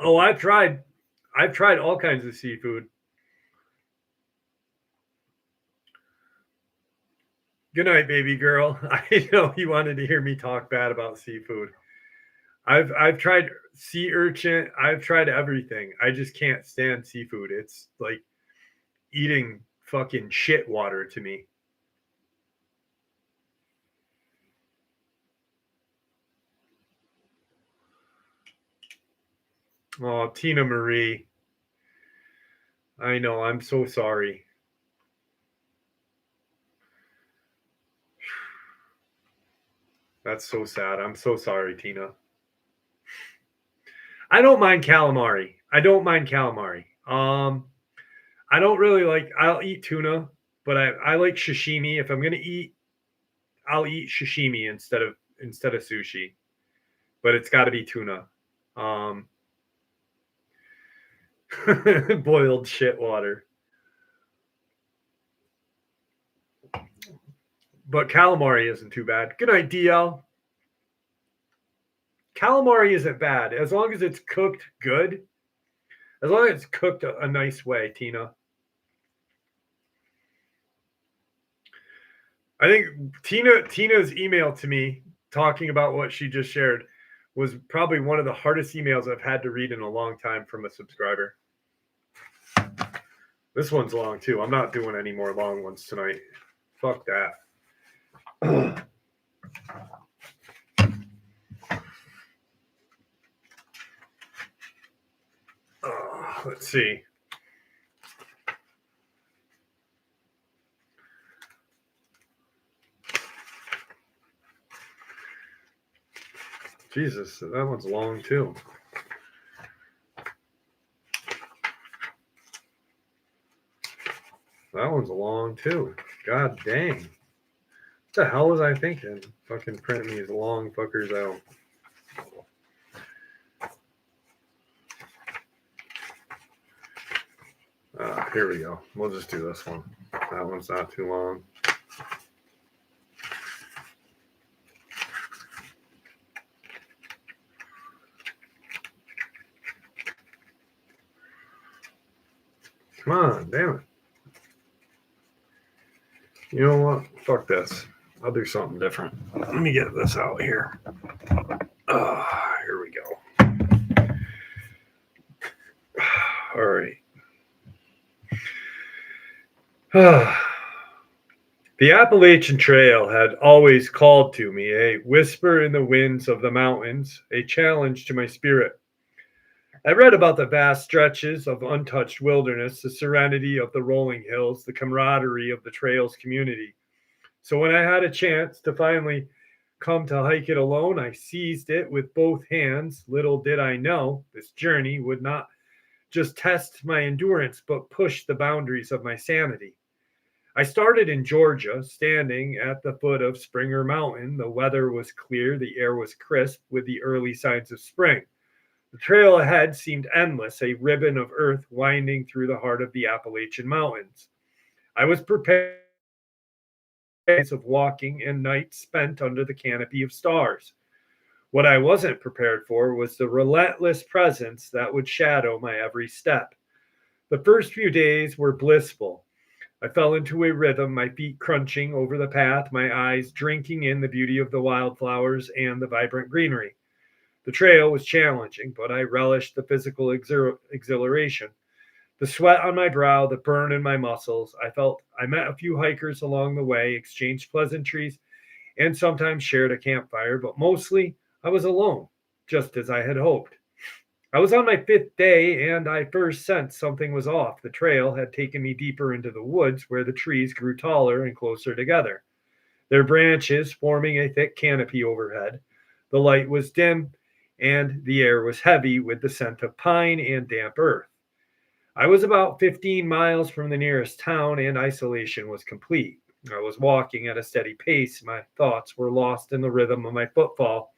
Oh, I've tried all kinds of seafood. Good night, baby girl. I know you wanted to hear me talk bad about seafood. I've tried sea urchin. I've tried everything. I just can't stand seafood. It's like eating fucking shit water to me. Oh, Tina Marie. I know. I'm so sorry. That's so sad. I'm so sorry, Tina. I don't mind calamari. I don't really like, I'll eat tuna, but I like sashimi. If I'm gonna eat, I'll eat sashimi instead of sushi. But it's gotta be tuna. Boiled shit water. But calamari isn't too bad. Good night, DL. Calamari isn't bad as long as it's cooked good. As long as it's cooked a nice way, Tina. I think Tina's email to me talking about what she just shared was probably one of the hardest emails I've had to read in a long time from a subscriber. This one's long too. I'm not doing any more long ones tonight. Fuck that. Let's see. Jesus, that one's long too. that one's long too. God dang. What the hell was I thinking? Fucking print these long fuckers out. Here we go. We'll just do this one. That one's not too long. Come on, damn it. You know what? Fuck this. I'll do something different. Let me get this out here. Here we go. All right. The Appalachian Trail had always called to me, a whisper in the winds of the mountains, a challenge to my spirit. I read about the vast stretches of untouched wilderness, the serenity of the rolling hills, the camaraderie of the trail's community. So when I had a chance to finally come to hike it alone, I seized it with both hands. Little did I know this journey would not just test my endurance, but push the boundaries of my sanity. I started in Georgia, standing at the foot of Springer Mountain. The weather was clear, the air was crisp with the early signs of spring. The trail ahead seemed endless, a ribbon of earth winding through the heart of the Appalachian Mountains. I was prepared for days of walking and nights spent under the canopy of stars. What I wasn't prepared for was the relentless presence that would shadow my every step. The first few days were blissful. I fell into a rhythm, my feet crunching over the path, my eyes drinking in the beauty of the wildflowers and the vibrant greenery. The trail was challenging, but I relished the physical exhilaration. The sweat on my brow, the burn in my muscles. I met a few hikers along the way, exchanged pleasantries, and sometimes shared a campfire, but mostly I was alone, just as I had hoped. I was on my 5th day, and I first sensed something was off. The trail had taken me deeper into the woods where the trees grew taller and closer together, their branches forming a thick canopy overhead. The light was dim, and the air was heavy with the scent of pine and damp earth. I was about 15 miles from the nearest town, and isolation was complete. I was walking at a steady pace. My thoughts were lost in the rhythm of my footfall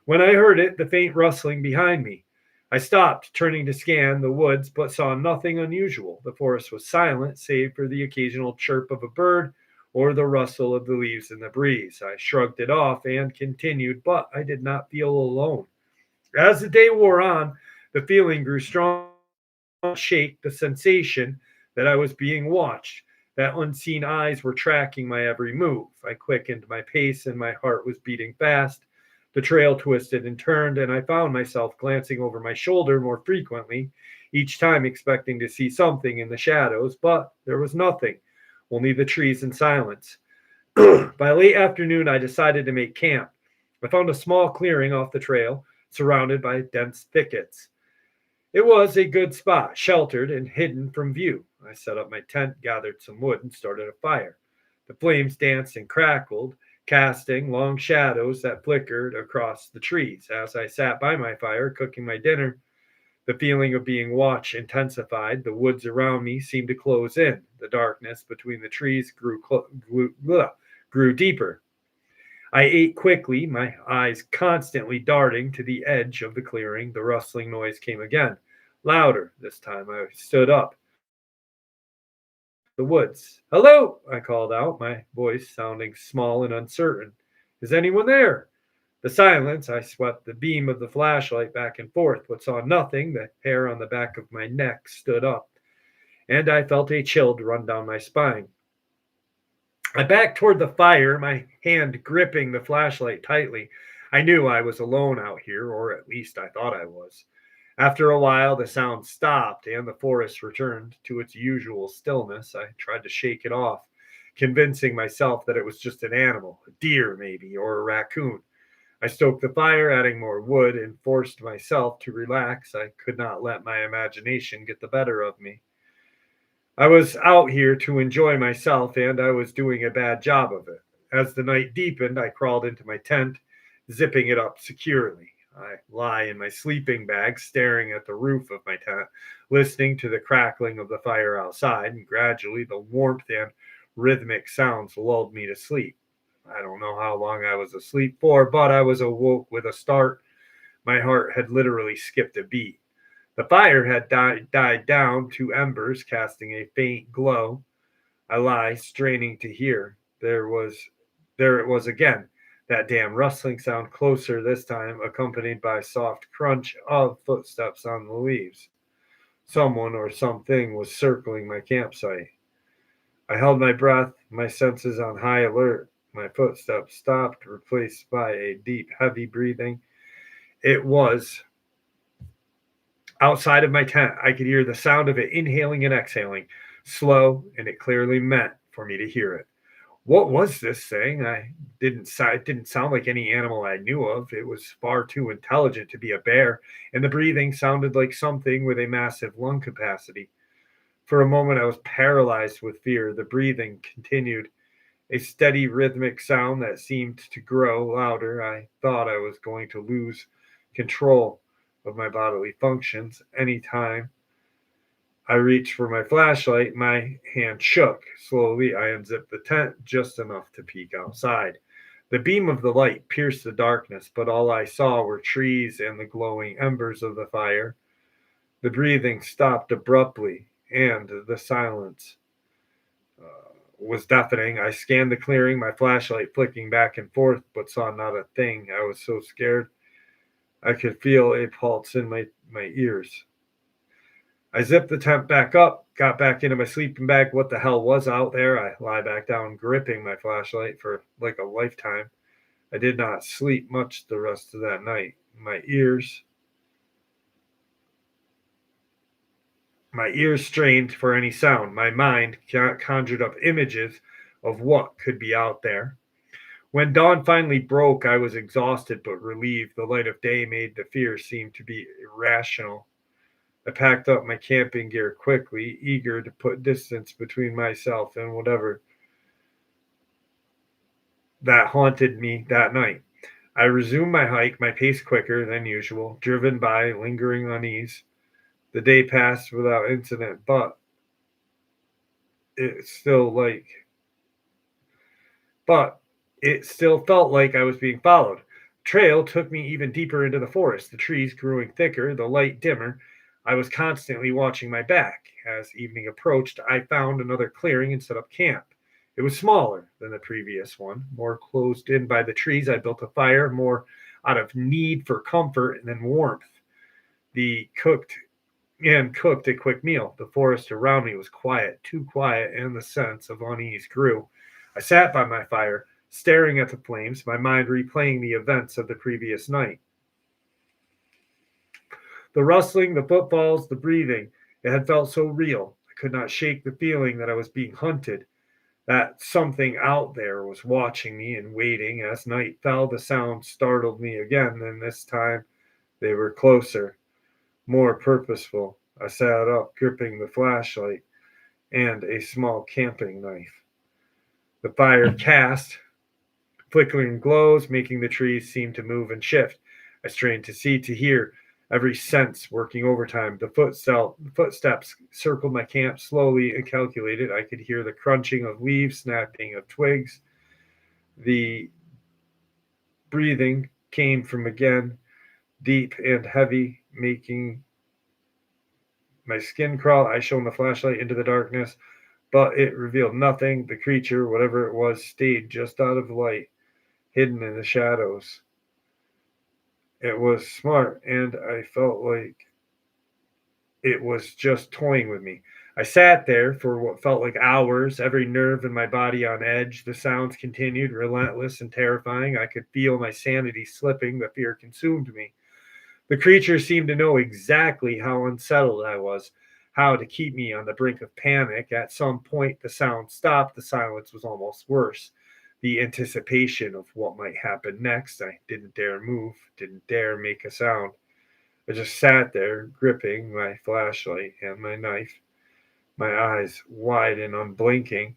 when I heard it, the faint rustling behind me. I stopped, turning to scan the woods, but saw nothing unusual. The forest was silent, save for the occasional chirp of a bird or the rustle of the leaves in the breeze. I shrugged it off and continued, but I did not feel alone. As the day wore on, the feeling grew strong. Shake the sensation that I was being watched, that unseen eyes were tracking my every move. I quickened my pace and my heart was beating fast. The trail twisted and turned, and I found myself glancing over my shoulder more frequently, each time expecting to see something in the shadows, but there was nothing, only the trees and silence. By late afternoon, I decided to make camp. I found a small clearing off the trail, surrounded by dense thickets. It was a good spot, sheltered and hidden from view. I set up my tent, gathered some wood, and started a fire. The flames danced and crackled, casting long shadows that flickered across the trees. As I sat by my fire, cooking my dinner, the feeling of being watched intensified. The woods around me seemed to close in. The darkness between the trees grew deeper. I ate quickly, my eyes constantly darting to the edge of the clearing. The rustling noise came again, louder this time. I stood up. The woods. Hello, I called out, my voice sounding small and uncertain. Is anyone there? The silence, I swept the beam of the flashlight back and forth, but saw nothing. The hair on the back of my neck stood up, and I felt a chill run down my spine. I backed toward the fire, my hand gripping the flashlight tightly. I knew I was alone out here, or at least I thought I was. After a while, the sound stopped and the forest returned to its usual stillness. I tried to shake it off, convincing myself that it was just an animal, a deer maybe, or a raccoon. I stoked the fire, adding more wood, and forced myself to relax. I could not let my imagination get the better of me. I was out here to enjoy myself, and I was doing a bad job of it. As the night deepened, I crawled into my tent, zipping it up securely. I lie in my sleeping bag, staring at the roof of my tent, listening to the crackling of the fire outside, and gradually the warmth and rhythmic sounds lulled me to sleep. I don't know how long I was asleep for, but I was awoke with a start. My heart had literally skipped a beat. The fire had died down to embers, casting a faint glow. I lie, straining to hear. There it was again, that damn rustling sound, closer this time, accompanied by soft crunch of footsteps on the leaves. Someone or something was circling my campsite. I held my breath, my senses on high alert. My footsteps stopped, replaced by a deep, heavy breathing. It was outside of my tent. I could hear the sound of it inhaling and exhaling, slow, and it clearly meant for me to hear it. What was this thing? It didn't sound like any animal I knew of. It was far too intelligent to be a bear, and the breathing sounded like something with a massive lung capacity. For a moment, I was paralyzed with fear. The breathing continued, a steady rhythmic sound that seemed to grow louder. I thought I was going to lose control of my bodily functions any time I reached for my flashlight. My hand shook. Slowly, I unzipped the tent just enough to peek outside. The beam of the light pierced the darkness, but all I saw were trees and the glowing embers of the fire. The breathing stopped abruptly, and the silence was deafening. I scanned the clearing, my flashlight flicking back and forth, but saw not a thing. I was so scared I could feel a pulse in my ears. I zipped the tent back up, got back into my sleeping bag. What the hell was out there? I lie back down, gripping my flashlight for like a lifetime. I did not sleep much the rest of that night. My ears strained for any sound. My mind conjured up images of what could be out there. When dawn finally broke, I was exhausted but relieved. The light of day made the fear seem to be irrational. I packed up my camping gear quickly, eager to put distance between myself and whatever that haunted me that night. I resumed my hike, my pace quicker than usual, driven by lingering unease. The day passed without incident, it still like but it still felt like I was being followed. Trail took me even deeper into the forest, the trees growing thicker, the light dimmer. I was constantly watching my back. As evening approached, I found another clearing and set up camp. It was smaller than the previous one, more closed in by the trees. I built a fire more out of need for comfort than warmth. The cooked a quick meal. The forest around me was quiet, too quiet, and the sense of unease grew. I sat by my fire, staring at the flames, my mind replaying the events of the previous night. The rustling, the footfalls, the breathing, it had felt so real. I could not shake the feeling that I was being hunted, that something out there was watching me and waiting. As night fell, the sounds startled me again, and this time they were closer, more purposeful. I sat up, gripping the flashlight and a small camping knife. The fire cast flickering glows, making the trees seem to move and shift. I strained to see, to hear, every sense working overtime. The footsteps circled my camp slowly and calculated. I could hear the crunching of leaves, snapping of twigs. The breathing came from again, deep and heavy, making my skin crawl. I shone the flashlight into the darkness, but it revealed nothing. The creature, whatever it was, stayed just out of light, hidden in the shadows. It was smart, and I felt like it was just toying with me. I sat there for what felt like hours, every nerve in my body on edge. The sounds continued, relentless and terrifying. I could feel my sanity slipping. The fear consumed me. The creature seemed to know exactly how unsettled I was, how to keep me on the brink of panic. At some point, the sound stopped. The silence was almost worse. The anticipation of what might happen next. I didn't dare move, didn't dare make a sound. I just sat there, gripping my flashlight and my knife, my eyes wide and unblinking.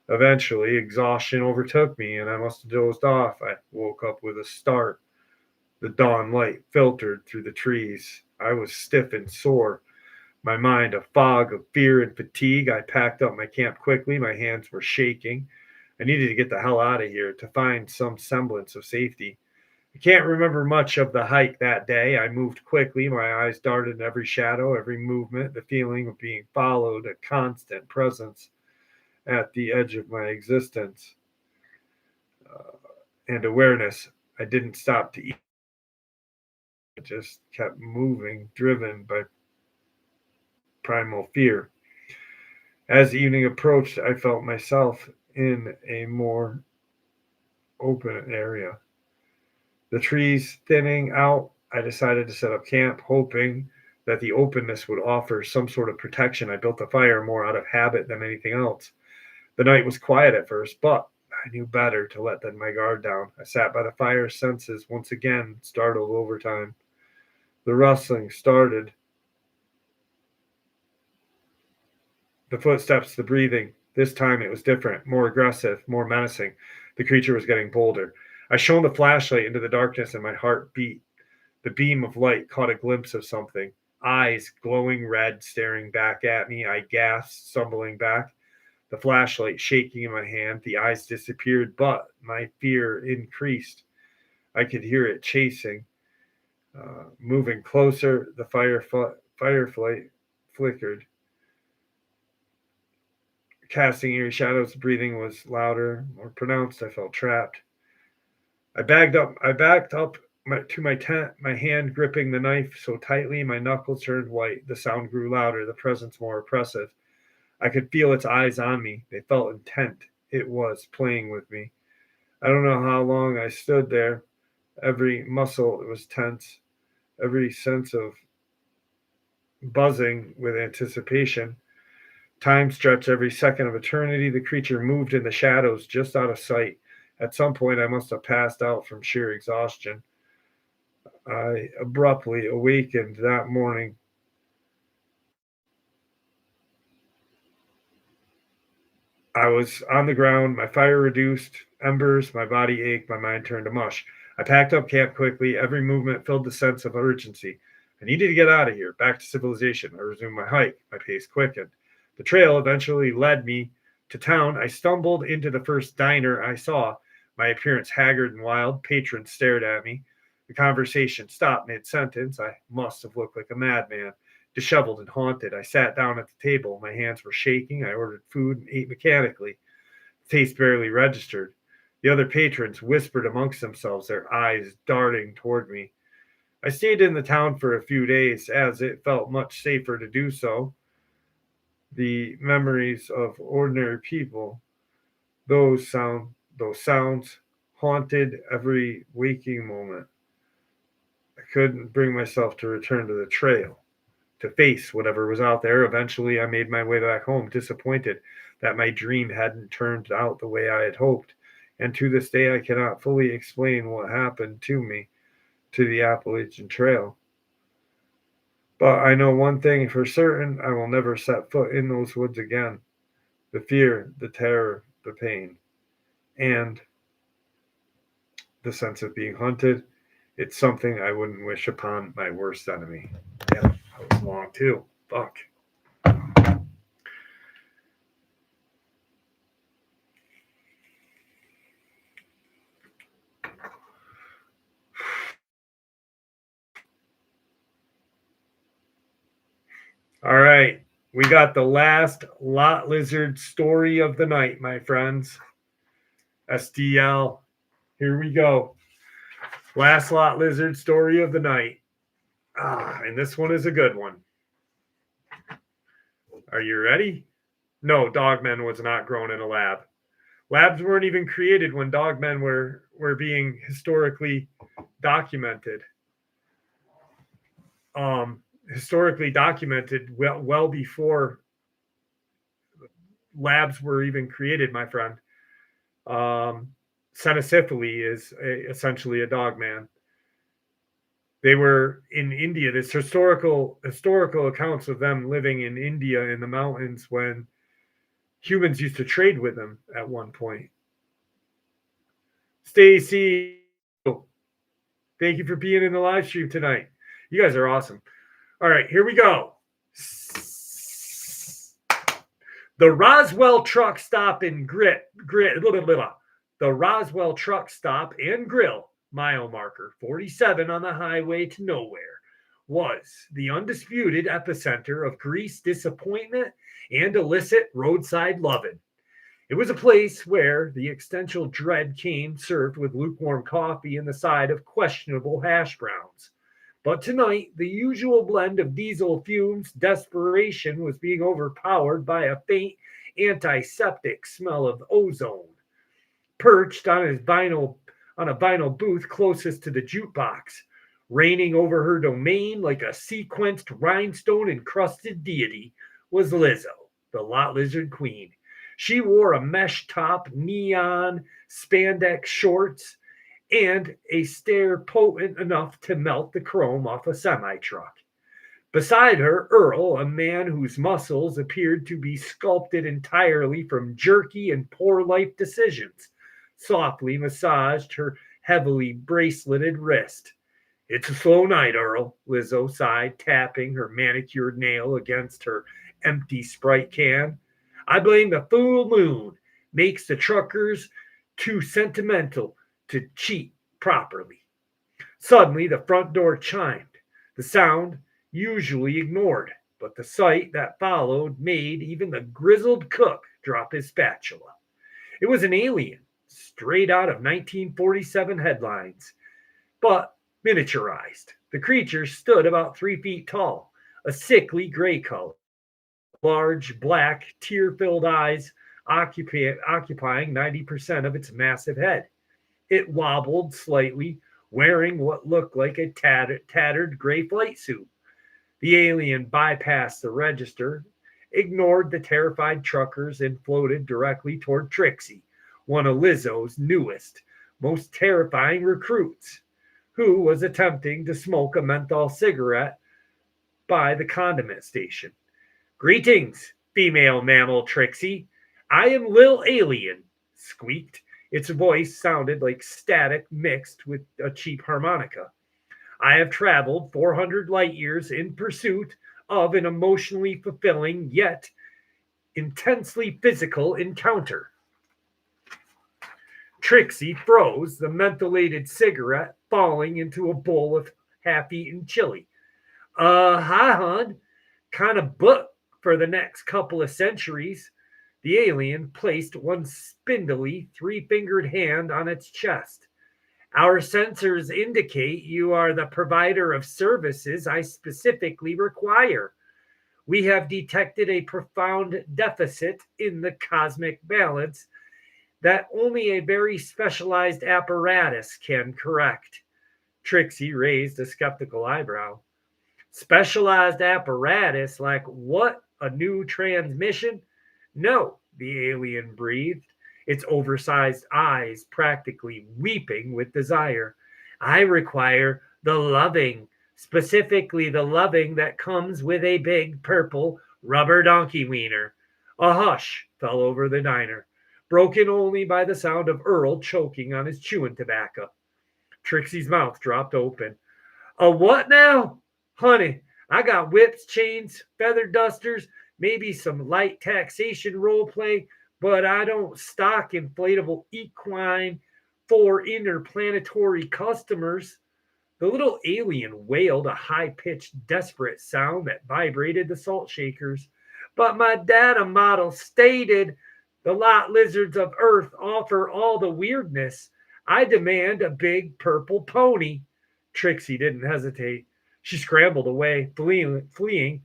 Eventually, exhaustion overtook me, and I must have dozed off. I woke up with a start, The dawn light filtered through the trees. I was stiff and sore, my mind a fog of fear and fatigue. I packed up my camp quickly. My hands were shaking. I needed to get the hell out of here to find some semblance of safety. I can't remember much of the hike that day. I moved quickly. My eyes darted in every shadow, every movement, the feeling of being followed, a constant presence at the edge of my existence, and awareness. I didn't stop to eat. I just kept moving, driven by primal fear. As evening approached, I felt myself in a more open area. The trees thinning out, I decided to set up camp, hoping that the openness would offer some sort of protection. I built a fire more out of habit than anything else. The night was quiet at first, but I knew better to let my guard down. I sat by the fire, senses once again startled overtime. The rustling started, the footsteps, the breathing. This time it was different, more aggressive, more menacing. The creature was getting bolder. I shone the flashlight into the darkness and my heart beat. The beam of light caught a glimpse of something. Eyes glowing red staring back at me. I gasped, stumbling back. The flashlight shaking in my hand. The eyes disappeared, but my fear increased. I could hear it chasing, moving closer. The firefly flickered, casting eerie shadows. The breathing was louder, more pronounced. I felt trapped. I backed up to my tent, my hand gripping the knife so tightly my knuckles turned white. The sound grew louder, the presence more oppressive. I could feel its eyes on me. They felt intent. It was playing with me. I don't know how long I stood there. Every muscle was tense, every sense of buzzing with anticipation. Time stretched every second of eternity. The creature moved in the shadows, just out of sight. At some point, I must have passed out from sheer exhaustion. I abruptly awakened that morning. I was on the ground, my fire reduced, embers, my body ached, my mind turned to mush. I packed up camp quickly. Every movement filled the sense of urgency. I needed to get out of here, back to civilization. I resumed my hike. My pace quickened. The trail eventually led me to town. I stumbled into the first diner I saw. My appearance haggard and wild. Patrons stared at me. The conversation stopped mid-sentence. I must have looked like a madman. Disheveled and haunted, I sat down at the table. My hands were shaking. I ordered food and ate mechanically. The taste barely registered. The other patrons whispered amongst themselves, their eyes darting toward me. I stayed in the town for a few days, as it felt much safer to do so. The memories of ordinary people, those sounds haunted every waking moment. I couldn't bring myself to return to the trail, to face whatever was out there. Eventually, I made my way back home, disappointed that my dream hadn't turned out the way I had hoped. And to this day, I cannot fully explain what happened to me to the Appalachian Trail. But I know one thing for certain: I will never set foot in those woods again. The fear, the terror, the pain, and the sense of being hunted. It's something I wouldn't wish upon my worst enemy. Yeah, that was long too. Fuck. All right. We got the last lot lizard story of the night, my friends. SDL. Here we go. Last lot lizard story of the night. And this one is a good one. Are you ready? No, Dogman was not grown in a lab. Labs weren't even created when dogmen were being historically documented. Historically documented well before labs were even created, my friend. Senecyphali is essentially a dogman. They were in India. There's historical accounts of them living in India in the mountains when humans used to trade with them at one point. Stacy, Thank you for being in the live stream tonight. You guys are awesome. All right, here we go. The Roswell Truck Stop and The Roswell Truck Stop and Grill, mile marker 47 on the highway to nowhere, was the undisputed epicenter of grease disappointment and illicit roadside loving. It was a place where the existential dread came served with lukewarm coffee and the side of questionable hash browns. But tonight, the usual blend of diesel fumes, desperation was being overpowered by a faint antiseptic smell of ozone. Perched on a vinyl booth closest to the jukebox, reigning over her domain like a sequenced rhinestone-encrusted deity, was Lizzo, the lot lizard queen. She wore a mesh top, neon spandex shorts, and a stare potent enough to melt the chrome off a semi-truck. Beside her, Earl, a man whose muscles appeared to be sculpted entirely from jerky and poor life decisions, softly massaged her heavily braceleted wrist. "It's a slow night, Earl," Lizzo sighed, tapping her manicured nail against her empty Sprite can. "I blame the full moon. Makes the truckers too sentimental to cheat properly." Suddenly, the front door chimed. The sound, usually ignored, but the sight that followed made even the grizzled cook drop his spatula. It was an alien, straight out of 1947 headlines, but miniaturized. The creature stood about 3 feet tall, a sickly gray color, large, black, tear-filled eyes occupying 90% of its massive head. It wobbled slightly, wearing what looked like a tattered gray flight suit. The alien bypassed the register, ignored the terrified truckers, and floated directly toward Trixie, one of Lizzo's newest, most terrifying recruits, who was attempting to smoke a menthol cigarette by the condiment station. "Greetings, female mammal Trixie. I am Lil Alien," squeaked. Its voice sounded like static mixed with a cheap harmonica. "I have traveled 400 light years in pursuit of an emotionally fulfilling yet intensely physical encounter." Trixie froze, the mentholated cigarette falling into a bowl of half-eaten chili. Hi, hon. Kind of booked for the next couple of centuries." The alien placed one spindly, three-fingered hand on its chest. "Our sensors indicate you are the provider of services I specifically require. We have detected a profound deficit in the cosmic balance that only a very specialized apparatus can correct." Trixie raised a skeptical eyebrow. "Specialized apparatus like what? A new transmission?" "No," the alien breathed, its oversized eyes practically weeping with desire. "I require the loving, specifically the loving that comes with a big purple rubber donkey wiener." A hush fell over the diner, broken only by the sound of Earl choking on his chewing tobacco. Trixie's mouth dropped open. "A what now? Honey, I got whips, chains, feather dusters, maybe some light taxation role play, but I don't stock inflatable equine for interplanetary customers." The little alien wailed a high-pitched, desperate sound that vibrated the salt shakers. "But my data model stated the lot lizards of Earth offer all the weirdness. I demand a big purple pony." Trixie didn't hesitate. She scrambled away, fleeing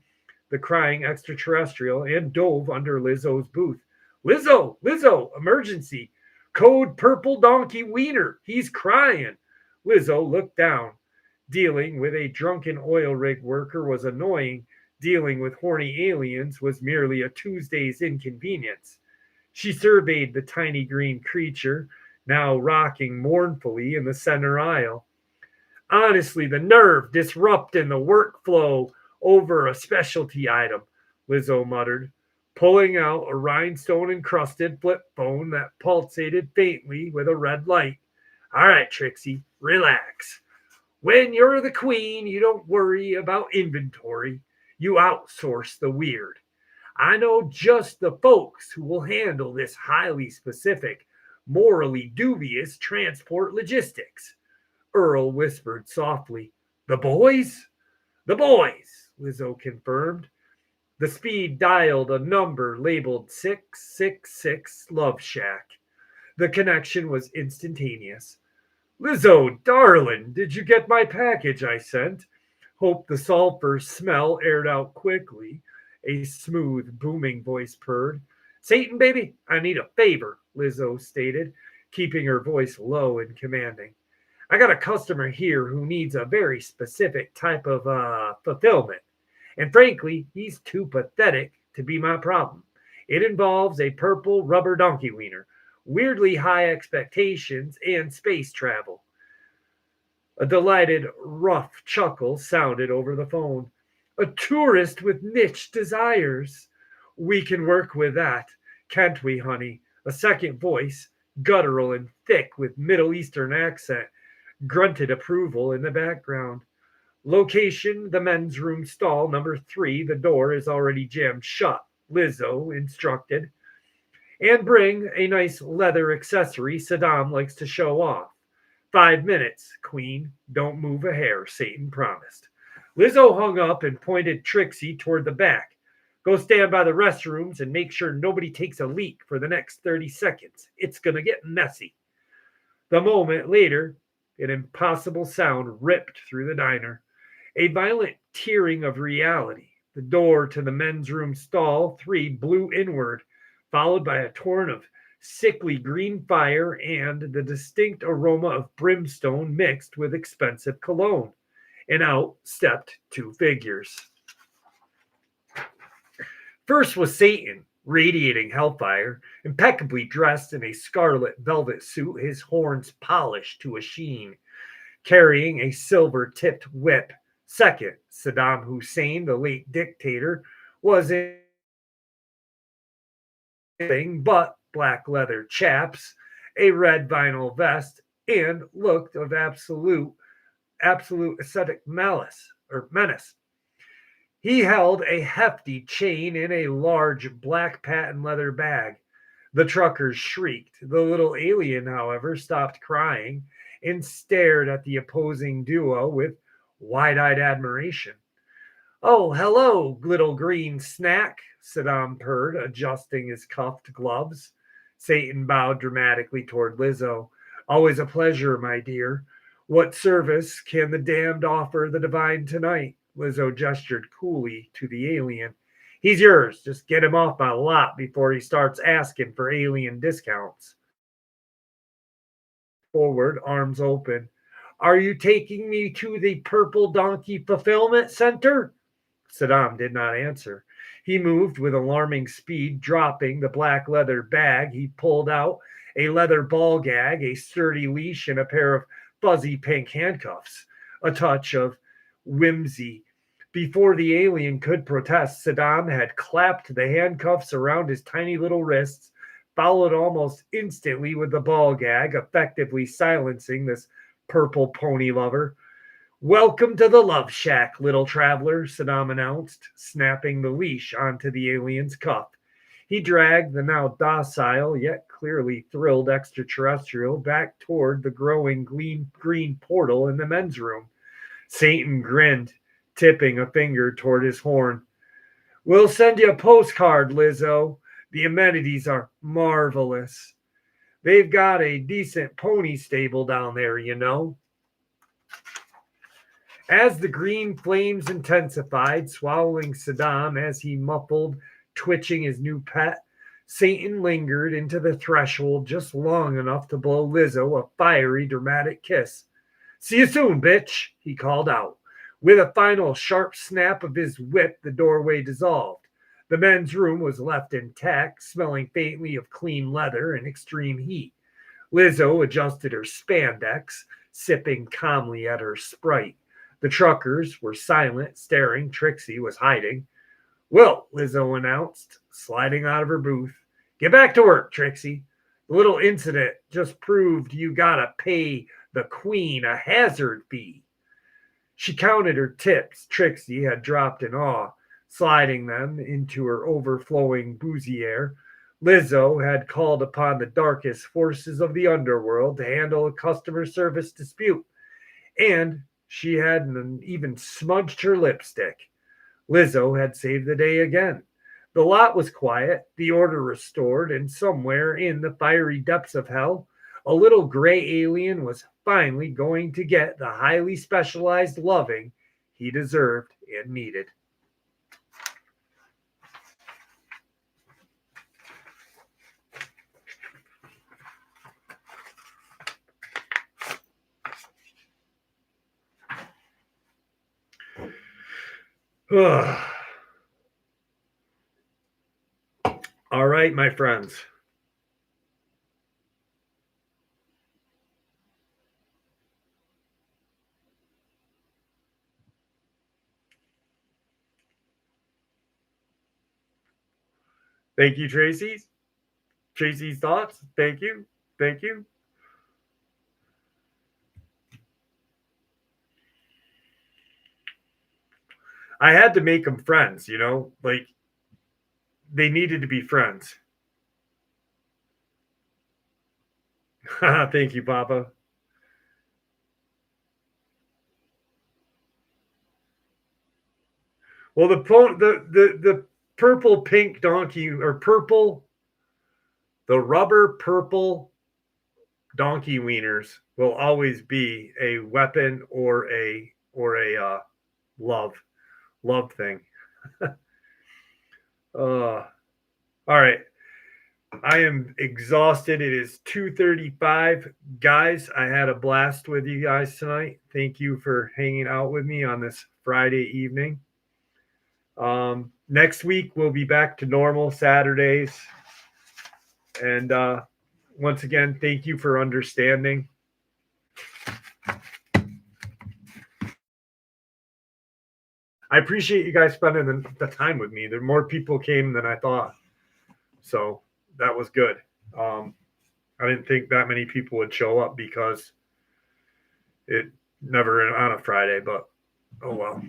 the crying extraterrestrial, and dove under Lizzo's booth. "Lizzo! Lizzo! Emergency! Code purple donkey wiener! He's crying!" Lizzo looked down. Dealing with a drunken oil rig worker was annoying. Dealing with horny aliens was merely a Tuesday's inconvenience. She surveyed the tiny green creature, now rocking mournfully in the center aisle. "Honestly, the nerve disrupting the workflow over a specialty item," Lizzo muttered, pulling out a rhinestone-encrusted flip phone that pulsated faintly with a red light. "All right, Trixie, relax. When you're the queen, you don't worry about inventory. You outsource the weird. I know just the folks who will handle this highly specific, morally dubious transport logistics. Earl whispered softly. The boys? The boys, Lizzo confirmed. The speed dialed a number labeled 666 Love Shack. The connection was instantaneous. Lizzo, darling, did you get my package I sent? Hope the sulfur smell aired out quickly. A smooth, booming voice purred. Satan, baby, I need a favor, Lizzo stated, keeping her voice low and commanding. I got a customer here who needs a very specific type of fulfillment. And frankly, he's too pathetic to be my problem. It involves a purple rubber donkey wiener, weirdly high expectations, and space travel. A delighted, rough chuckle sounded over the phone. A tourist with niche desires. We can work with that, can't we, honey? A second voice, guttural and thick with Middle Eastern accent, grunted approval in the background. Location, the men's room stall number 3. The door is already jammed shut, Lizzo instructed. And bring a nice leather accessory Saddam likes to show off. 5 minutes, Queen. Don't move a hair, Satan promised. Lizzo hung up and pointed Trixie toward the back. Go stand by the restrooms and make sure nobody takes a leak for the next 30 seconds. It's going to get messy. The moment later, an impossible sound ripped through the diner. A violent tearing of reality. The door to the men's room stall 3 blew inward, followed by a torrent of sickly green fire and the distinct aroma of brimstone mixed with expensive cologne. And out stepped 2 figures. First was Satan, radiating hellfire, impeccably dressed in a scarlet velvet suit, his horns polished to a sheen, carrying a silver-tipped whip. Second, Saddam Hussein, the late dictator, was in anything but black leather chaps, a red vinyl vest, and looked of absolute ascetic malice or menace. He held a hefty chain in a large black patent leather bag. The truckers shrieked. The little alien, however, stopped crying and stared at the opposing duo with wide-eyed admiration. Oh, hello, little green snack, Saddam purred, adjusting his cuffed gloves. Satan bowed dramatically toward Lizzo. Always a pleasure, my dear. What service can the damned offer the divine tonight? Lizzo gestured coolly to the alien. He's yours. Just get him off my lot before he starts asking for alien discounts. Forward, arms open. Are you taking me to the Purple Donkey Fulfillment Center? Saddam did not answer. He moved with alarming speed, dropping the black leather bag. He pulled out a leather ball gag, a sturdy leash, and a pair of fuzzy pink handcuffs. A touch of whimsy. Before the alien could protest, Saddam had clapped the handcuffs around his tiny little wrists, followed almost instantly with the ball gag, effectively silencing this purple pony lover. Welcome to the Love Shack, little traveler, Saddam announced, snapping the leash onto the alien's cuff. He dragged the now docile, yet clearly thrilled extraterrestrial back toward the growing green portal in the men's room. Satan grinned, tipping a finger toward his horn. We'll send you a postcard, Lizzo. The amenities are marvelous. They've got a decent pony stable down there, you know. As the green flames intensified, swallowing Saddam as he muffled, twitching his new pet, Satan lingered into the threshold just long enough to blow Lizzo a fiery, dramatic kiss. See you soon, bitch, he called out. With a final sharp snap of his whip, the doorway dissolved. The men's room was left intact, smelling faintly of clean leather and extreme heat. Lizzo adjusted her spandex, sipping calmly at her Sprite. The truckers were silent, staring. Trixie was hiding. Well, Lizzo announced, sliding out of her booth. Get back to work, Trixie. The little incident just proved you gotta pay the queen a hazard fee. She counted her tips Trixie had dropped in awe, sliding them into her overflowing bousiere. Lizzo had called upon the darkest forces of the underworld to handle a customer service dispute, and she hadn't even smudged her lipstick. Lizzo had saved the day again. The lot was quiet, the order restored, and somewhere in the fiery depths of hell, a little gray alien was finally going to get the highly specialized loving he deserved and needed. All right, my friends. Thank you, Tracy. Tracy's thoughts. Thank you. Thank you. I had to make them friends, you know, like they needed to be friends. Thank you, Papa. Well, the purple pink donkey or the rubber purple donkey wieners will always be a weapon or a love thing. All right. I am exhausted. It is 2:35. Guys, I had a blast with you guys tonight. Thank you for hanging out with me on this Friday evening. Next week, we'll be back to normal Saturdays. And once again, thank you for understanding. I appreciate you guys spending the time with me. There more people came than I thought. So that was good. I didn't think that many people would show up because it never on a Friday, but oh well.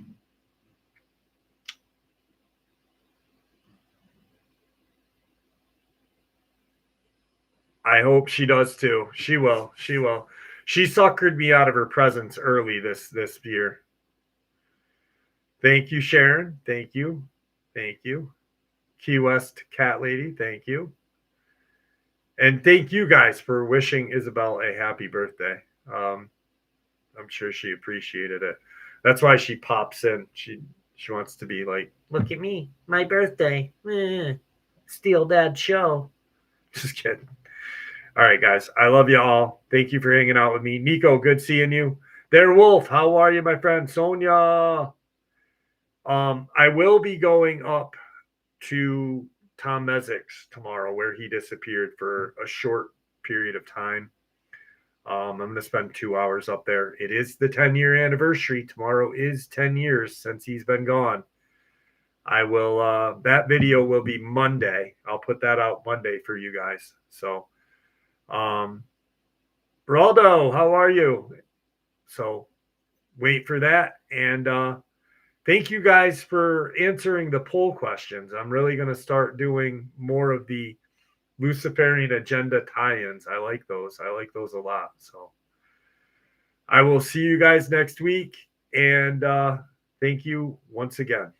I hope she does too. She will. She will. She suckered me out of her presence early this year. Thank you, Sharon. Thank you. Thank you. Key West Cat Lady. Thank you. And thank you guys for wishing Isabel a happy birthday. I'm sure she appreciated it. That's why she pops in. She wants to be like, look at me, my birthday. Steal Dad's show. Just kidding. All right, guys. I love you all. Thank you for hanging out with me. Nico, good seeing you. There, Wolf. How are you, my friend? Sonia. I will be going up to Tom Mezek's tomorrow, where he disappeared for a short period of time. I'm going to spend 2 hours up there. It is the 10-year anniversary. Tomorrow is 10 years since he's been gone. I will, that video will be Monday. I'll put that out Monday for you guys. So, Raldo, how are you? So wait for that. And, thank you guys for answering the poll questions. I'm really going to start doing more of the Luciferian agenda tie-ins. I like those. I like those a lot. So I will see you guys next week. And thank you once again.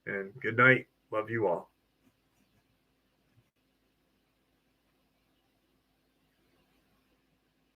And good night. Love you all.